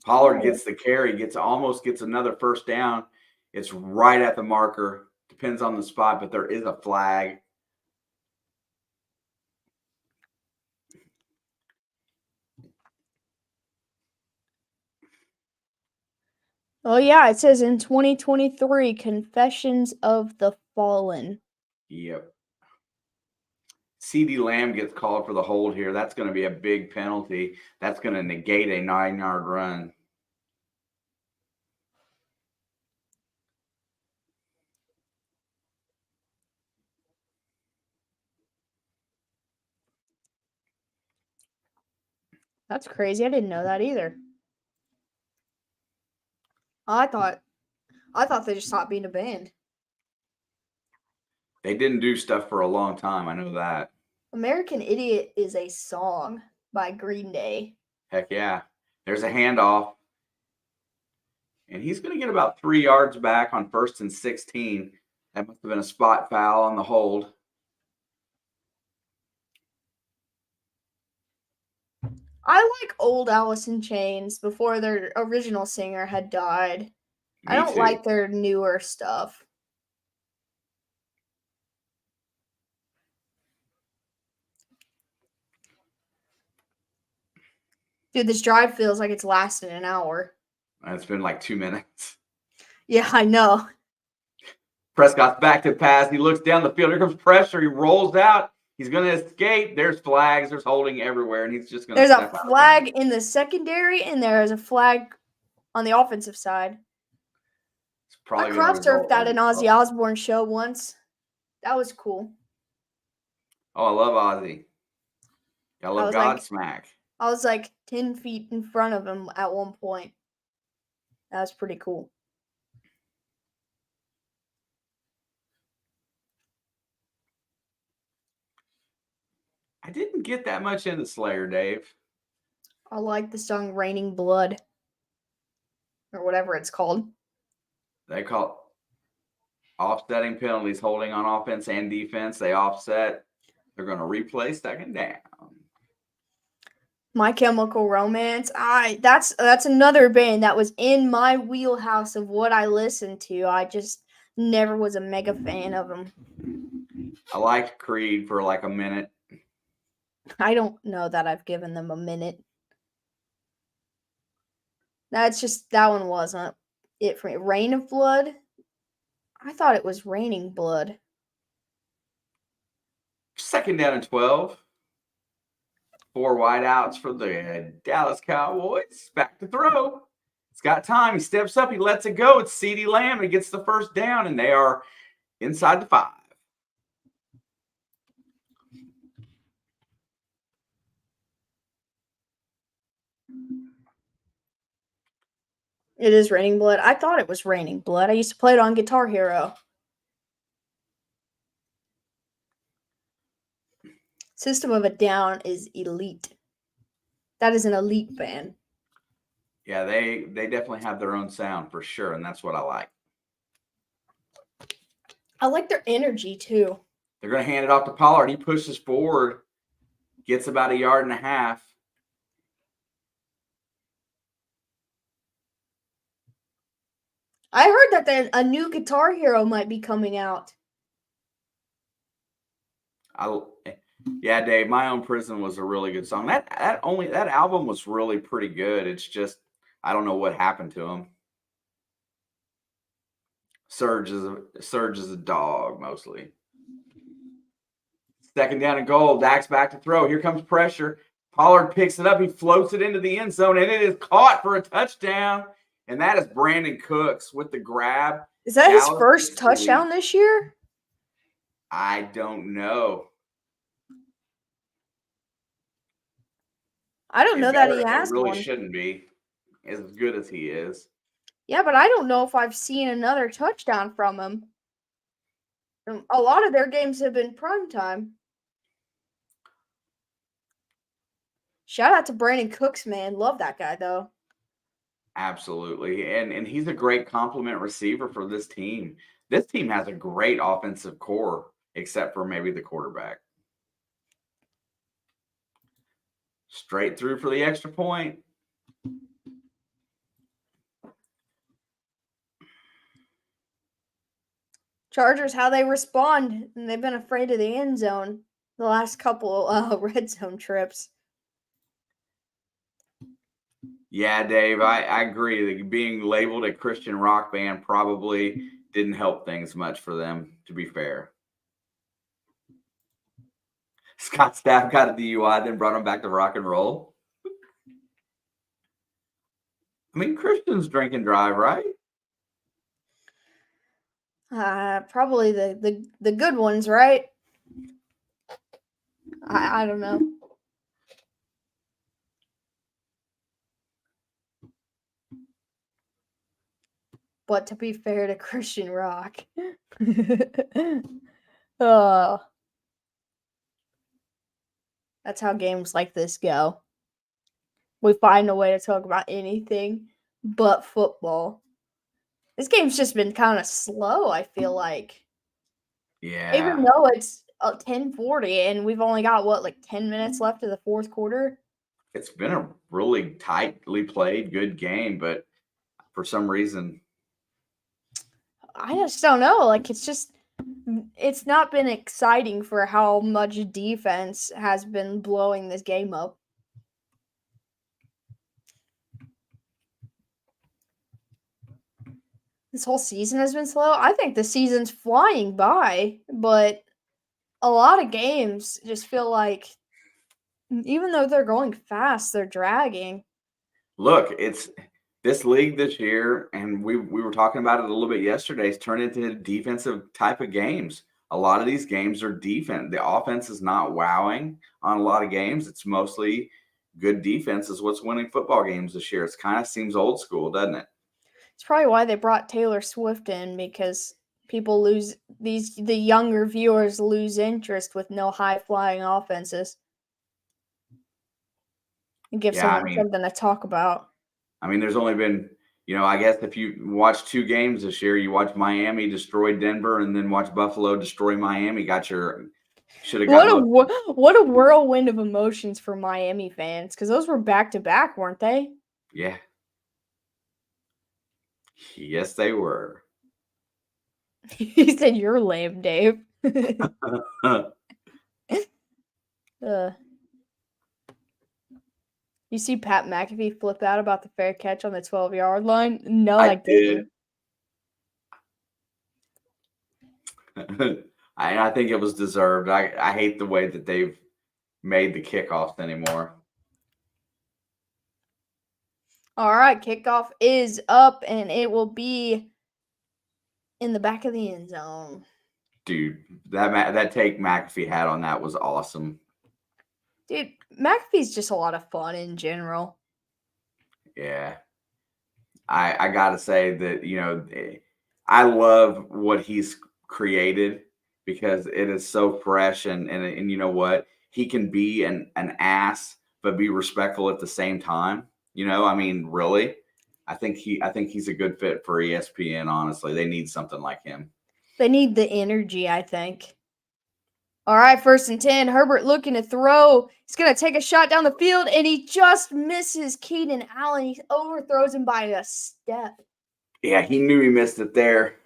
Pollard gets the carry, almost gets another first down. It's right at the marker. Depends on the spot, but there is a flag. Oh yeah, it says in 2023, Confessions of the Fallen. Yep. CeeDee Lamb gets called for the hold here. That's going to be a big penalty. That's going to negate a 9-yard run. That's crazy. I didn't know that either. I thought they just stopped being a band. They didn't do stuff for a long time. I know that. American Idiot is a song by Green Day. Heck yeah. There's a handoff. And he's going to get about 3 yards back on 1st and 16. That must have been a spot foul on the hold. I like old Alice in Chains before their original singer had died. I don't like their newer stuff. Dude, this drive feels like it's lasted an hour. It's been like 2 minutes. Yeah, I know. Prescott's back to pass. He looks down the field. Here comes pressure. He rolls out. He's going to escape. There's flags. There's holding everywhere, and he's just going to step out. There's a flag in the secondary, and there is a flag on the offensive side. I crop surfed at an Ozzy Osbourne show once. That was cool. Oh, I love Ozzy. I love Godsmack. I was like 10 feet in front of him at one point. That was pretty cool. I didn't get that much into Slayer, Dave. I like the song Raining Blood. Or whatever it's called. They call it offsetting penalties, holding on offense and defense. They offset. They're going to replay second down. My Chemical Romance. That's another band that was in my wheelhouse of what I listened to. I just never was a mega fan of them. I liked Creed for like a minute. I don't know that I've given them a minute. That one wasn't it for me. Rain of Blood? I thought it was Raining Blood. Second down and 12. 4 wideouts for the Dallas Cowboys. Back to throw. He's got time. He steps up. He lets it go. It's CeeDee Lamb. He gets the first down, and they are inside the 5. It is Raining Blood. I thought it was Raining Blood. I used to play it on Guitar Hero. System of a Down is elite. That is an elite band. Yeah, they definitely have their own sound for sure, and that's what I like. I like their energy too. They're going to hand it off to Pollard. He pushes forward, gets about 1.5 yards. I heard that a new Guitar Hero might be coming out. Yeah, Dave, My Own Prison was a really good song. That album was really pretty good. It's just I don't know what happened to him. Surge is a dog mostly. Second down and goal. Dak's back to throw. Here comes pressure. Pollard picks it up. He floats it into the end zone, and it is caught for a touchdown. And that is Brandon Cooks with the grab. Is that his first touchdown this year? I don't know. I don't know that he has one. It really one. shouldn't be as good as he is. Yeah, but I don't know if I've seen another touchdown from him. A lot of their games have been primetime. Shout out to Brandon Cooks, man. Love that guy, though. Absolutely. And he's a great complement receiver for this team. This team has a great offensive core, except for maybe the quarterback. Straight through for the extra point. Chargers, how they respond. And they've been afraid of the end zone the last couple red zone trips. Yeah, Dave, I agree. Being labeled a Christian rock band probably didn't help things much for them, to be fair. Scott Stapp got a DUI, then brought him back to rock and roll. I mean, Christians drink and drive, right? Probably the good ones, right? I don't know. But to be fair to Christian rock, that's how games like this go. We find a way to talk about anything but football. This game's just been kind of slow, I feel like. Yeah. Even though it's 10:40 and we've only got, 10 minutes left of the fourth quarter? It's been a really tightly played, good game, but for some reason, I just don't know. It's not been exciting for how much defense has been blowing this game up. This whole season has been slow. I think the season's flying by, but a lot of games just feel like, even though they're going fast, they're dragging. Look, it's this league this year, and we were talking about it a little bit yesterday, it's turned into defensive type of games. A lot of these games are defense. The offense is not wowing on a lot of games. It's mostly good defense is what's winning football games this year. It kind of seems old school, doesn't it? It's probably why they brought Taylor Swift in, because people the younger viewers lose interest with no high-flying offenses. And give someone something to talk about. I mean, there's only been, I guess if you watch 2 games this year, you watch Miami destroy Denver and then watch Buffalo destroy Miami, got your Should have got What a whirlwind of emotions for Miami fans, because those were back to back, weren't they? Yeah. Yes, they were. He said you're lame, Dave. You see Pat McAfee flip out about the fair catch on the 12-yard line? No, I didn't. I think it was deserved. I hate the way that they've made the kickoffs anymore. All right, kickoff is up, and it will be in the back of the end zone. Dude, that take McAfee had on that was awesome. Dude, McAfee's just a lot of fun in general. Yeah. I gotta say that, I love what he's created because it is so fresh and you know what? He can be an ass but be respectful at the same time. I mean, really. I think he's a good fit for ESPN, honestly. They need something like him. They need the energy, I think. All right, 1st and 10. Herbert looking to throw. He's going to take a shot down the field, and he just misses Keenan Allen. He overthrows him by a step. Yeah, he knew he missed it there.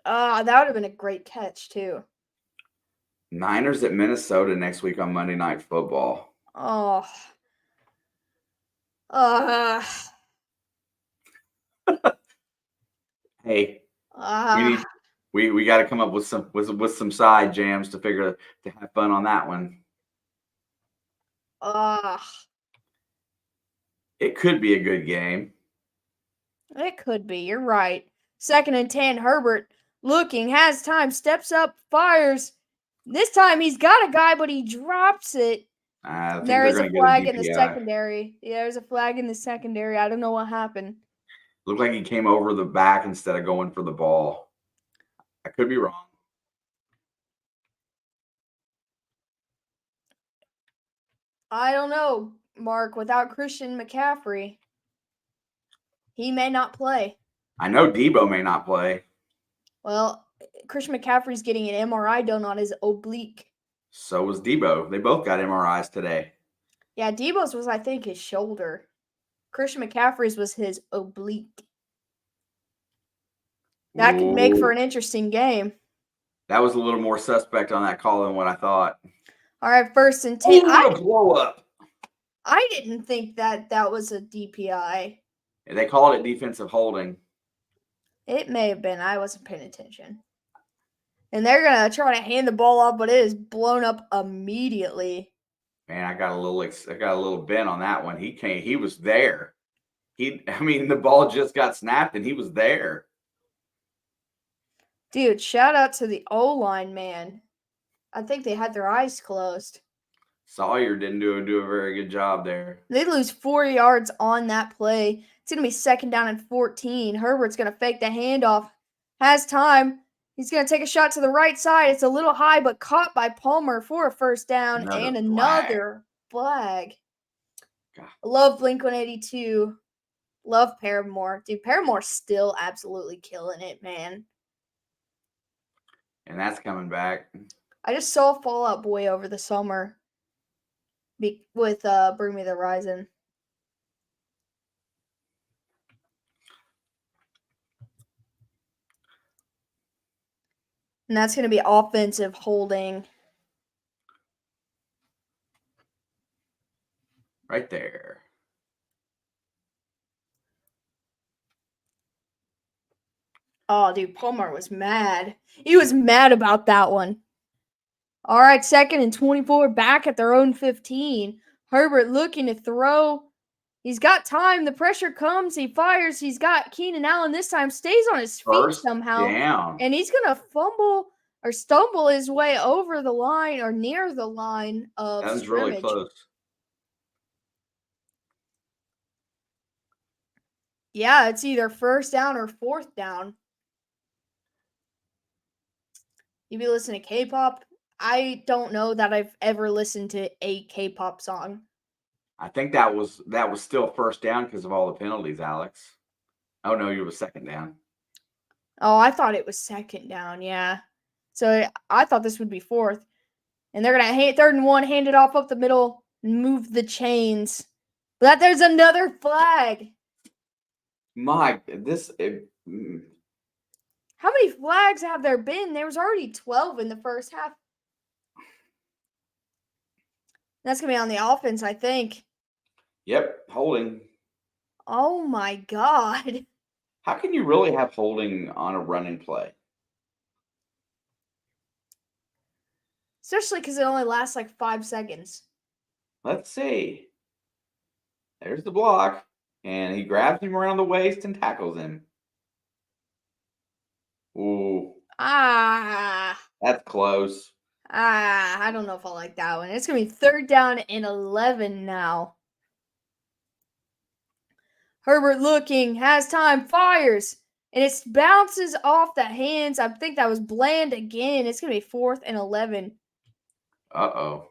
That would have been a great catch, too. Niners at Minnesota next week on Monday Night Football. Oh. Hey, we got to come up with some side jams to have fun on that one. It could be a good game. It could be. You're right. 2nd and 10. Herbert looking, has time, steps up, fires. This time he's got a guy, but he drops it. There is a flag in the secondary. Yeah, there's a flag in the secondary. I don't know what happened. Looked like he came over the back instead of going for the ball. I could be wrong. I don't know, Mark. Without Christian McCaffrey, he may not play. I know Debo may not play. Well, Christian McCaffrey's getting an MRI done on his oblique. So was Debo. They both got MRIs today. Yeah, Debo's was, I think, his shoulder. Christian McCaffrey's was his oblique. That could make for an interesting game. That was a little more suspect on that call than what I thought. All right, 1st and 10. What a blow up. I didn't think that was a DPI. They called it defensive holding. It may have been. I wasn't paying attention. And they're going to try to hand the ball off, but it is blown up immediately. Man, I got a little bent on that one. He was there. The ball just got snapped and he was there. Dude, shout out to the O-line, man. I think they had their eyes closed. Sawyer didn't do a very good job there. They lose 4 yards on that play. It's going to be 2nd down and 14. Herbert's going to fake the handoff. Has time. He's going to take a shot to the right side. It's a little high, but caught by Palmer for a 1st down and another flag. God. I love Blink-182. Love Paramore. Dude, Paramore's still absolutely killing it, man. And that's coming back. I just saw Fall Out Boy over the summer with Bring Me the Horizon. And that's going to be offensive holding. Right there. Oh, dude, Palmer was mad. He was mad about that one. All right, 2nd and 24, back at their own 15. Herbert looking to throw. He's got time. The pressure comes. He fires. He's got Keenan Allen this time. Stays on his feet somehow. Down. And he's going to fumble or stumble his way over the line or near the line of scrimmage. That was really close. Yeah, it's either 1st down or 4th down. You be listening to K-pop? I don't know that I've ever listened to a K-pop song. I think that was still 1st down because of all the penalties, Alex. Oh no, you were 2nd down. Oh, I thought it was second down. Yeah. So I thought this would be fourth. And they're going to 3rd and 1, hand it off up the middle, and move the chains. But there's another flag. How many flags have there been? There was already 12 in the first half. That's going to be on the offense, I think. Yep, holding. Oh, my God. How can you really have holding on a running play? Especially because it only lasts like 5 seconds. Let's see. There's the block. And he grabs him around the waist and tackles him. Ooh. That's close. I don't know if I like that one. It's going to be 3rd down and 11 now. Herbert looking, has time, fires. And it bounces off the hands. I think that was Bland again. It's going to be 4th and 11. Uh-oh.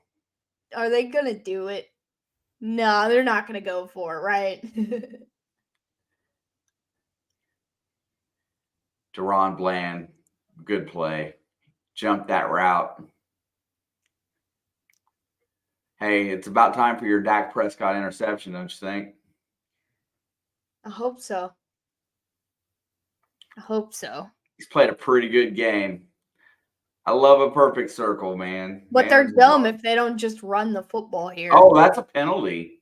Are they going to do it? No, they're not going to go for it, right? Deron Bland, good play. Jumped that route. Hey, it's about time for your Dak Prescott interception, don't you think? I hope so. He's played a pretty good game. I love a perfect circle, man. But they're dumb if they don't just run the football here. Oh, that's a penalty.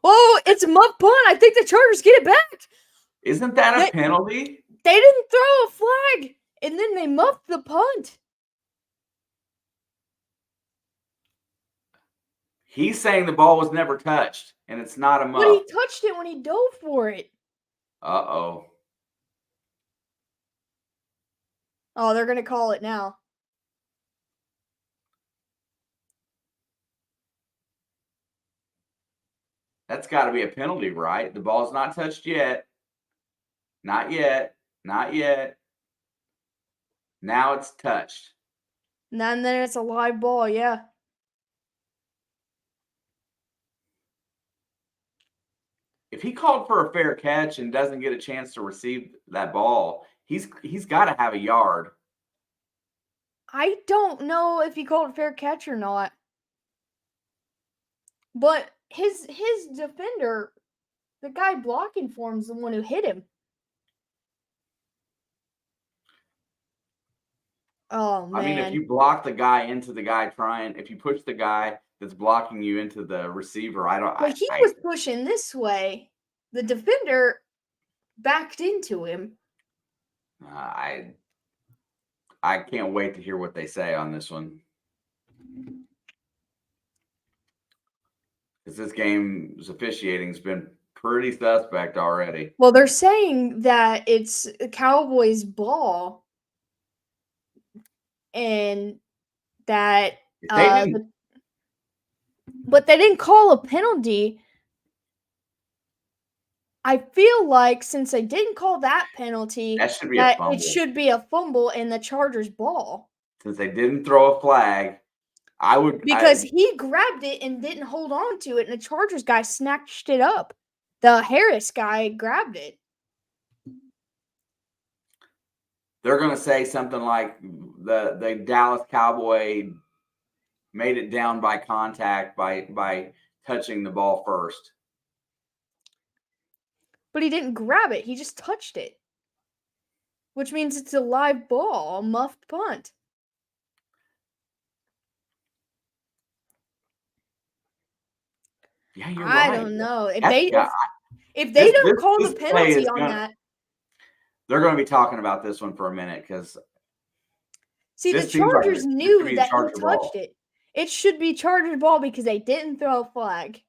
Oh, it's a muff punt. I think the Chargers get it back. Isn't that a penalty? They didn't throw a flag, and then they muffed the punt. He's saying the ball was never touched, and it's not a muff. But he touched it when he dove for it. Uh-oh. Oh, they're going to call it now. That's got to be a penalty, right? The ball's not touched yet. Not yet. Not yet. Now it's touched. And then it's a live ball, yeah. If he called for a fair catch and doesn't get a chance to receive that ball, he's got to have a yard. I don't know if he called a fair catch or not. But his defender, the guy blocking for him, is the one who hit him. Oh, man. I mean, if you block the guy into the guy if you push the guy that's blocking you into the receiver, But he was pushing this way. The defender backed into him. I can't wait to hear what they say on this one. Because this game's officiating has been pretty suspect already. Well, they're saying that it's Cowboys' ball. And that but they didn't call a penalty. I feel like since they didn't call that penalty, that should be a fumble. It should be a fumble in the Chargers' ball. Since they didn't throw a flag, because he grabbed it and didn't hold on to it, and the Chargers guy snatched it up. The Harris guy grabbed it. They're going to say something like the Dallas Cowboy made it down by contact by touching the ball first. But he didn't grab it. He just touched it. Which means it's a live ball, a muffed punt. Yeah, you're right. I don't know. If they don't call the penalty on that. They're going to be talking about this one for a minute because the Chargers knew that he touched it. It should be Chargers ball because they didn't throw a flag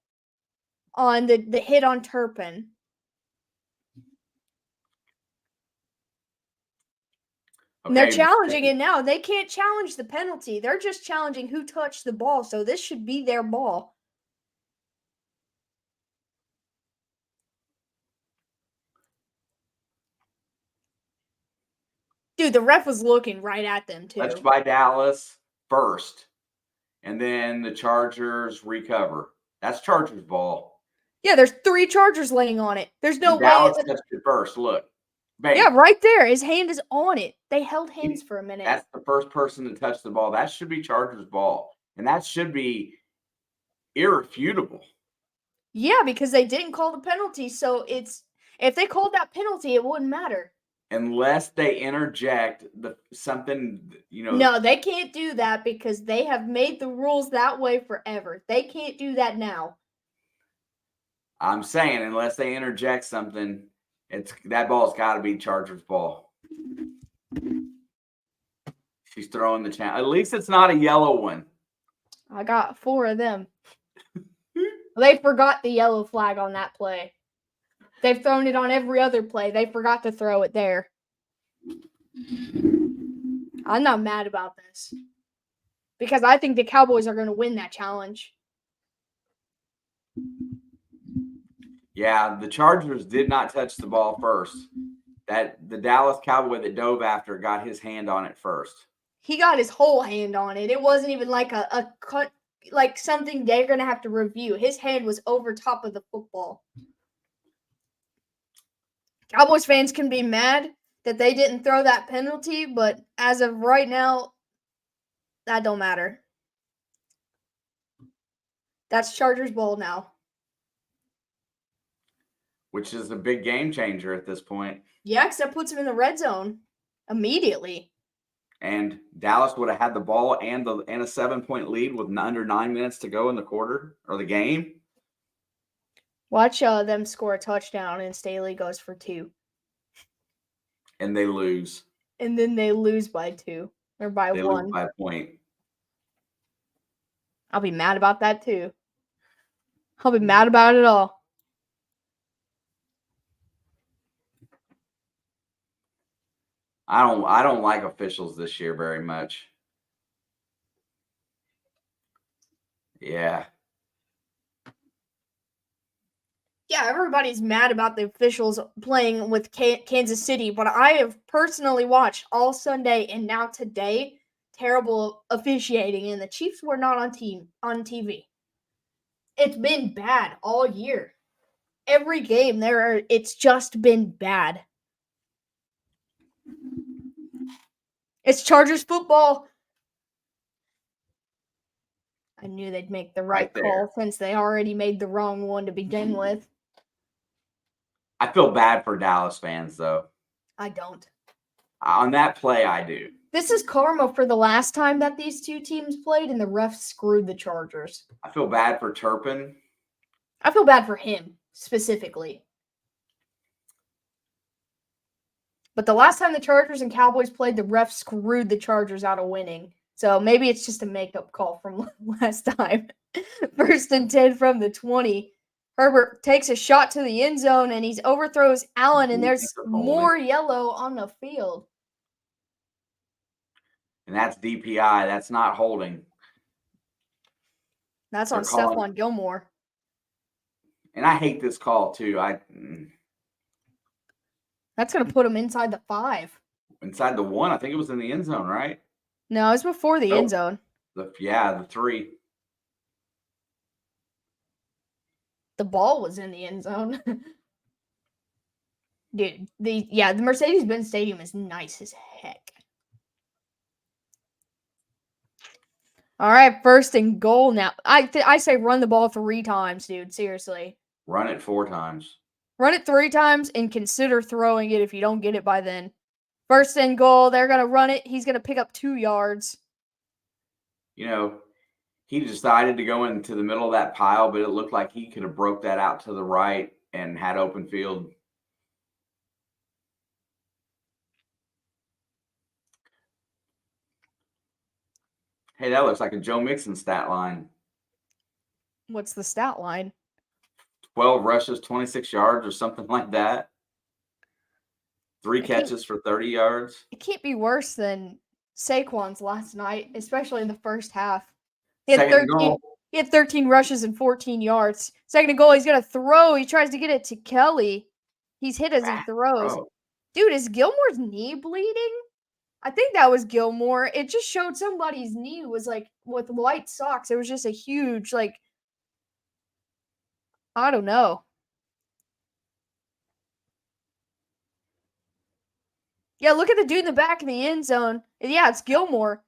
on the hit on Turpin. Okay. And they're challenging it now. They can't challenge the penalty. They're just challenging who touched the ball. So this should be their ball. Dude, the ref was looking right at them, too. Touched by Dallas first. And then the Chargers recover. That's Chargers ball. Yeah, there's 3 Chargers laying on it. There's no And way. Dallas touched it first. Look. Bam. Yeah, right there. His hand is on it. They held hands for a minute. That's the first person to touch the ball. That should be Chargers ball. And that should be irrefutable. Yeah, because they didn't call the penalty. So if they called that penalty, it wouldn't matter. Unless they interject something, No, they can't do that because they have made the rules that way forever. They can't do that now. I'm saying unless they interject something, that ball's got to be Chargers ball. She's throwing the challenge. At least it's not a yellow one. I got 4 of them. They forgot the yellow flag on that play. They've thrown it on every other play. They forgot to throw it there. I'm not mad about this because I think the Cowboys are going to win that challenge. Yeah, the Chargers did not touch the ball first. The Dallas Cowboy that dove after got his hand on it first. He got his whole hand on it. It wasn't even like a cut, like something they're going to have to review. His hand was over top of the football. Cowboys fans can be mad that they didn't throw that penalty, but as of right now, that don't matter. That's Chargers ball now. Which is a big game changer at this point. Yeah, because that puts them in the red zone immediately. And Dallas would have had the ball and a 7-point lead with under 9 minutes to go in the quarter or the game. Watch them score a touchdown and Staley goes for 2. And they lose. And then they lose by 2 or by 1. They lose by a point. I'll be mad about that too. I'll be mad about it all. I don't like officials this year very much. Yeah. Yeah, everybody's mad about the officials playing with Kansas City, but I have personally watched all Sunday and now today terrible officiating, and the Chiefs were not on TV. It's been bad all year. Every game it's just been bad. It's Chargers football. I knew they'd make the right call since they already made the wrong one to begin with. I feel bad for Dallas fans, though. I don't. On that play, I do. This is karma for the last time that these two teams played, and the refs screwed the Chargers. I feel bad for Turpin. I feel bad for him, specifically. But the last time the Chargers and Cowboys played, the refs screwed the Chargers out of winning. So maybe it's just a makeup call from last time. 1st and 10 from the 20. Herbert takes a shot to the end zone, and he overthrows Allen, and there's more yellow on the field. And that's DPI. That's not holding. That's on Stephon Gilmore. And I hate this call, too. That's going to put him inside the 5. Inside the 1? I think it was in the end zone, right? No, it was before the end zone. The 3. The ball was in the end zone. Dude, the Mercedes-Benz Stadium is nice as heck. All right, 1st and goal now. I say run the ball 3 times, dude. Seriously. Run it 4 times. Run it 3 times and consider throwing it if you don't get it by then. 1st and goal. They're going to run it. He's going to pick up 2 yards. He decided to go into the middle of that pile, but it looked like he could have broke that out to the right and had open field. Hey, that looks like a Joe Mixon stat line. What's the stat line? 12 rushes, 26 yards or something like that. 3 catches for 30 yards. It can't be worse than Saquon's last night, especially in the first half. He had 13 rushes and 14 yards. 2nd and goal, he's going to throw. He tries to get it to Kelly. He's hit as he throws. Bro. Dude, is Gilmore's knee bleeding? I think that was Gilmore. It just showed somebody's knee was like with white socks. It was just a huge I don't know. Yeah, look at the dude in the back in the end zone. Yeah, it's Gilmore.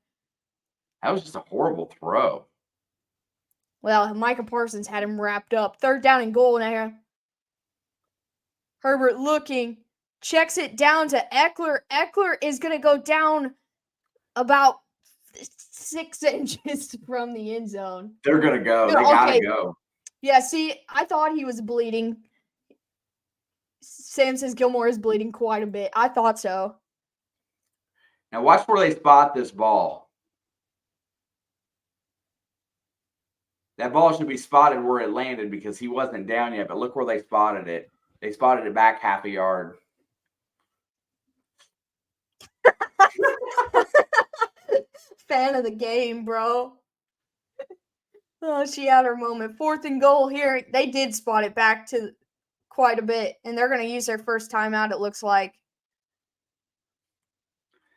That was just a horrible throw. Well, Micah Parsons had him wrapped up. 3rd down and goal now. Herbert looking. Checks it down to Eckler. Eckler is going to go down about 6 inches from the end zone. They're going to go. They got to go. Yeah, see, I thought he was bleeding. Sam says Gilmore is bleeding quite a bit. I thought so. Now watch where they spot this ball. That ball should be spotted where it landed because he wasn't down yet, but look where they spotted it. They spotted it back half a yard. Fan of the game, bro. Oh, she had her moment. 4th and goal here. They did spot it back to quite a bit, and they're going to use their first timeout, it looks like.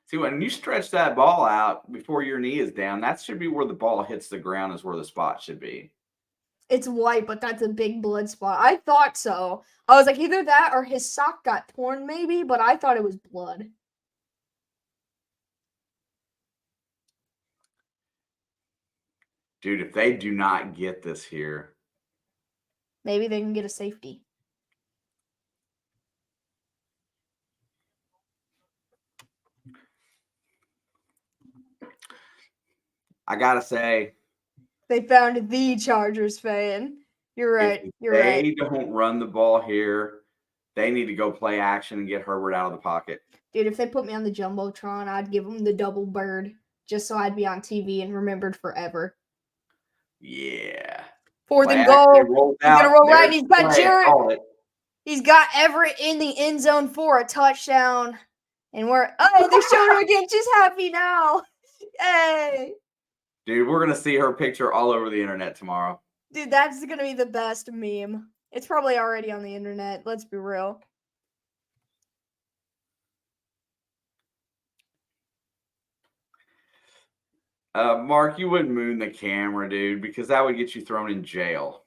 See, when you stretch that ball out before your knee is down, that should be where the ball hits the ground is where the spot should be. It's white, but that's a big blood spot. I thought so. I was like, either that or his sock got torn maybe, but I thought it was blood. Dude, if they do not get this here. Maybe they can get a safety. I got to say. They found the Chargers fan. You're right. You're right. If they don't run the ball here, they need to go play action and get Herbert out of the pocket. Dude, if they put me on the Jumbotron, I'd give them the double bird just so I'd be on TV and remembered forever. Yeah. 4th and goal. He's going to roll right, and he's got Jarrett. He's got Everett in the end zone for a touchdown. And they showed him again. She's happy now. Yay. Dude, we're going to see her picture all over the internet tomorrow. Dude, that's going to be the best meme. It's probably already on the internet. Let's be real. Mark, you wouldn't moon the camera, dude, because that would get you thrown in jail.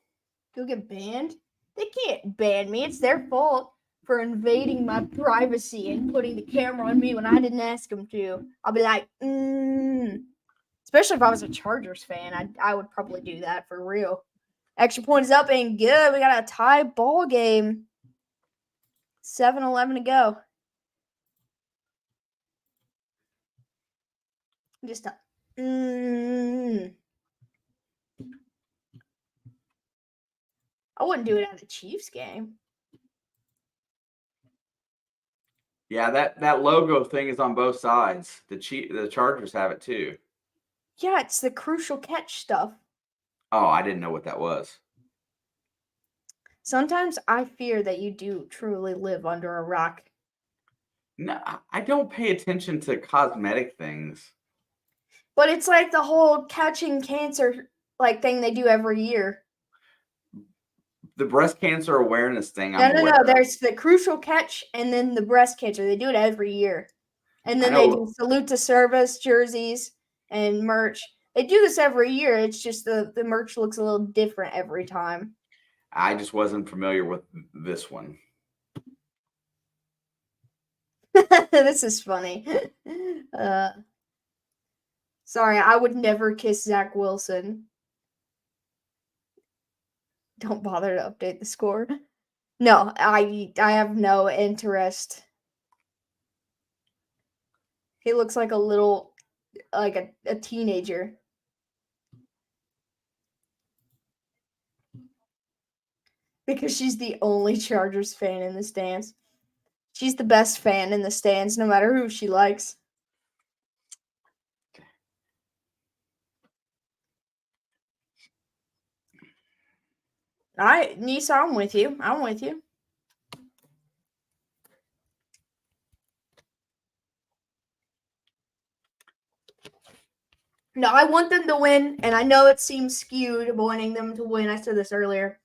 You'll get banned? They can't ban me. It's their fault for invading my privacy and putting the camera on me when I didn't ask them to. I'll be like, Especially if I was a Chargers fan, I would probably do that for real. Extra points up ain't good. We got a tie ball game. 7-11 to go. Just I wouldn't do it at a Chiefs game. Yeah, that logo thing is on both sides. The Chargers have it too. Yeah, it's the crucial catch stuff. Oh, I didn't know what that was. Sometimes I fear that you do truly live under a rock. No, I don't pay attention to cosmetic things. But it's like the whole catching cancer thing they do every year. The breast cancer awareness thing. No. There's the crucial catch and then the breast cancer. They do it every year. And then they do salute to service jerseys and merch. They do this every year. It's just the merch looks a little different every time. I just wasn't familiar with this one. This is funny. Sorry, I would never kiss Zach Wilson. Don't bother to update the score. No, I have no interest. He looks like a teenager. Because she's the only Chargers fan in the stands. She's the best fan in the stands, no matter who she likes. All right, Nisa, I'm with you. No, I want them to win, and I know it seems skewed wanting them to win. I said this earlier.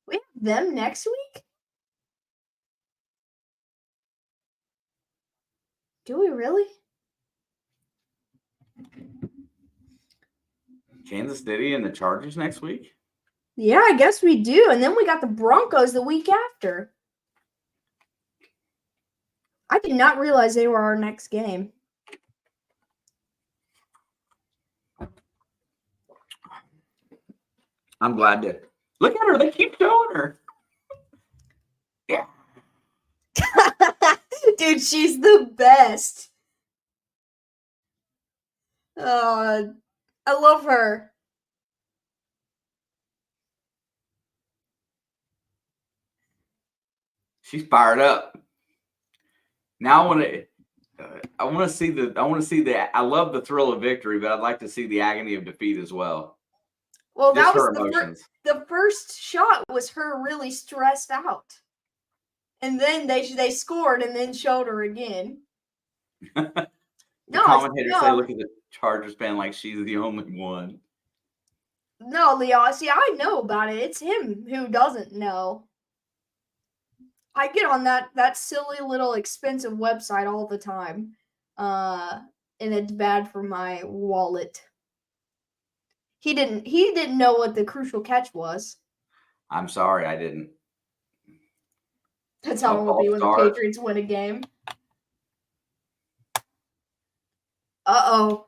We have them next week? Do we really? Kansas City and the Chargers next week? Yeah, I guess we do. And then we got the Broncos the week after. I did not realize they were our next game. I'm glad to look at her. They keep showing her. Yeah. Dude, she's the best. I love her. She's fired up. Now I want to see the. I love the thrill of victory, but I'd like to see the agony of defeat as well. Well, Just that was her emotions. the first shot was her really stressed out. And then they scored and then showed her again. The commentators say, look at the Chargers fan like she's the only one. No, Leo, see, I know about it. It's him who doesn't know. I get on that silly little expensive website all the time. And it's bad for my wallet. He didn't know what the crucial catch was. I'm sorry, I didn't. That's how it will be when the Patriots win a game. Uh-oh.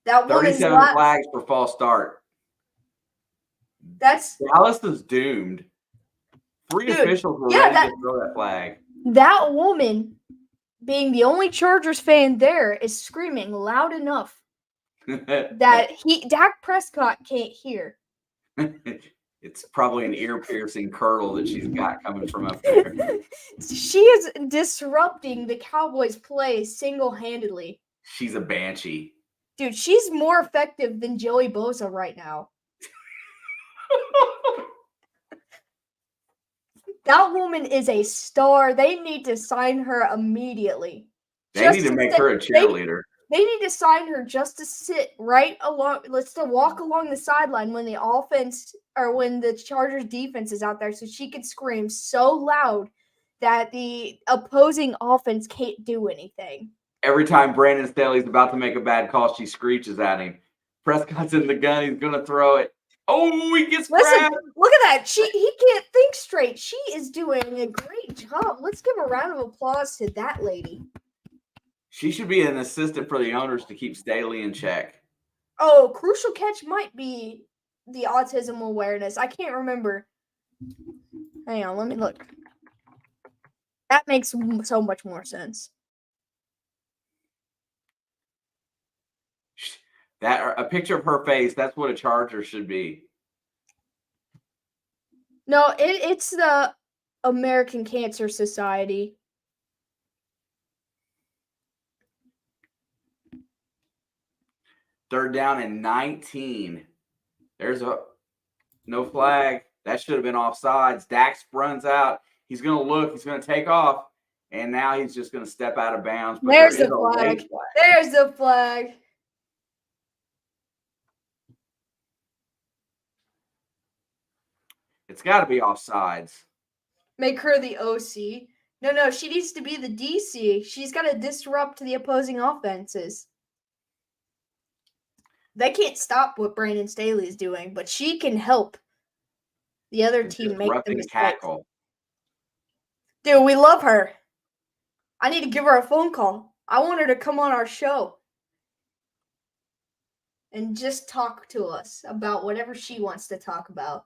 That 37 flags for false start. Dallas is doomed. Three officials were ready to throw that flag. That woman, being the only Chargers fan there, is screaming loud enough that Dak Prescott can't hear. It's probably an ear-piercing curdle that she's got coming from up there. She is disrupting the Cowboys' play single-handedly. She's a banshee. Dude, she's more effective than Joey Bosa right now. That woman is a star. They need to sign her immediately. They need to make her a cheerleader. They need to sign her just to sit right along. Let's to walk along the sideline when the offense or when the Chargers defense is out there, so she can scream so loud that the opposing offense can't do anything. Every time Brandon Staley's about to make a bad call, she screeches at him. Prescott's in the gun. He's gonna throw it. Oh, he gets grabbed. Look at that. He can't think straight. She is doing a great job. Let's give a round of applause to that lady. She should be an assistant for the owners to keep Staley in check. Oh, crucial catch might be the autism awareness. I can't remember. Hang on, let me look. That makes so much more sense. A picture of her face, that's what a Charger should be. No, it's the American Cancer Society. Third down and 19. There's no flag. That should have been offsides. Dax runs out. He's going to look. He's going to take off. And now he's just going to step out of bounds. But there's the flag. There's the flag. It's got to be offsides. Make her the OC. No, she needs to be the DC. She's got to disrupt the opposing offenses. They can't stop what Brandon Staley is doing, but she can help the other team make the mistakes. Tackle. Dude, we love her. I need to give her a phone call. I want her to come on our show and just talk to us about whatever she wants to talk about.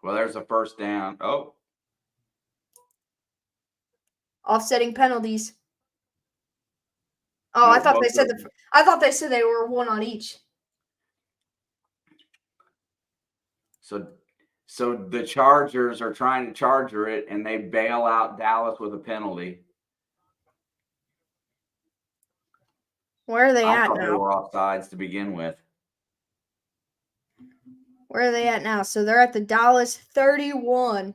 Well, there's a first down. Oh. Offsetting penalties. Oh, no, I thought they said they were one on each. So the Chargers are trying to charger it, and they bail out Dallas with a penalty. Where are they at now? They were offsides to begin with. Where are they at now? So they're at the Dallas 31.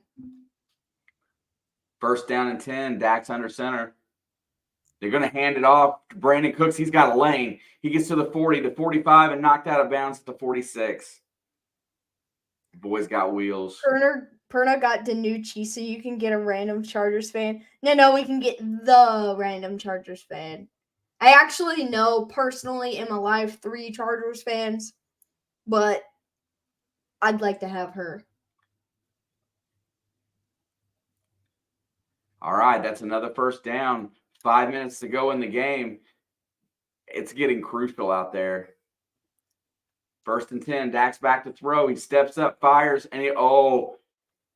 First down and 10. Dak's under center. They're going to hand it off to Brandon Cooks. He's got a lane. He gets to the 40, to 45, and knocked out of bounds at the 46. Boys got wheels. Perna got DiNucci, so you can get a random Chargers fan. No, we can get the random Chargers fan. I actually know personally in my life 3 Chargers fans, but I'd like to have her. All right, that's another first down. 5 minutes to go in the game. It's getting crucial out there. 1st and 10. Dak's back to throw. He steps up, fires, and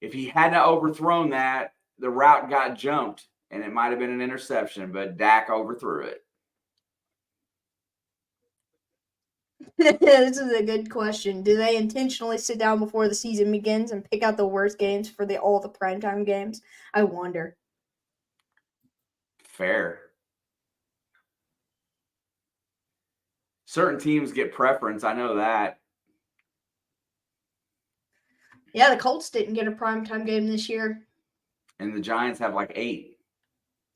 if he hadn't overthrown that, the route got jumped, and it might have been an interception, but Dak overthrew it. This is a good question. Do they intentionally sit down before the season begins and pick out the worst games for all the primetime games? I wonder. Fair. Certain teams get preference. I know that. Yeah, the Colts didn't get a primetime game this year. And the Giants have like 8.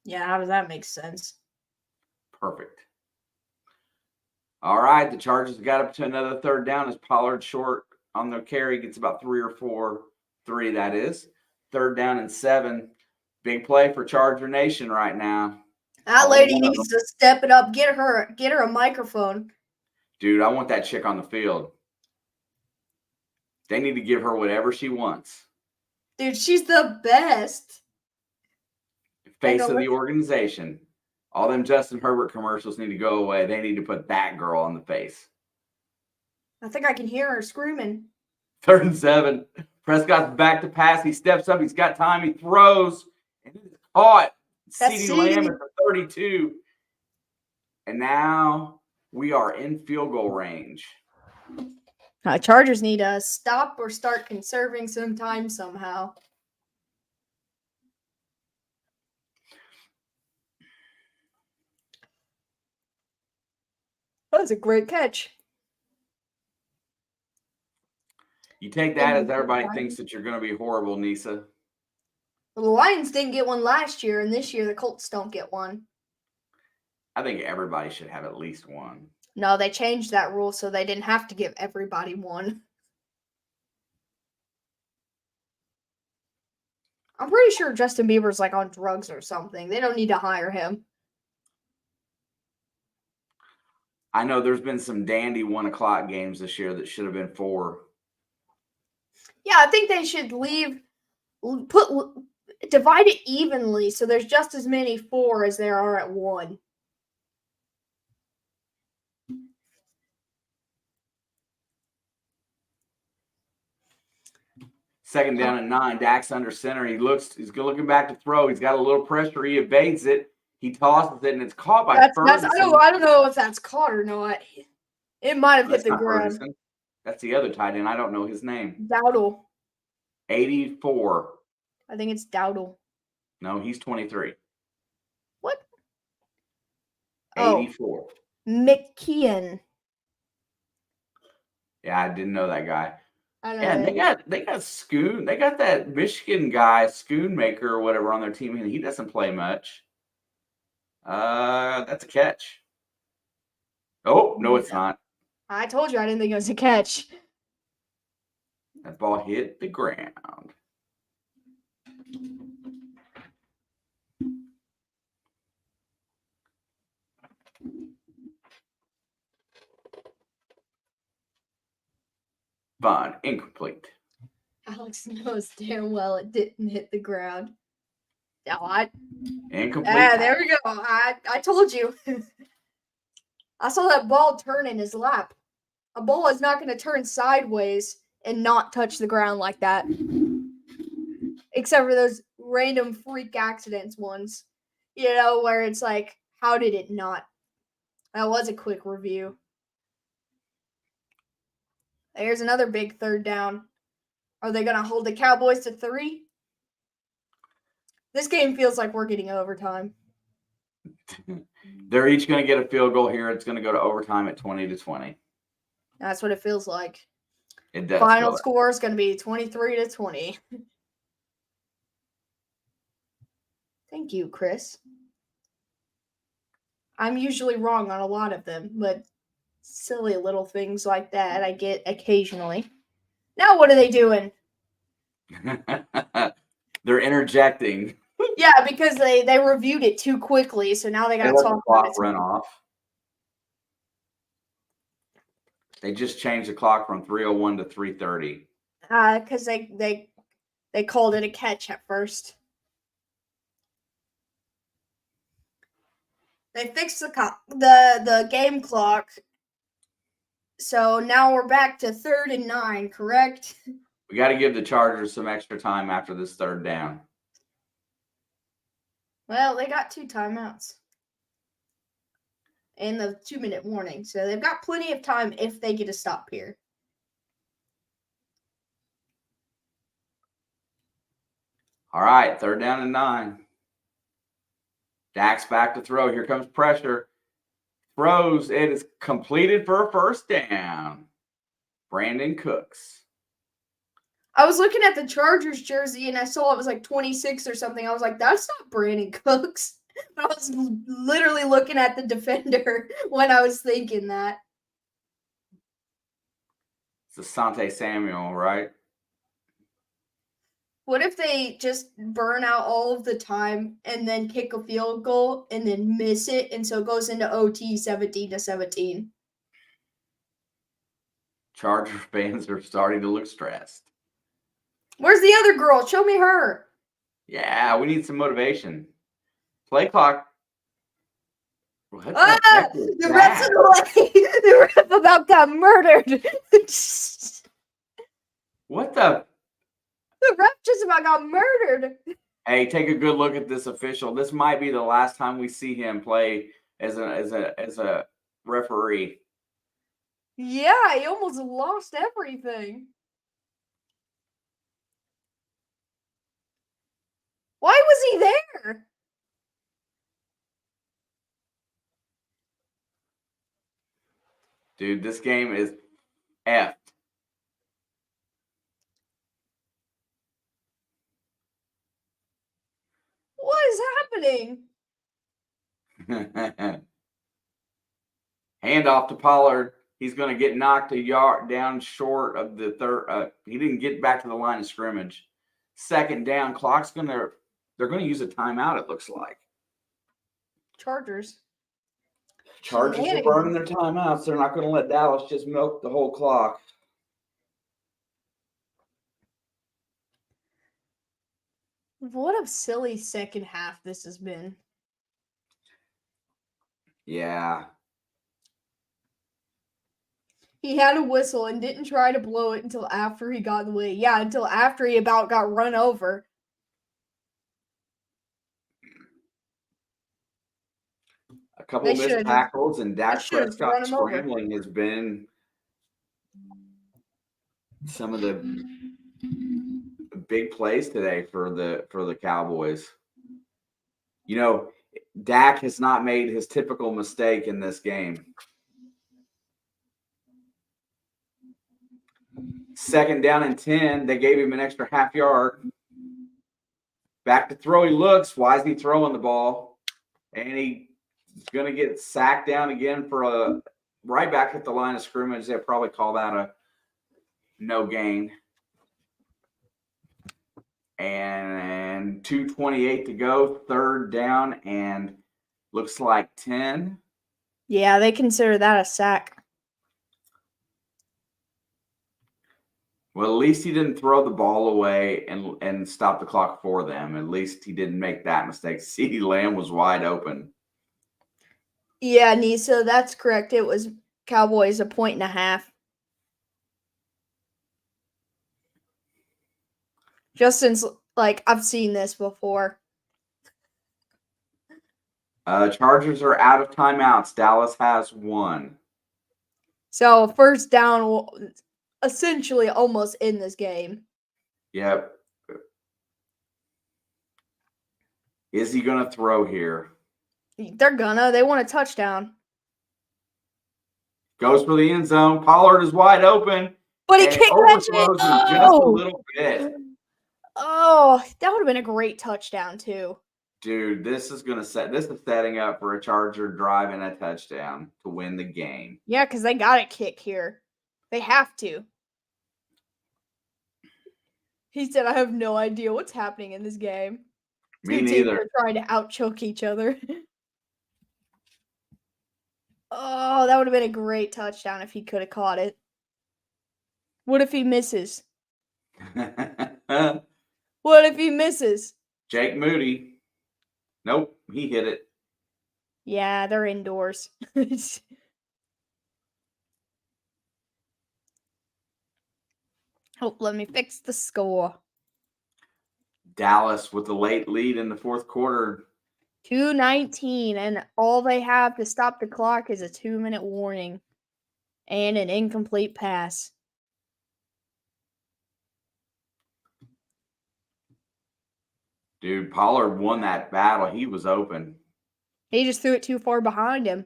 Yeah, how does that make sense? Perfect. All right, the Chargers got up to another 3rd down as Pollard short on the carry, gets about 3 or 4. 3, that is. 3rd down and 7. Big play for Charger Nation right now. That lady needs to step it up. Get her a microphone. Dude, I want that chick on the field. They need to give her whatever she wants. Dude, she's the best. Face of the organization. All them Justin Herbert commercials need to go away. They need to put that girl on the face. I think I can hear her screaming. 3rd and 7. Prescott's back to pass. He steps up. He's got time. He throws. And it's caught. CeeDee Lamb at the 32. And now we are in field goal range. Chargers need to stop or start conserving some time somehow. That was a great catch. You take that as everybody thinks that you're going to be horrible, Nisa. Well, the Lions didn't get one last year, and this year the Colts don't get one. I think everybody should have at least one. No, they changed that rule so they didn't have to give everybody one. I'm pretty sure Justin Bieber's like on drugs or something. They don't need to hire him. I know there's been some dandy 1 o'clock games this year that should have been 4. Yeah, I think they should divide it evenly so there's just as many 4 as there are at 1. Second down and 9. Dak's under center. He's looking back to throw. He's got a little pressure. He evades it. He tosses it, and it's caught by Ferguson. I don't know if that's caught or not. It might have hit the ground. Ferguson. That's the other tight end. I don't know his name. Dowdle. 84. I think it's Dowdle. No, he's 23. What? 84. McKeon. Yeah, I didn't know that guy. Yeah, they got Schoon. They got that Michigan guy, Schoonmaker or whatever, on their team, and he doesn't play much. That's a catch. Oh, no, it's not. I told you I didn't think it was a catch. That ball hit the ground. Fun, incomplete. Alex knows damn well it didn't hit the ground. Incomplete. Yeah, there we go. I told you. I saw that ball turn in his lap. A ball is not going to turn sideways and not touch the ground like that. Except for those random freak accidents ones. You know, where it's like, how did it not? That was a quick review. Here's another big 3rd down. Are they going to hold the Cowboys to 3? This game feels like we're getting overtime. They're each going to get a field goal here. It's going to go to overtime at 20-20. That's what it feels like. It does. Final score is going to be 23-20. Thank you, Chris. I'm usually wrong on a lot of them, but silly little things like that I get occasionally. Now what are they doing? They're interjecting. Yeah, because they reviewed it too quickly, so now they got to talk about it. Run off. They just changed the clock from 3:01 to 3:30. Because they called it a catch at first. They fixed the game clock. So now we're back to 3rd and 9, correct? We got to give the Chargers some extra time after this 3rd down. Well, they got 2 timeouts. And the 2-minute warning. So they've got plenty of time if they get a stop here. All right, 3rd down and 9. Dak's back to throw. Here comes pressure. Throws. It is completed for a 1st down. Brandon Cooks. I was looking at the Chargers jersey and I saw it was like 26 or something. I was like, that's not Brandon Cooks. But I was literally looking at the defender when I was thinking that. It's Asante Samuel, right? What if they just burn out all of the time and then kick a field goal and then miss it, and so it goes into OT 17-17? Charger fans are starting to look stressed. Where's the other girl? Show me her. Yeah, we need some motivation. Play clock. What the ref's in the way. The ref about got murdered. What the? The ref just about got murdered. Hey, take a good look at this official. This might be the last time we see him play as a referee. Yeah, he almost lost everything. Why was he there? Dude, this game is effed. What is happening? Hand off to Pollard. He's going to get knocked a yard down short of the 3rd. He didn't get back to the line of scrimmage. 2nd down. They're going to use a timeout, it looks like. Chargers are burning their timeouts. They're not going to let Dallas just milk the whole clock. What a silly second half this has been. Yeah. He had a whistle and didn't try to blow it until after he got in the way. Yeah, until after he about got run over. A couple of missed tackles, and Dak Prescott scrambling has been some of the big plays today for the Cowboys. You know, Dak has not made his typical mistake in this game. 2nd down and 10. They gave him an extra half yard. Back to throw. He looks. Why is he throwing the ball? And he's going to get sacked down again for a right back at the line of scrimmage. They'll probably call that a no gain. And 2:28 to go. 3rd down and looks like 10. Yeah, they consider that a sack. Well, at least he didn't throw the ball away and stop the clock for them. At least he didn't make that mistake. CeeDee Lamb was wide open. Yeah, Nisa, that's correct. It was Cowboys 1.5 points. Justin's like, I've seen this before. Chargers are out of timeouts. Dallas has 1. So 1st down will essentially almost in this game. Yep. Is he going to throw here? They're gonna. They want a touchdown. Goes for the end zone. Pollard is wide open. But he kicked that shit. Just a little bit. Oh, that would have been a great touchdown too. Dude, this is setting up for a Charger drive and a touchdown to win the game. Yeah, because they got a kick here. They have to. He said, I have no idea what's happening in this game. Me neither. They're trying to outchoke each other. Oh, that would have been a great touchdown if he could have caught it. What if he misses? What if he misses? Jake Moody. Nope, he hit it. Yeah, they're indoors. Hope let me fix the score. Dallas with a late lead in the fourth quarter. 2:19, and all they have to stop the clock is a 2-minute warning and an incomplete pass. Dude, Pollard won that battle. He was open. He just threw it too far behind him.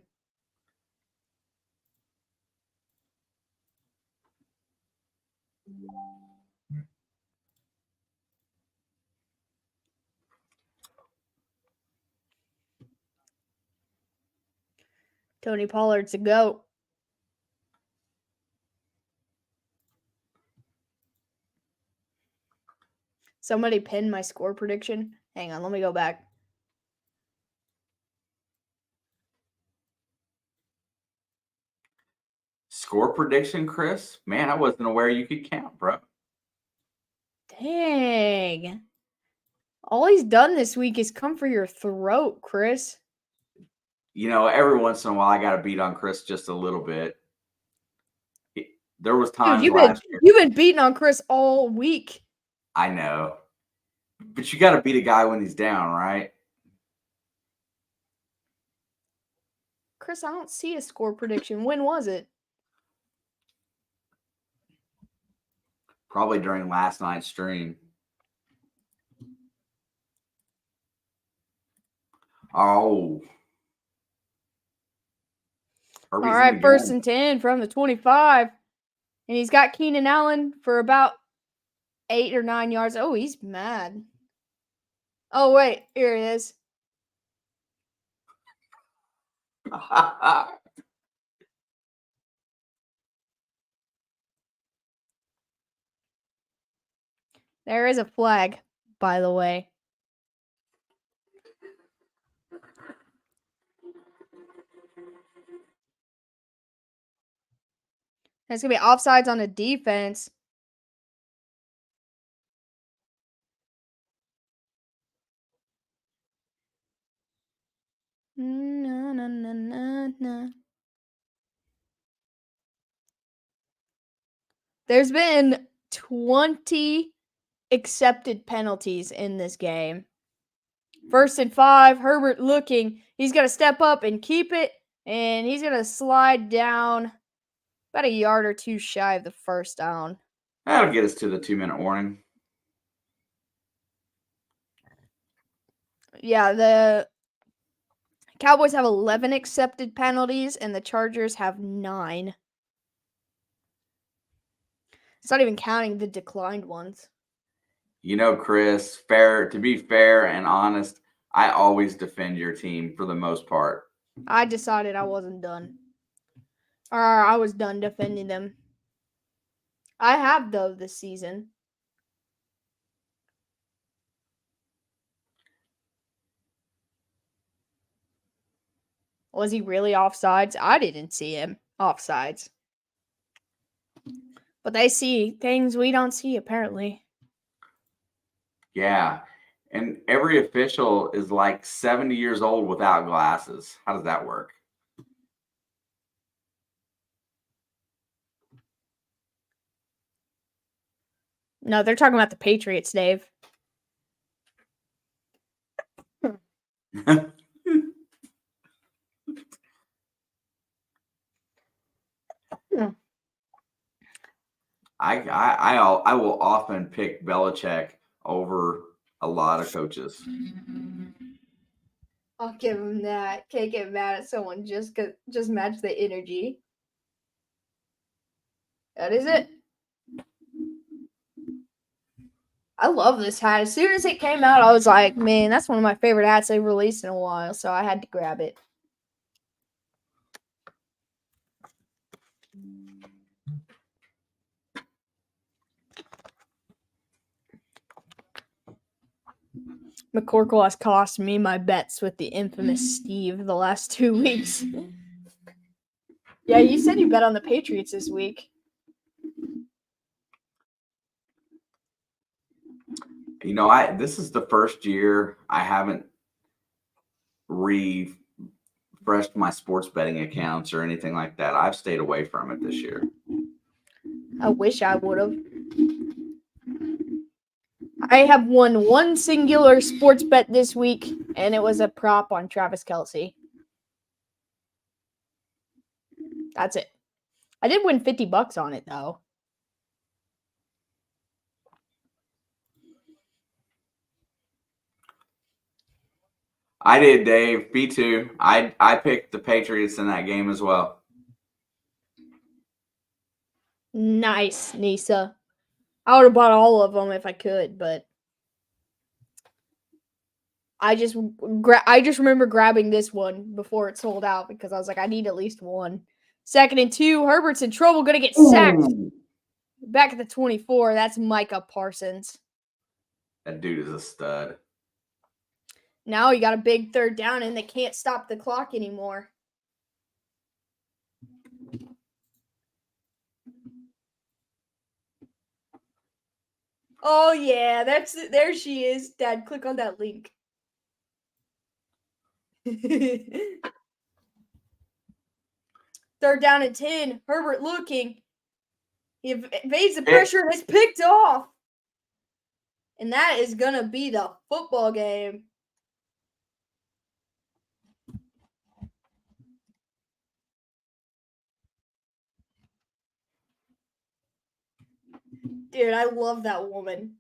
Tony Pollard's a GOAT. Somebody pinned my score prediction. Hang on, let me go back. Score prediction, Chris? Man, I wasn't aware you could count, bro. Dang. All he's done this week is come for your throat, Chris. You know, every once in a while, I got to beat on Chris just a little bit. There was times Dude, last year. you've been beating on Chris all week. I know. But you got to beat a guy when he's down, right? Chris, I don't see a score prediction. When was it? Probably during last night's stream. Oh. All right, 1st and 10 from the 25. And he's got Keenan Allen for about 8 or 9 yards. Oh, he's mad. Oh, wait. Here it is. There is a flag, by the way. There's going to be offsides on the defense. Na, na, na, na, na. There's been 20 accepted penalties in this game. 1st and 5, Herbert looking. He's going to step up and keep it, and he's going to slide down about a yard or two shy of the first down. That'll get us to the 2-minute warning. Yeah, the Cowboys have 11 accepted penalties, and the Chargers have 9. It's not even counting the declined ones. You know, Chris, to be fair and honest, I always defend your team for the most part. I decided I wasn't done. Or I was done defending them. I have, though, this season. Was he really offsides? I didn't see him offsides. But they see things we don't see, apparently. Yeah. And every official is like 70 years old without glasses. How does that work? No, they're talking about the Patriots, Dave. I will often pick Belichick over a lot of coaches. I'll give him that. Can't get mad at someone just match the energy. That is it. I love this hat. As soon as it came out, I was like, man, that's one of my favorite hats they've released in a while, so I had to grab it. McCorkle has cost me my bets with the infamous Steve the last 2 weeks. Yeah, you said you bet on the Patriots this week. This is the first year I haven't refreshed my sports betting accounts or anything like that. I've stayed away from it this year. I wish I would have. I have won one singular sports bet this week, and it was a prop on Travis Kelce. That's it. I did win $50 on it, though. I did, Dave. B2. I picked the Patriots in that game as well. Nice, Nisa. I would have bought all of them if I could, but I just remember grabbing this one before it sold out because I was like, I need at least one. 2nd and 2. Herbert's in trouble. Going to get sacked. Ooh. Back at the 24. That's Micah Parsons. That dude is a stud. Now you got a big 3rd down, and they can't stop the clock anymore. Oh, yeah. There she is. Dad, click on that link. 3rd down and 10. Herbert looking. He evades the pressure and is picked off. And that is going to be the football game. Dude, I love that woman.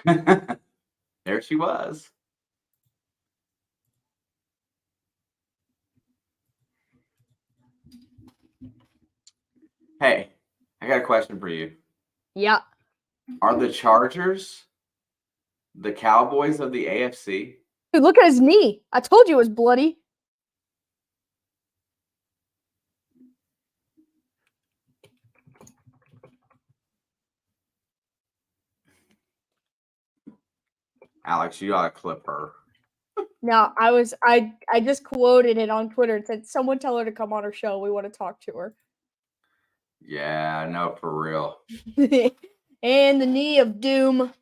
There she was. Hey, I got a question for you. Yeah. Are the Chargers the Cowboys of the AFC? Dude, look at his knee. I told you it was bloody. Alex, you ought to clip her. No, I just quoted it on Twitter and said, someone tell her to come on our show. We want to talk to her. Yeah, no, for real. And the knee of doom.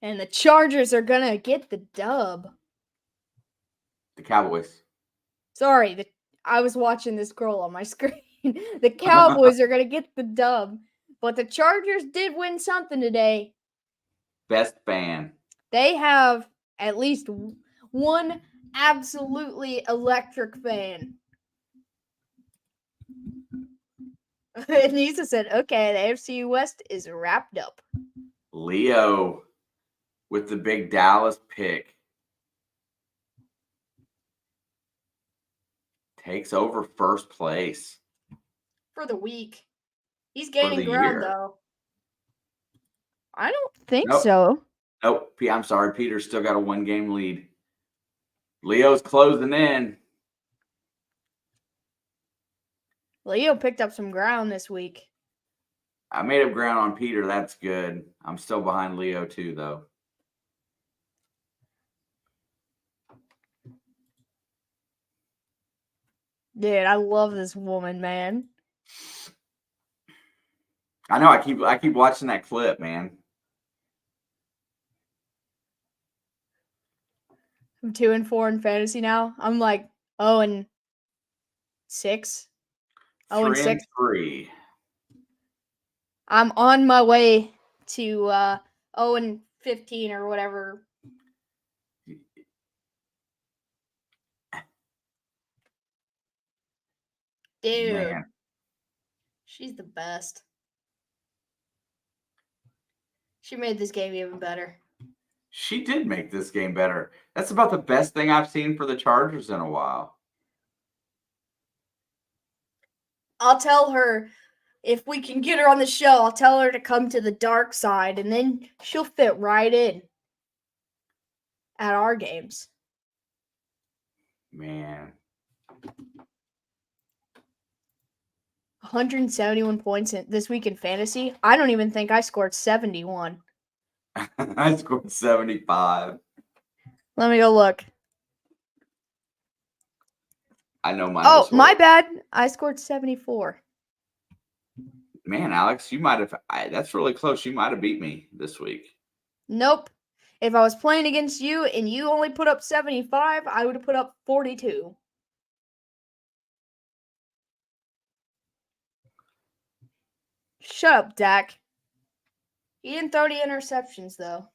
And the Chargers are going to get the dub. The Cowboys. Sorry, I was watching this girl on my screen. The Cowboys are going to get the dub. But the Chargers did win something today. Best fan. They have at least one absolutely electric fan. Nisa said, okay, the AFC West is wrapped up. Leo with the big Dallas pick. Takes over first place. For the week. He's gaining ground, though. I don't think so. Nope. I'm sorry. Peter's still got a 1-game lead. Leo's closing in. Leo picked up some ground this week. I made up ground on Peter. That's good. I'm still behind Leo, too, though. Dude, I love this woman, man. I know. I keep watching that clip, man. I'm 2-4 in fantasy now. I'm like 0-6. 3-3. I'm on my way to 0-15 or whatever. Dude, man. She's the best. She made this game even better. She did make this game better. That's about the best thing I've seen for the Chargers in a while. I'll tell her, if we can get her on the show, I'll tell her to come to the dark side, and then she'll fit right in at our games. Man. 171 points this week in fantasy. I don't even think I scored 71. I scored 75. Let me go look. I know mine Oh, was my horrible. bad. I scored 74. Man, Alex, you might have. That's really close. You might have beat me this week. Nope. If I was playing against you and you only put up 75, I would have put up 42. Shut up, Dak. He didn't throw any interceptions, though.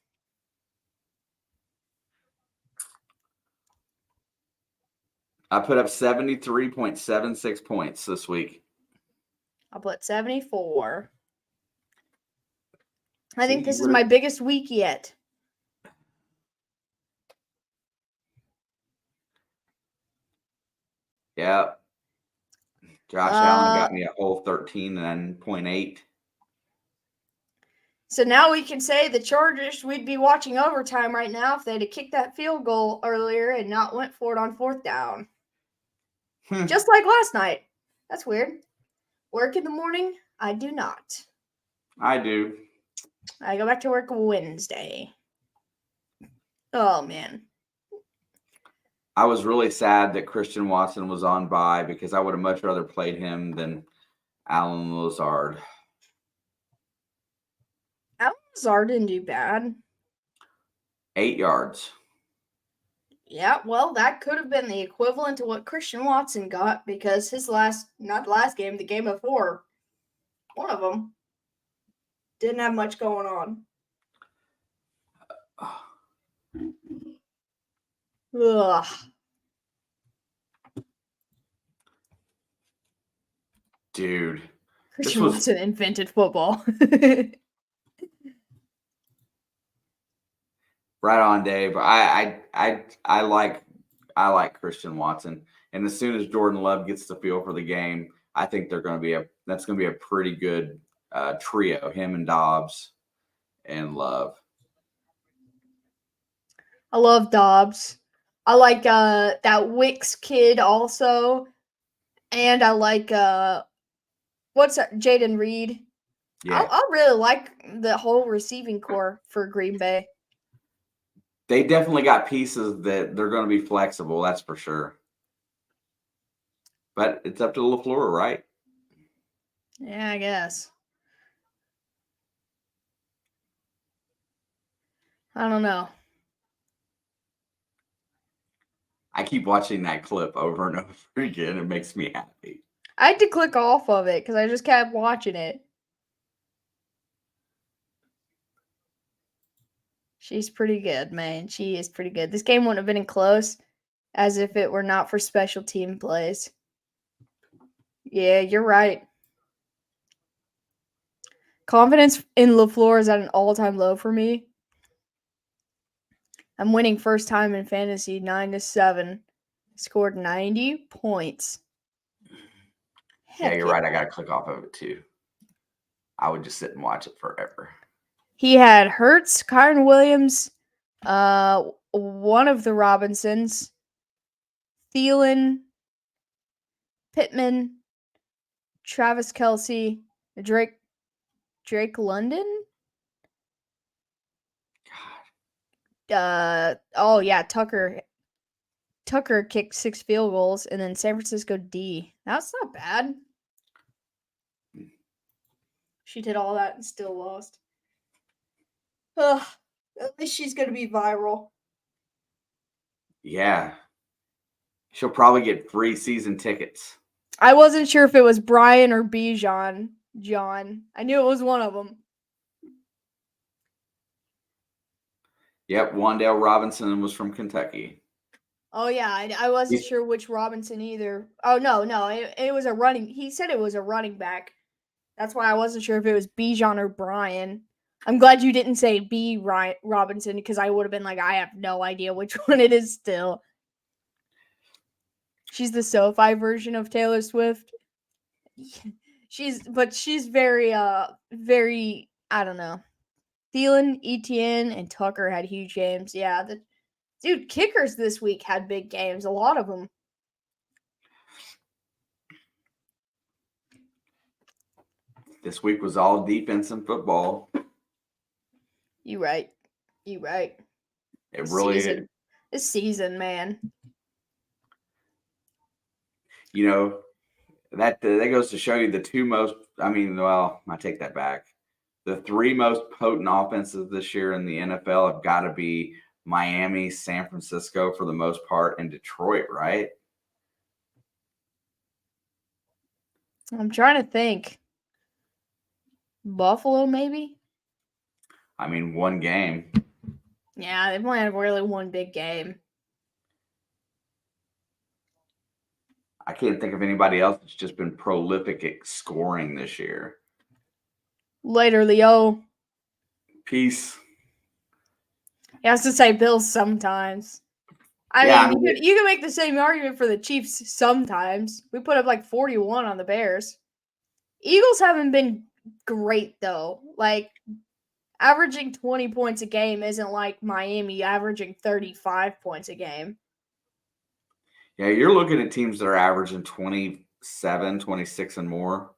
I put up 73.76 points this week. I'll put 74. I think See, this is my biggest week yet. Yeah. Josh Allen got me a whole 13.8. So now we can say the Chargers, we'd be watching overtime right now if they'd have kicked that field goal earlier and not went for it on 4th down. Just like last night. That's weird. Work in the morning? I do not. I do. I go back to work Wednesday. Oh, man. I was really sad that Christian Watson was on bye because I would have much rather played him than Alan Lazard. Alan Lazard didn't do bad. 8 yards. Yeah, well, that could have been the equivalent to what Christian Watson got because his not the last game, the game before, one of them, didn't have much going on. Ugh. Dude. Christian Watson invented football. Right on, Dave. I like Christian Watson, and as soon as Jordan Love gets the feel for the game, I think that's going to be a pretty good trio. Him and Dobbs and Love. I love Dobbs. I like that Wicks kid also, and I like what's that? Jaden Reed. Yeah, I really like the whole receiving core for Green Bay. they definitely got pieces that they're going to be flexible. That's for sure. But it's up to LaFleur, right? Yeah, I guess. I don't know. I keep watching that clip over and over again. It makes me happy. I had to click off of it because I just kept watching it. She's pretty good, man. She is pretty good. This game wouldn't have been close as if it were not for special team plays. Yeah, you're right. Confidence in LaFleur is at an all-time low for me. I'm winning first time in fantasy 9-7. Scored 90 points. Yeah, you're right. I got to click off of it too. I would just sit and watch it forever. He had Hurts, Kyron Williams, one of the Robinsons, Thielen, Pittman, Travis Kelce, Drake London. Oh yeah, Tucker kicked 6 field goals, and then San Francisco D. That's not bad. She did all that and still lost. Ugh, at least she's gonna be viral. Yeah. She'll probably get free season tickets. I wasn't sure if it was Brian or Bijan. John. I knew it was one of them. Yep, Wan'Dale Robinson was from Kentucky. Oh yeah, I wasn't sure which Robinson either. Oh no, it was a running. He said it was a running back. That's why I wasn't sure if it was Bijan or Brian. I'm glad you didn't say B. Robinson because I would have been like, I have no idea which one it is still. She's the SoFi version of Taylor Swift. She's very, very, I don't know. Thielen, Etienne, and Tucker had huge games. Yeah, dude, kickers this week had big games. A lot of them. This week was all defense and football. You right. It really this season, man. You know, that goes to show you the two most. I mean, well, I take that back. The three most potent offenses this year in the NFL have got to be Miami, San Francisco for the most part, and Detroit, right? I'm trying to think. Buffalo, maybe? I mean, one game. Yeah, they've only had really one big game. I can't think of anybody else that's just been prolific at scoring this year. Later, Leo. Peace. He has to say Bills sometimes. I mean, you can make the same argument for the Chiefs sometimes. We put up like 41 on the Bears. Eagles haven't been great, though. Like, averaging 20 points a game isn't like Miami averaging 35 points a game. Yeah, you're looking at teams that are averaging 27, 26 and more,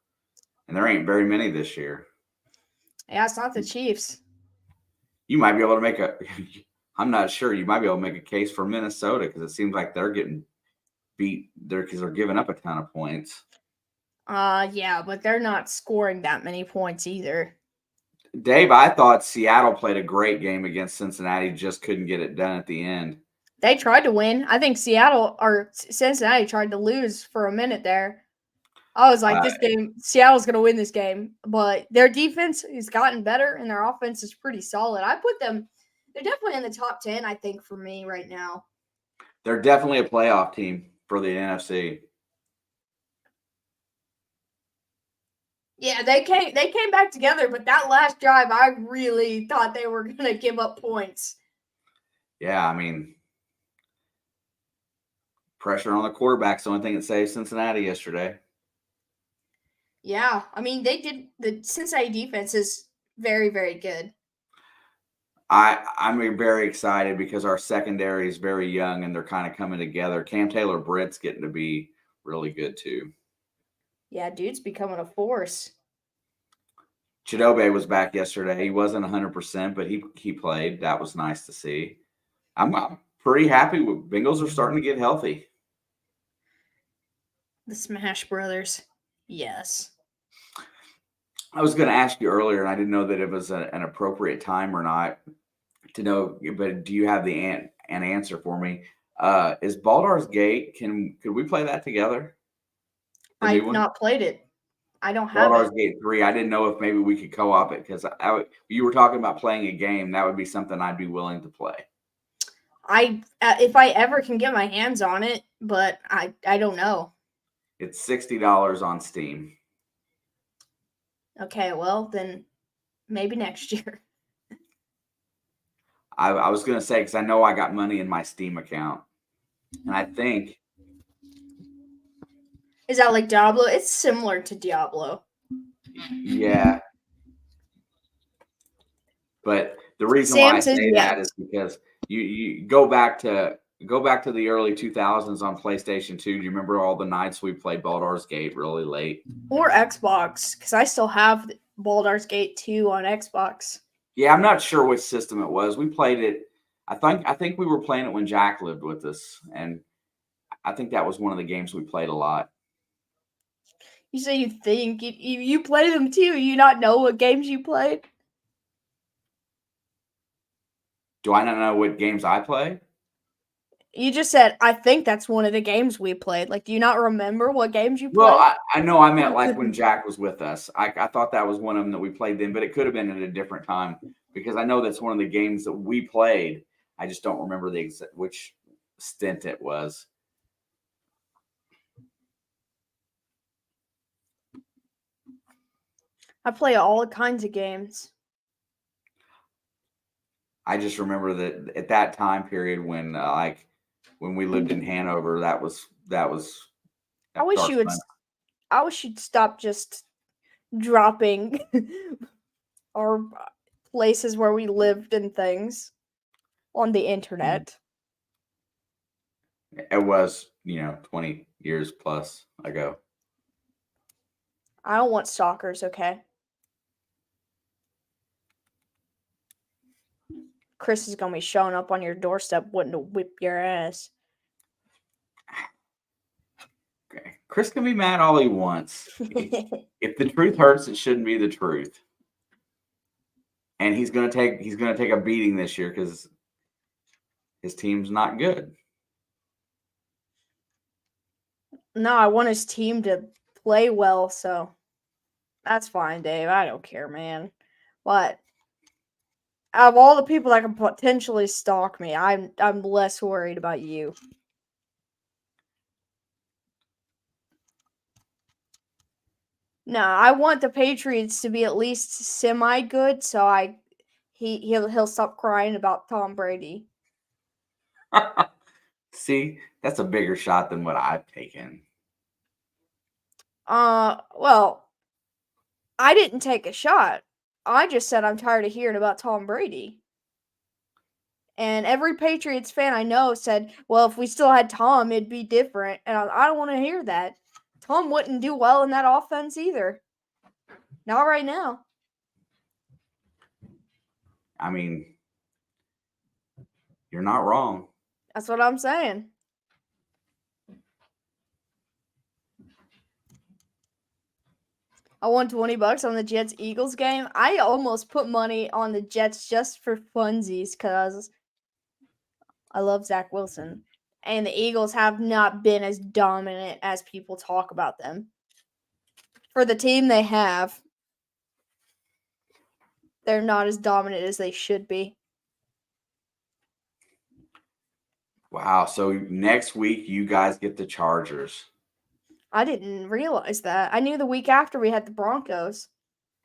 and there ain't very many this year. Yeah, it's not the Chiefs. You might be able to make I'm not sure. You might be able to make a case for Minnesota because it seems like they're getting beat there because they're giving up a ton of points. Yeah, but they're not scoring that many points either. Dave, I thought Seattle played a great game against Cincinnati, just couldn't get it done at the end. They tried to win. I think Cincinnati tried to lose for a minute there. I was like, this game, Seattle's going to win this game. But their defense has gotten better, and their offense is pretty solid. I put them, they're definitely in the top 10, I think, for me right now. They're definitely a playoff team for the NFC. Yeah, they came back together, but that last drive, I really thought they were going to give up points. Yeah, I mean, pressure on the quarterback's the only thing that saved Cincinnati yesterday. Yeah, I mean, the Cincinnati defense is very, very good. I'm very excited because our secondary is very young and they're kind of coming together. Cam Taylor-Britt's getting to be really good too. Yeah, dude's becoming a force. Chidobe was back yesterday. He wasn't 100%, but he played. That was nice to see. I'm pretty happy with Bengals are starting to get healthy. The Smash Brothers. Yes. I was going to ask you earlier, and I didn't know that it was an appropriate time or not to know, but do you have an answer for me? Is Baldur's Gate, could we play that together? I've not played it. I don't have Baldur's Gate 3. I didn't know if maybe we could co-op it because you were talking about playing a game. That would be something I'd be willing to play. If I ever can get my hands on it, but I don't know. It's $60 on Steam. Okay, well then maybe next year. I was gonna say because I know I got money in my Steam account, and I think is that like Diablo? It's similar to Diablo. Yeah, but the reason why I say that is because you go back to the early 2000s on PlayStation 2. Do you remember all the nights we played Baldur's Gate really late? Or Xbox, because I still have Baldur's Gate 2 on Xbox. Yeah, I'm not sure which system it was. We played it. I think we were playing it when Jack lived with us, and I think that was one of the games we played a lot. You say you think you play them too. You not know what games you played? Do I not know what games I play? You just said, I think that's one of the games we played. Like, do you not remember what games you played? Well, I know I meant like when Jack was with us. I thought that was one of them that we played then, but it could have been at a different time because I know that's one of the games that we played. I just don't remember which stint it was. I play all kinds of games. I just remember that at that time period when when we lived in Hanover, that was I wish you'd stop just dropping our places where we lived and things on the internet. It was, 20 years plus ago. I don't want stalkers, okay? Chris is gonna be showing up on your doorstep wanting to whip your ass. Okay. Chris can be mad all he wants. If the truth hurts, it shouldn't be the truth. And he's gonna take a beating this year because his team's not good. No, I want his team to play well, so that's fine, Dave. I don't care, man. But out of all the people that can potentially stalk me, I'm less worried about you. No, I want the Patriots to be at least semi good, so he'll stop crying about Tom Brady. See, that's a bigger shot than what I've taken. Well, I didn't take a shot. I just said I'm tired of hearing about Tom Brady. And every Patriots fan I know said, well, if we still had Tom, it'd be different. And I don't want to hear that. Tom wouldn't do well in that offense either. Not right now. I mean, you're not wrong. That's what I'm saying. I won $20 on the Jets-Eagles game. I almost put money on the Jets just for funsies because I love Zach Wilson. And the Eagles have not been as dominant as people talk about them. For the team they have, they're not as dominant as they should be. Wow. So next week, you guys get the Chargers. I didn't realize that. I knew the week after we had the Broncos.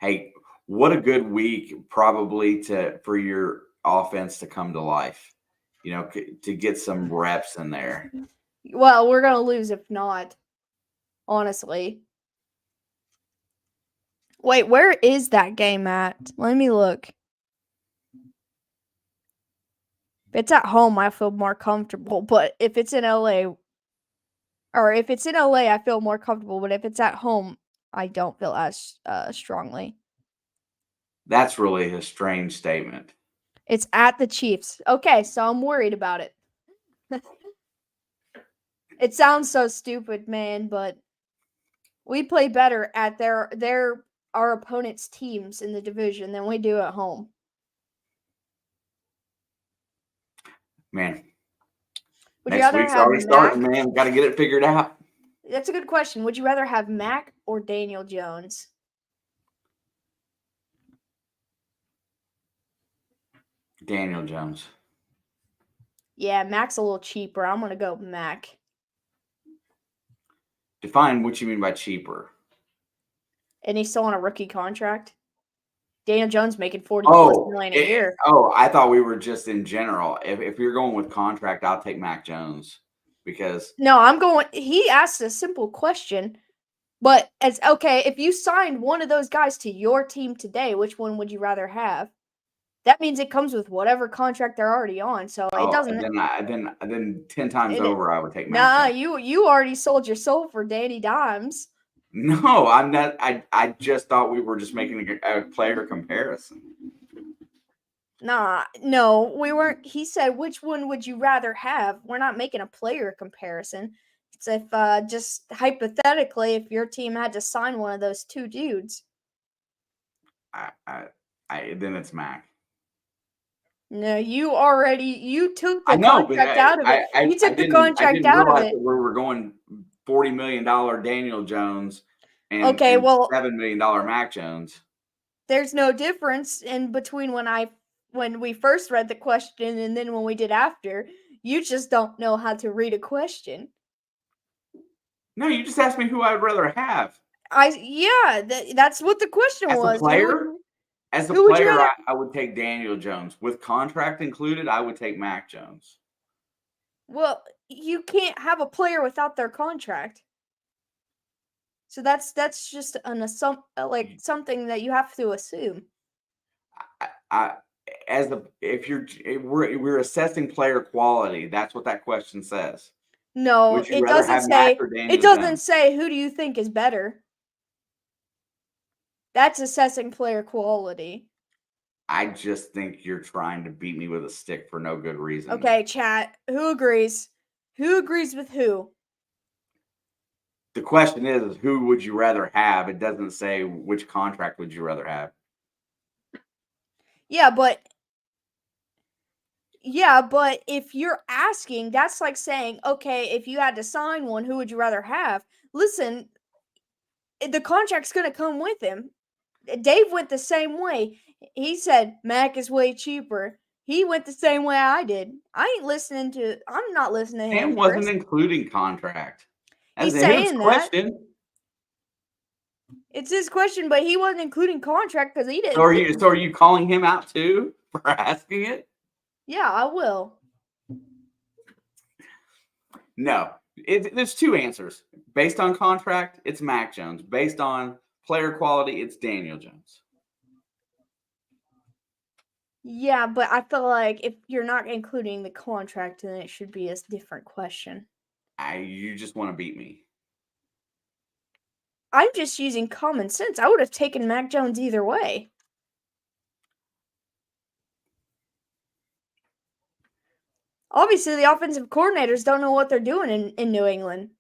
Hey, what a good week probably for your offense to come to life. You know, to get some reps in there. Well, we're going to lose if not, honestly. Wait, where is that game at? Let me look. If it's at home, I feel more comfortable. But if it's in LA, I feel more comfortable. But if it's at home, I don't feel as strongly. That's really a strange statement. It's at the Chiefs. Okay, so I'm worried about it. It sounds so stupid, man, but we play better at our opponents' teams in the division than we do at home. Man, Would you next rather week's have already starting, man. Got to get it figured out. That's a good question. Would you rather have Mac or Daniel Jones? Daniel Jones. Yeah, Mac's a little cheaper. I'm going to go Mac. Define what you mean by cheaper. And he's still on a rookie contract. Daniel Jones making $40+ million a year. Oh, I thought we were just in general. If you're going with contract, I'll take Mac Jones because no, I'm going. He asked a simple question, but it's okay. If you signed one of those guys to your team today, which one would you rather have? That means it comes with whatever contract they're already on. So it doesn't. Then 10 times over, I would take Mac Jones. You already sold your soul for Danny Dimes. No, I'm not. I just thought we were just making a player comparison. No, we weren't. He said, which one would you rather have? We're not making a player comparison. It's if, just hypothetically, if your team had to sign one of those two dudes. Then it's Mac. No, you took the contract out of it. You took the contract out of it. We were going $40 million Daniel Jones and okay, well, $7 million Mac Jones. There's no difference in between when we first read the question and then when we did after. You just don't know how to read a question. No, you just asked me who I'd rather have. That's what the question was. As a player, I would take Daniel Jones. With contract included, I would take Mac Jones. Well, you can't have a player without their contract. So that's just something that you have to assume. We're assessing player quality. That's what that question says. No, it doesn't say. It doesn't say who do you think is better. That's assessing player quality. I just think you're trying to beat me with a stick for no good reason. Okay, chat. Who agrees? Who agrees with who? The question is, who would you rather have? It doesn't say which contract would you rather have. Yeah, but if you're asking, that's like saying, okay, if you had to sign one, who would you rather have? Listen, the contract's going to come with him. Dave went the same way. He said Mac is way cheaper. He went the same way I did. I'm not listening to him, Sam Chris. wasn't including contract. That's He's his saying that. question. It's his question, but he wasn't including contract because he didn't. So are you calling him out too for asking it? Yeah, I will. No. There's two answers. Based on contract, it's Mac Jones. Based on player quality, it's Daniel Jones. Yeah, but I feel like if you're not including the contract, then it should be a different question. You just want to beat me. I'm just using common sense. I would have taken Mac Jones either way. Obviously, the offensive coordinators don't know what they're doing in New England.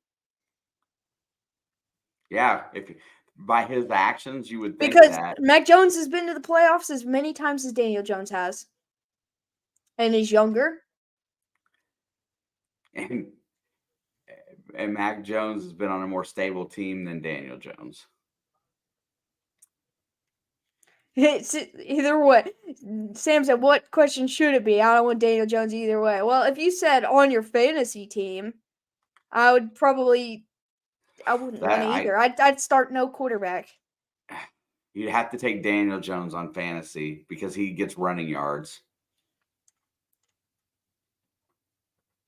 Yeah, if by his actions, you would think because that. Mac Jones has been to the playoffs as many times as Daniel Jones has. And he's younger. And Mac Jones has been on a more stable team than Daniel Jones. It's either way. Sam said, what question should it be? I don't want Daniel Jones either way. Well, if you said on your fantasy team, I wouldn't want either. I'd start no quarterback. You'd have to take Daniel Jones on fantasy because he gets running yards.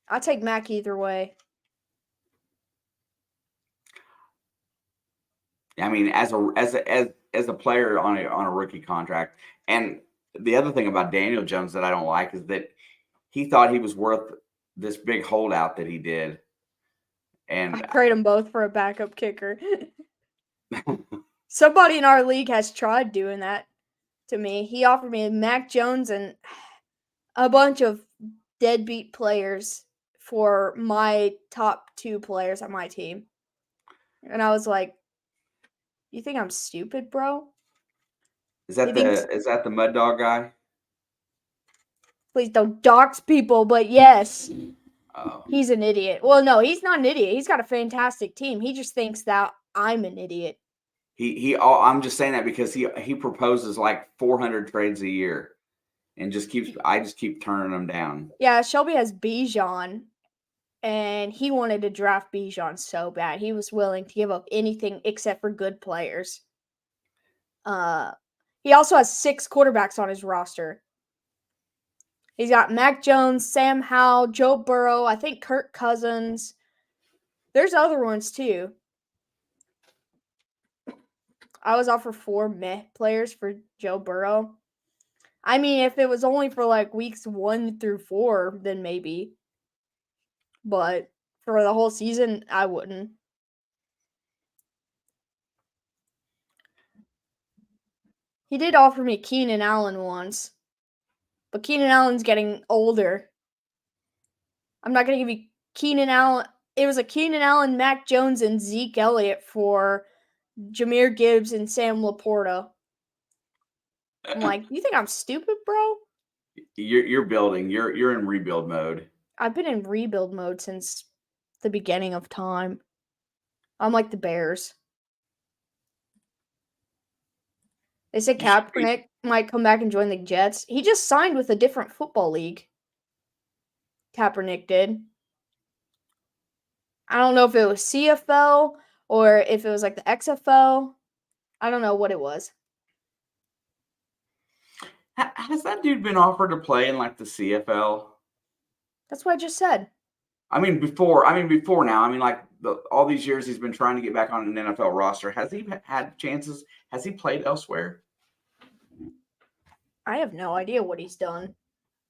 I'll take Mac either way. I mean, as a player on a rookie contract, and the other thing about Daniel Jones that I don't like is that he thought he was worth this big holdout that he did, and I trade them both for a backup kicker. Somebody in our league has tried doing that to me. He offered me Mac Jones and a bunch of deadbeat players for my top 2 players on my team. And I was like, you think I'm stupid, bro? Is that the Mud Dog guy? Please don't dox people, but yes. Oh. He's an idiot. Well, no, he's not an idiot. He's got a fantastic team. He just thinks that I'm an idiot. I'm just saying that because he proposes like 400 trades a year and I just keep turning them down. Yeah, Shelby has Bijan, and he wanted to draft Bijan so bad. He was willing to give up anything except for good players. He also has 6 quarterbacks on his roster. He's got Mac Jones, Sam Howell, Joe Burrow, I think Kirk Cousins. There's other ones too. I was offered 4 meh players for Joe Burrow. I mean, if it was only for like weeks 1 through 4, then maybe. But for the whole season, I wouldn't. He did offer me Keenan Allen once. But Keenan Allen's getting older. I'm not going to give you Keenan Allen. It was a Keenan Allen, Mac Jones, and Zeke Elliott for Jahmyr Gibbs and Sam Laporta. I'm like, you think I'm stupid, bro? You're building. You're in rebuild mode. I've been in rebuild mode since the beginning of time. I'm like the Bears. They said Kaepernick might come back and join the Jets. He just signed with a different football league. Kaepernick did. I don't know if it was CFL or if it was like the XFL. I don't know what it was. Has that dude been offered to play in like the CFL? That's what I just said. I mean, before now. I mean, like all these years he's been trying to get back on an NFL roster. Has he had chances? Has he played elsewhere? I have no idea what he's done.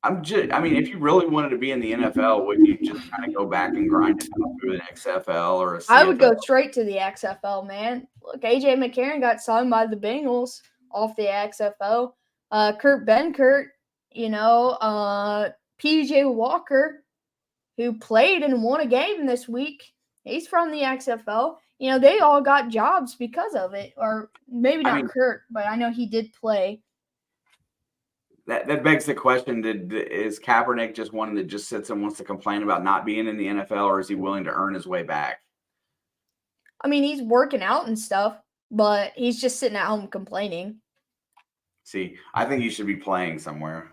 I mean, if you really wanted to be in the NFL, would you just kind of go back and grind it out through an XFL or a CFL? I would go straight to the XFL, man. Look, AJ McCarron got signed by the Bengals off the XFL. Kurt Benkert, PJ Walker, who played and won a game this week. He's from the XFL. they all got jobs because of it. Or maybe not Kurt, but I know he did play. That begs the question: is Kaepernick just one that just sits and wants to complain about not being in the NFL, or is he willing to earn his way back? I mean, he's working out and stuff, but he's just sitting at home complaining. See, I think he should be playing somewhere.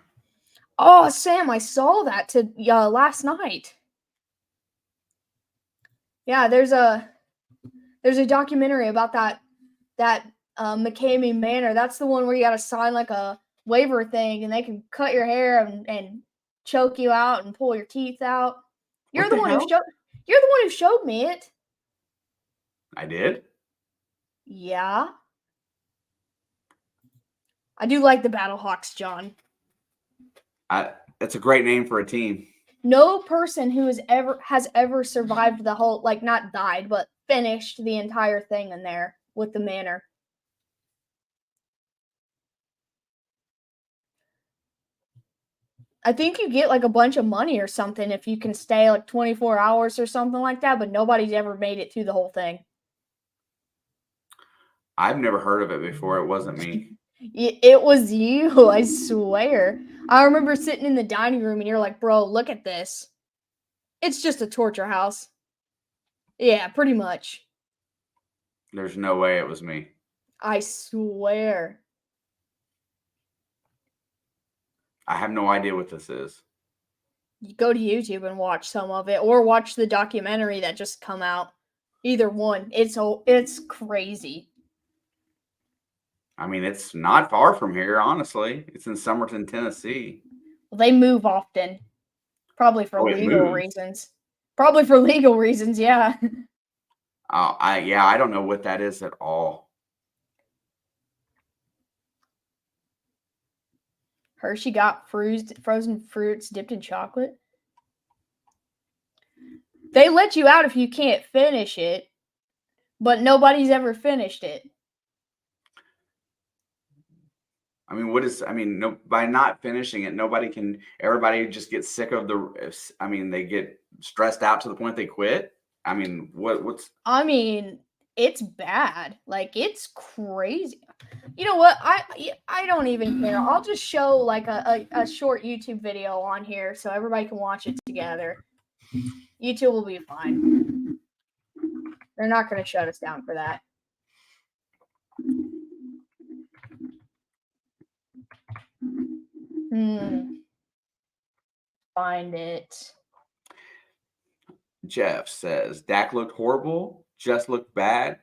Oh, Sam, I saw that last night. Yeah, there's a documentary about that McCamey Manor. That's the one where you got to sign like a waiver thing, and they can cut your hair and choke you out and pull your teeth out. You're the one who showed me it. I did? Yeah. I do like the Battlehawks, John. It's a great name for a team. No person who has ever survived the whole, like, not died, but finished the entire thing in there with the Manor. I think you get like a bunch of money or something if you can stay like 24 hours or something like that, but nobody's ever made it through the whole thing. I've never heard of it before. It wasn't me. It was you, I swear. I remember sitting in the dining room and you're like, bro, look at this. It's just a torture house. Yeah, pretty much. There's no way it was me. I swear. I have no idea what this is. You go to YouTube and watch some of it, or watch the documentary that just come out. Either one. It's crazy. I mean, it's not far from here, honestly. It's in Somerton, Tennessee. Well, they move often. Probably for legal reasons. Probably for legal reasons, yeah. I don't know what that is at all. Hershey got frozen fruits dipped in chocolate. They let you out if you can't finish it, but nobody's ever finished it. I mean, no, by not finishing it, everybody just gets sick of they get stressed out to the point they quit. I mean, what's. I mean, it's bad. Like, it's crazy. You know what? I don't even care. I'll just show like a short YouTube video on here so everybody can watch it together. YouTube will be fine. They're not going to shut us down for that. Find it. Jeff says, Dak looked horrible, just looked bad.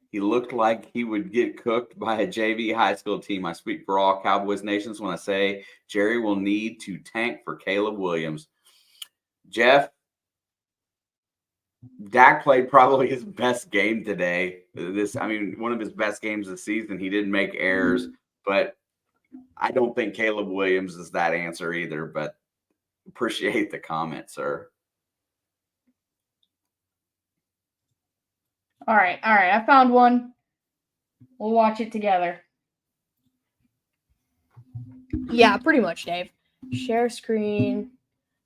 He looked like he would get cooked by a JV high school team. I speak for all Cowboys nations when I say Jerry will need to tank for Caleb Williams. Jeff, Dak played probably his best game today. One of his best games of the season. He didn't make errors, but I don't think Caleb Williams is that answer either, but appreciate the comment, sir. All right. I found one. We'll watch it together. Yeah, pretty much, Dave. Share screen.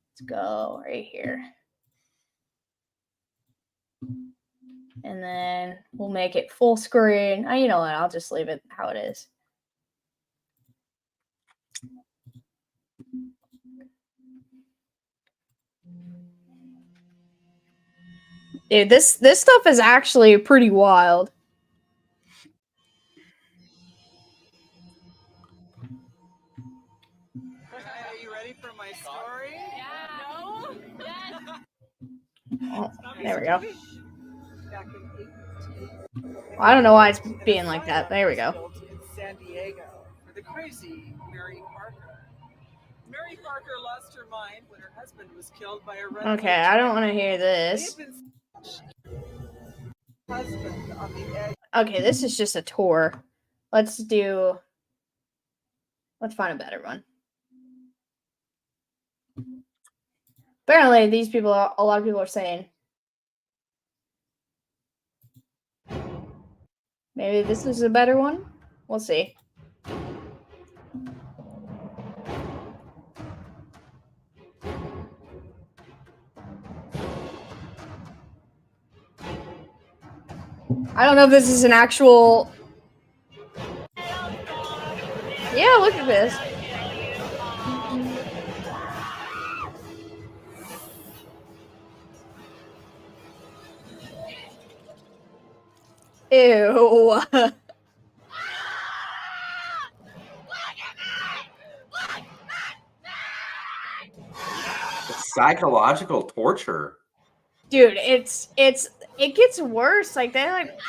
Let's go right here. And then we'll make it full screen. You know what? I'll just leave it how it is. Dude, this stuff is actually pretty wild. Are you ready for my story? Yeah. No? Yes. Oh, there we go. I don't know why it's being like that. There we go. In San Diego for the crazy Mary Parker. Mary Parker lost her mind when her husband was killed by a red. Okay, I don't want to hear this. Okay, this is just a tour. Let's find a better one. Apparently, a lot of people are saying, maybe this is a better one? We'll see. I don't know if this is an actual. Yeah, look at this. Ew. It's psychological torture. Dude, it gets worse. Like they like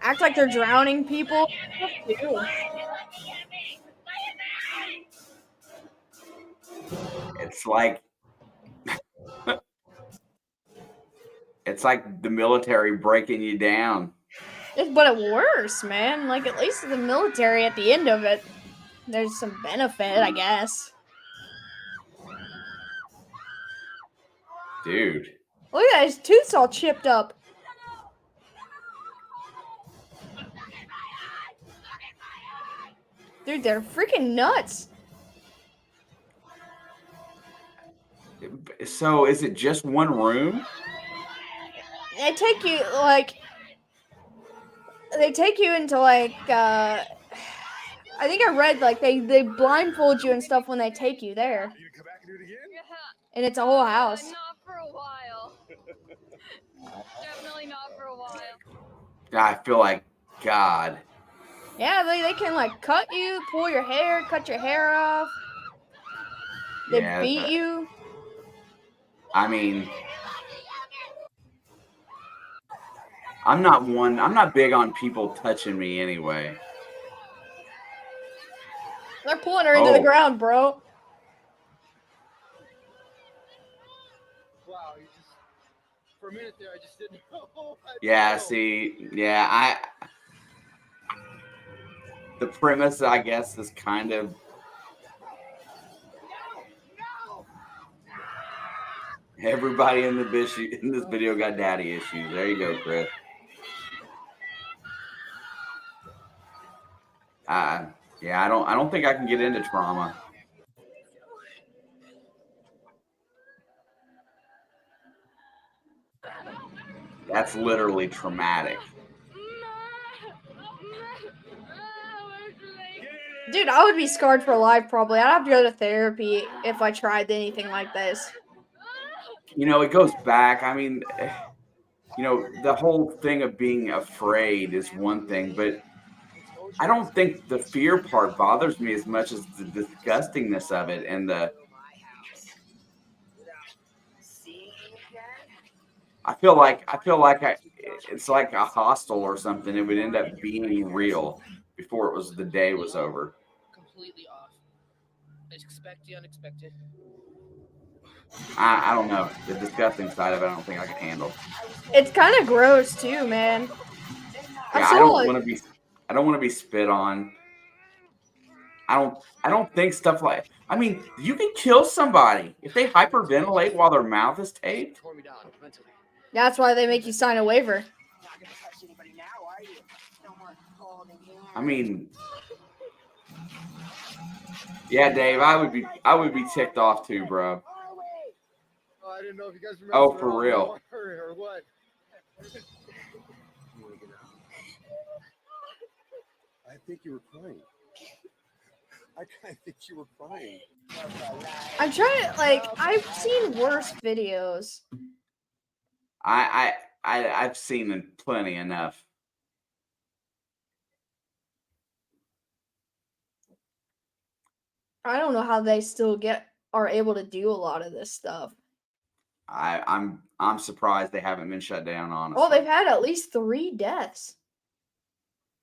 act like they're drowning people and stuff too. It's like it's like the military breaking you down. But it worse, man. Like at least in the military, at the end of it, there's some benefit, I guess. Dude. Look at that, his tooth's all chipped up. Dude, they're freaking nuts. So is it just one room? They take you into like I think I read like they blindfold you and stuff when they take you there. You come back and do it again? Yeah. And it's a whole house. Not for a while. Definitely not for a while. I feel like God. Yeah, they can like cut you, pull your hair, cut your hair off. They Yeah, beat you. I mean, I'm not big on people touching me anyway. They're pulling her into the Oh. ground, bro. Wow, you just for a minute there, I just didn't know. Yeah, see, yeah, the premise, I guess, is kind of everybody in this video got daddy issues. There you go, Chris. Yeah, I don't think I can get into trauma. That's literally traumatic. Dude, I would be scarred for life probably. I'd have to go to therapy if I tried anything like this. You know, it goes back. I mean, you know, the whole thing of being afraid is one thing, but I don't think the fear part bothers me as much as the disgustingness of it and I feel like it's like a hostel or something. It would end up being real before the day was over. Completely off. Expect the unexpected. I don't know. The disgusting side of it, I don't think I can handle. It's kind of gross too, man. Yeah, I don't want to be spit on. I don't think stuff like. I mean, you can kill somebody if they hyperventilate while their mouth is taped. Tore me down mentally. That's why they make you sign a waiver. I mean, yeah, Dave, I would be ticked off too, bro. Oh, I didn't know if you guys remember. Oh, for real. Or what? I think you were crying. I kind of think you were crying. I'm trying to I've seen worse videos. I've seen plenty enough. I don't know how they still are able to do a lot of this stuff. I'm surprised they haven't been shut down, honestly. Well, they've had at least 3 deaths.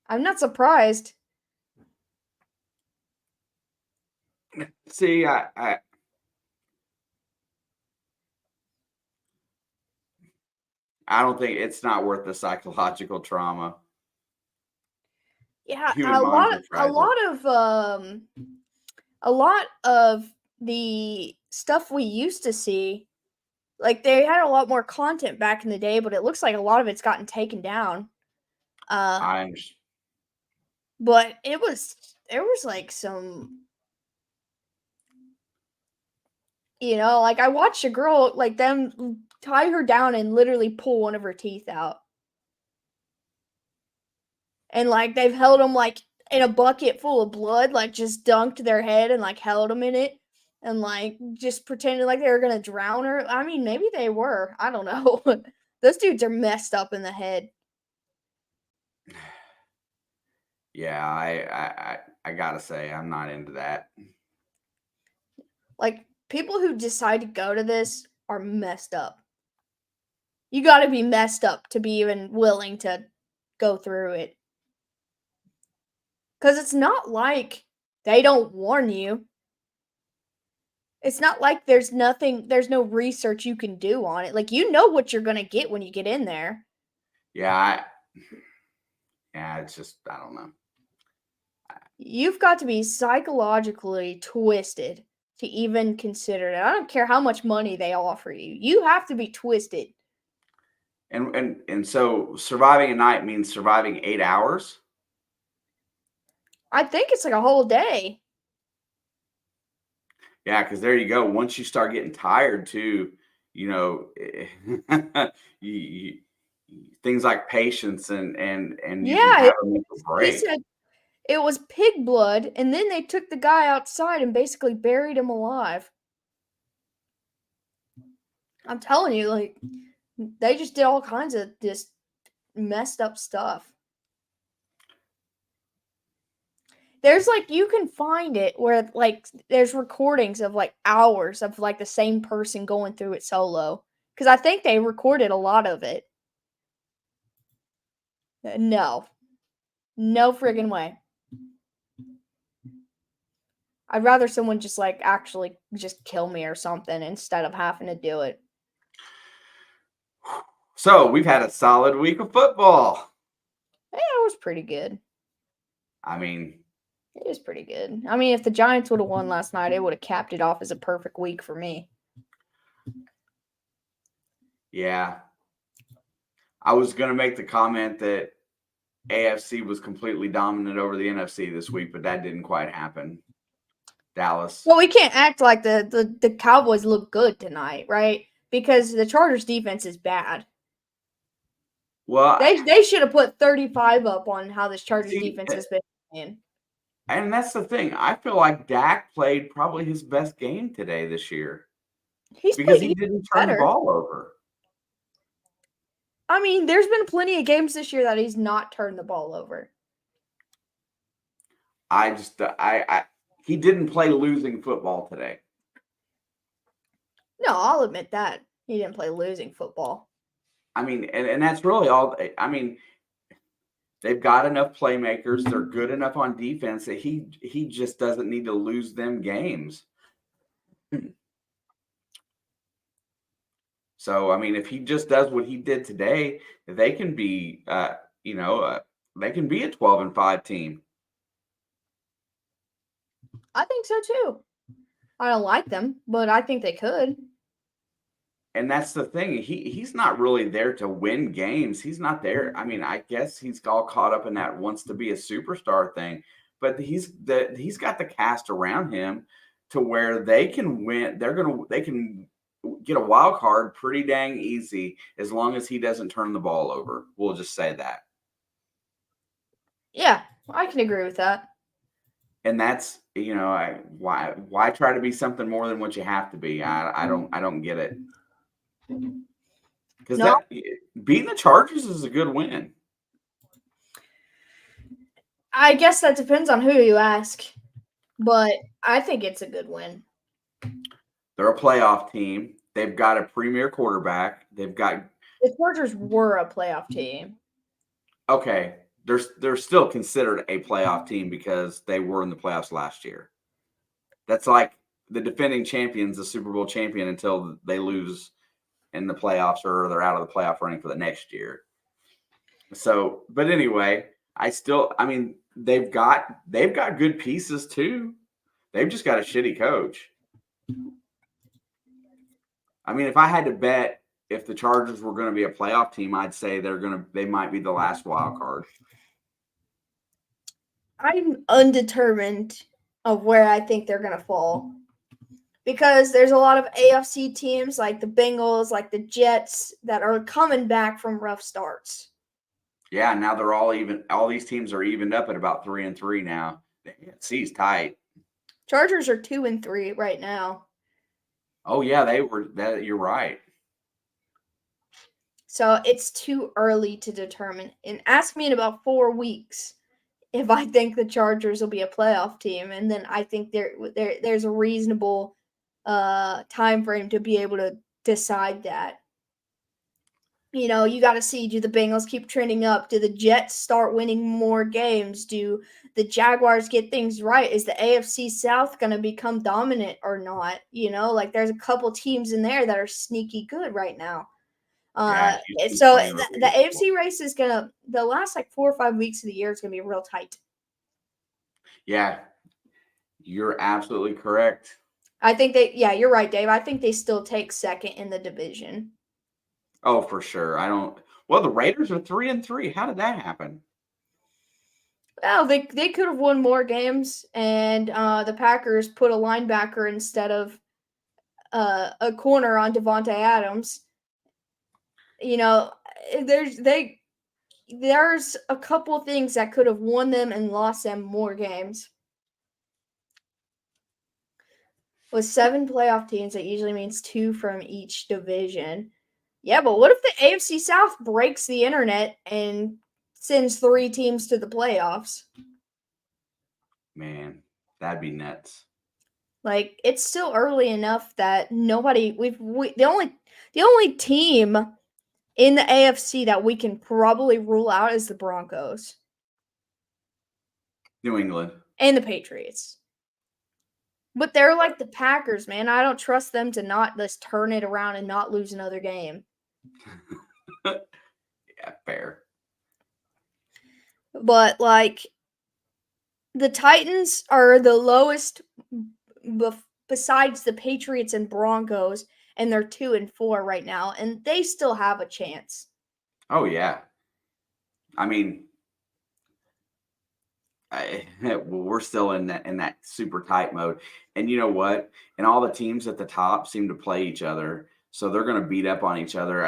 I'm not surprised. See, I don't think it's not worth the psychological trauma. Yeah, Human minds are a lot of the stuff we used to see, like they had a lot more content back in the day, but it looks like a lot of it's gotten taken down. But there was like some, like I watched a girl like them tie her down and literally pull one of her teeth out. And like they've held them like in a bucket full of blood, like just dunked their head and like held them in it and like just pretended like they were gonna drown her. I mean, maybe they were. I don't know. Those dudes are messed up in the head. Yeah, I gotta say I'm not into that. Like people who decide to go to this are messed up. You got to be messed up to be even willing to go through it. Cuz it's not like they don't warn you. It's not like there's no research you can do on it. Like you know what you're going to get when you get in there. Yeah, it's just I don't know. You've got to be psychologically twisted to even consider it. I don't care how much money they offer you. You have to be twisted. And so surviving a night means surviving 8 hours. I think it's like a whole day. Yeah, because there you go. Once you start getting tired too, you know, you, things like patience and you can Yeah, have a mental he break. said it was pig blood, and then they took the guy outside and basically buried him alive. I'm telling you, like, they just did all kinds of this messed up stuff. There's like, you can find it where, like, there's recordings of like hours of like the same person going through it solo. Because I think they recorded a lot of it. No. No friggin' way. I'd rather someone just like actually just kill me or something instead of having to do it. So we've had a solid week of football. Yeah, it was pretty good. I mean, It was pretty good. I mean, if the Giants would have won last night, it would have capped it off as a perfect week for me. yeah. I was going to make the comment that AFC was completely dominant over the NFC this week, but that didn't quite happen. Dallas. Well, we can't act like the Cowboys look good tonight, right? Because the Chargers defense is bad. Well, They should have put 35 up on how this Chargers see, defense has been playing. and that's the thing. I feel like Dak played probably his best game today this year because he didn't turn the better. ball over. I mean, there's been plenty of games this year that he's not turned the ball over. He didn't play losing football today. No, I'll admit that. He didn't play losing football. I mean, and that's really all. I mean, they've got enough playmakers. They're good enough on defense that he just doesn't need to lose them games. So, I mean, if he just does what he did today, they can be, they can be a 12-5 team. I think so too. I don't like them, but I think they could. And that's the thing. He's not really there to win games. He's not there. I mean, I guess he's all caught up in that wants to be a superstar thing, but he's got the cast around him to where they can win. They can get a wild card pretty dang easy as long as he doesn't turn the ball over. We'll just say that. Yeah, I can agree with that. And that's, why try to be something more than what you have to be? I don't get it. Because beating the Chargers is a good win. I guess that depends on who you ask, but I think it's a good win. They're a playoff team. They've got a premier quarterback. They've got the Chargers were a playoff team. Okay, they're still considered a playoff team because they were in the playoffs last year. That's like the defending champions, the Super Bowl champion, until they lose in the playoffs or they're out of the playoff running for the next year. So, but anyway, they've got good pieces too. They've just got a shitty coach. I mean, if I had to bet if the Chargers were going to be a playoff team, I'd say they might be the last wild card. I'm undetermined of where I think they're going to fall. Because there's a lot of AFC teams like the Bengals, like the Jets, that are coming back from rough starts. Yeah, now they're all even. All these teams are evened up at about 3-3 now. The AFC's tight. Chargers are 2-3 right now. Oh yeah, they were. That you're right. So it's too early to determine. And ask me in about 4 weeks if I think the Chargers will be a playoff team, and then I think there's a reasonable time frame to be able to decide that. You know, you got to see, do the Bengals keep trending up? Do the Jets start winning more games? Do the Jaguars get things right? Is the AFC South going to become dominant or not? You know, like there's a couple teams in there that are sneaky good right now. Yeah, Houston's So playing the really well. AFC race is gonna, the last like 4 or 5 weeks of the year is gonna be real tight. Yeah, you're absolutely correct. I think you're right, Dave. I think they still take second in the division. Oh, for sure. I don't. Well, the Raiders are 3-3. How did that happen? Well, they could have won more games, and the Packers put a linebacker instead of a corner on Devontae Adams. You know, there's a couple things that could have won them and lost them more games. With 7 playoff teams, that usually means 2 from each division. Yeah, but what if the AFC South breaks the internet and sends 3 teams to the playoffs? Man, that'd be nuts. Like, it's still early enough that the only team in the AFC that we can probably rule out is the Broncos New England. and the Patriots. But they're like the Packers, man. I don't trust them to not just turn it around and not lose another game. Yeah, fair. But like, the Titans are the lowest besides the Patriots and Broncos, and they're 2-4 right now, and they still have a chance. Oh yeah. I mean, we're still in that super tight mode, and you know what? And all the teams at the top seem to play each other, so they're going to beat up on each other.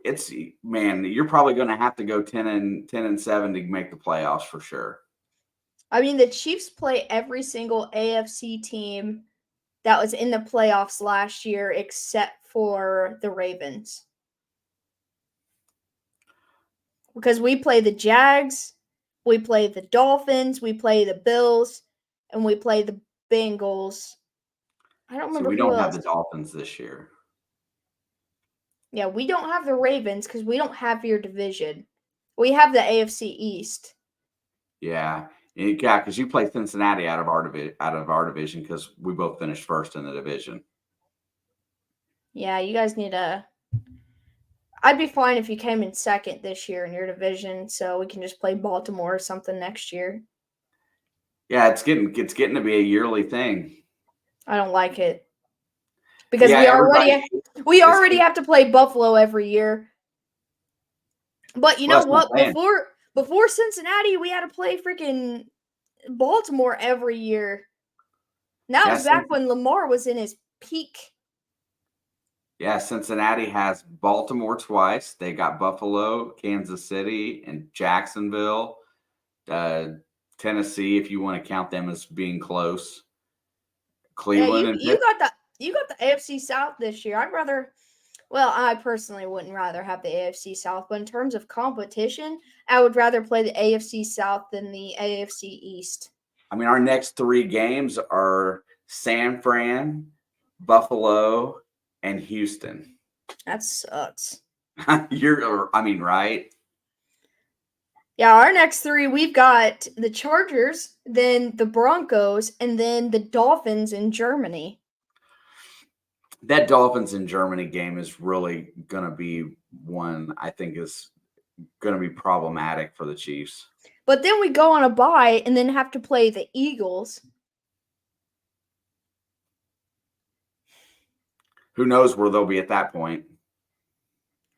It's man, you're probably going to have to go 10-7 to make the playoffs for sure. I mean, the Chiefs play every single AFC team that was in the playoffs last year except for the Ravens. Because we play the Jags, we play the Dolphins, we play the Bills, and we play the Bengals. I don't remember So we who don't else. have the Dolphins this year. Yeah, we don't have the Ravens because we don't have your division. We have the AFC East. Yeah, because you play Cincinnati out of our division because we both finished first in the division. Yeah, you guys need a. I'd be fine if you came in second this year in your division, so we can just play Baltimore or something next year. Yeah, it's getting to be a yearly thing. I don't like it because Yeah, we already have to play Buffalo every year. But you know what? Before Cincinnati, we had to play freaking Baltimore every year. That was back when Lamar was in his peak. Yeah, Cincinnati has Baltimore twice. They got Buffalo, Kansas City, and Jacksonville. Tennessee, if you want to count them as being close. Cleveland you got the AFC South this year. I personally wouldn't rather have the AFC South, but in terms of competition, I would rather play the AFC South than the AFC East. I mean, our next 3 games are San Fran, Buffalo, and Houston. That sucks. Right? Yeah, our next 3, we've got the Chargers, then the Broncos, and then the Dolphins in Germany. That Dolphins in Germany game is really going to be one I think is going to be problematic for the Chiefs. But then we go on a bye and then have to play the Eagles. Who knows where they'll be at that point?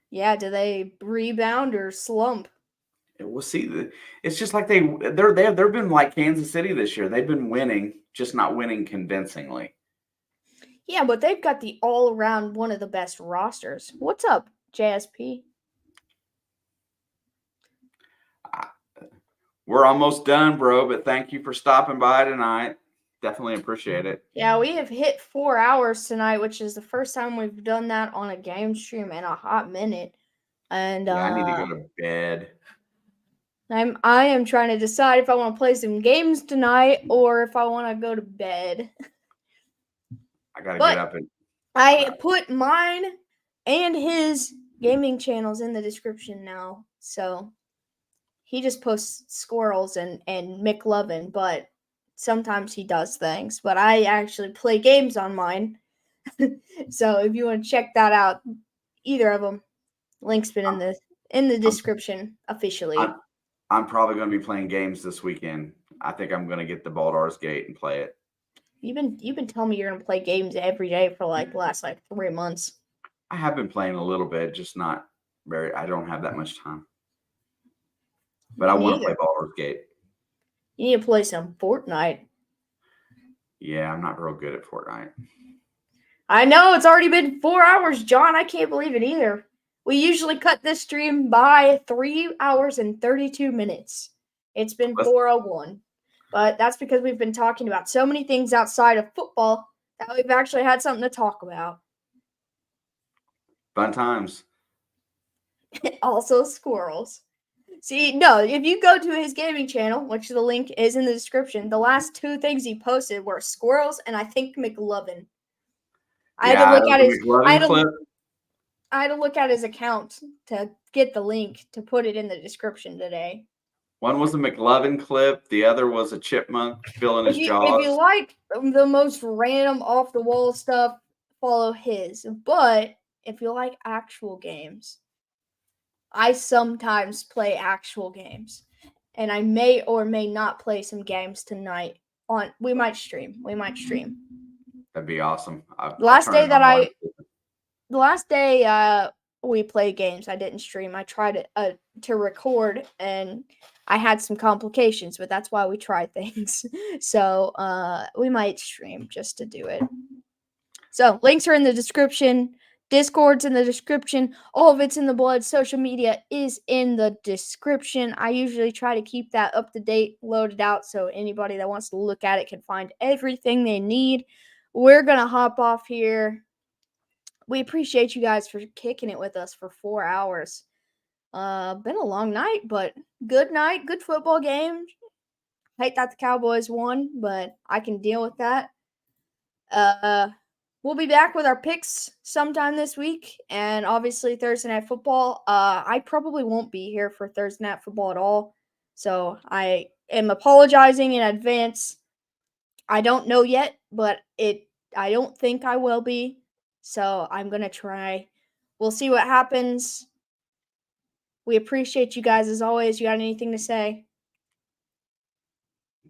Yeah, do they rebound or slump? We'll see. It's just like they've been like Kansas City this year. They've been winning, just not winning convincingly. Yeah, but they've got the all-around one of the best rosters. What's up, JSP? We're almost done, bro, but thank you for stopping by tonight. Definitely appreciate it. Yeah, we have hit 4 hours tonight, which is the first time we've done that on a game stream in a hot minute. And Yeah, I need to go to bed. I am trying to decide if I want to play some games tonight or if I want to go to bed. I gotta But get up and I put mine and his gaming channels in the description now. So he just posts squirrels and McLovin, but sometimes he does things. But I actually play games on mine. So if you want to check that out, either of them, link's been in the description officially. I'm probably gonna be playing games this weekend. I think I'm gonna get the Baldur's Gate and play it. You've been telling me you're gonna play games every day for like the last 3 months. I have been playing a little bit, just not very. I don't have that much time. But I want to play Baldur's Gate. You need to play some Fortnite. Yeah, I'm not real good at Fortnite. I know it's already been 4 hours, John. I can't believe it either. We usually cut this stream by 3 hours and 32 minutes. It's been 4:01. But that's because we've been talking about so many things outside of football that we've actually had something to talk about. Fun times. Also, squirrels. See, no, if you go to his gaming channel, which the link is in the description, the last 2 things he posted were squirrels and I think McLovin. I had to look at his account to get the link to put it in the description today. One was a McLovin clip. The other was a chipmunk filling his jaws. If you like the most random off the wall stuff, follow his. But if you like actual games, I sometimes play actual games. And I may or may not play some games tonight. We might stream. That'd be awesome. The last day we played games, I didn't stream. I tried to record and I had some complications, but that's why we tried things. So we might stream just to do it. So links are in the description. Discord's in the description. All of it's in the blood. Social media is in the description. I usually try to keep that up to date, loaded out, so anybody that wants to look at it can find everything they need. We're going to hop off here. We appreciate you guys for kicking it with us for 4 hours. Been a long night, but good night. Good football game. Hate that the Cowboys won, but I can deal with that. We'll be back with our picks sometime this week, and obviously Thursday Night Football. I probably won't be here for Thursday Night Football at all, so I am apologizing in advance. I don't know yet, but I don't think I will be, so I'm going to try. We'll see what happens. We appreciate you guys as always. You got anything to say?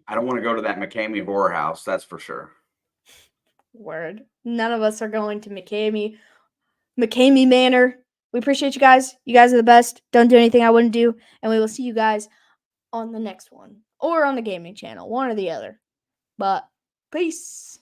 I don't want to go to that McCamey horror house, that's for sure. Word. None of us are going to McCamey Manor. We appreciate you guys. You guys are the best. Don't do anything I wouldn't do. And we will see you guys on the next one. Or on the gaming channel. One or the other. But peace.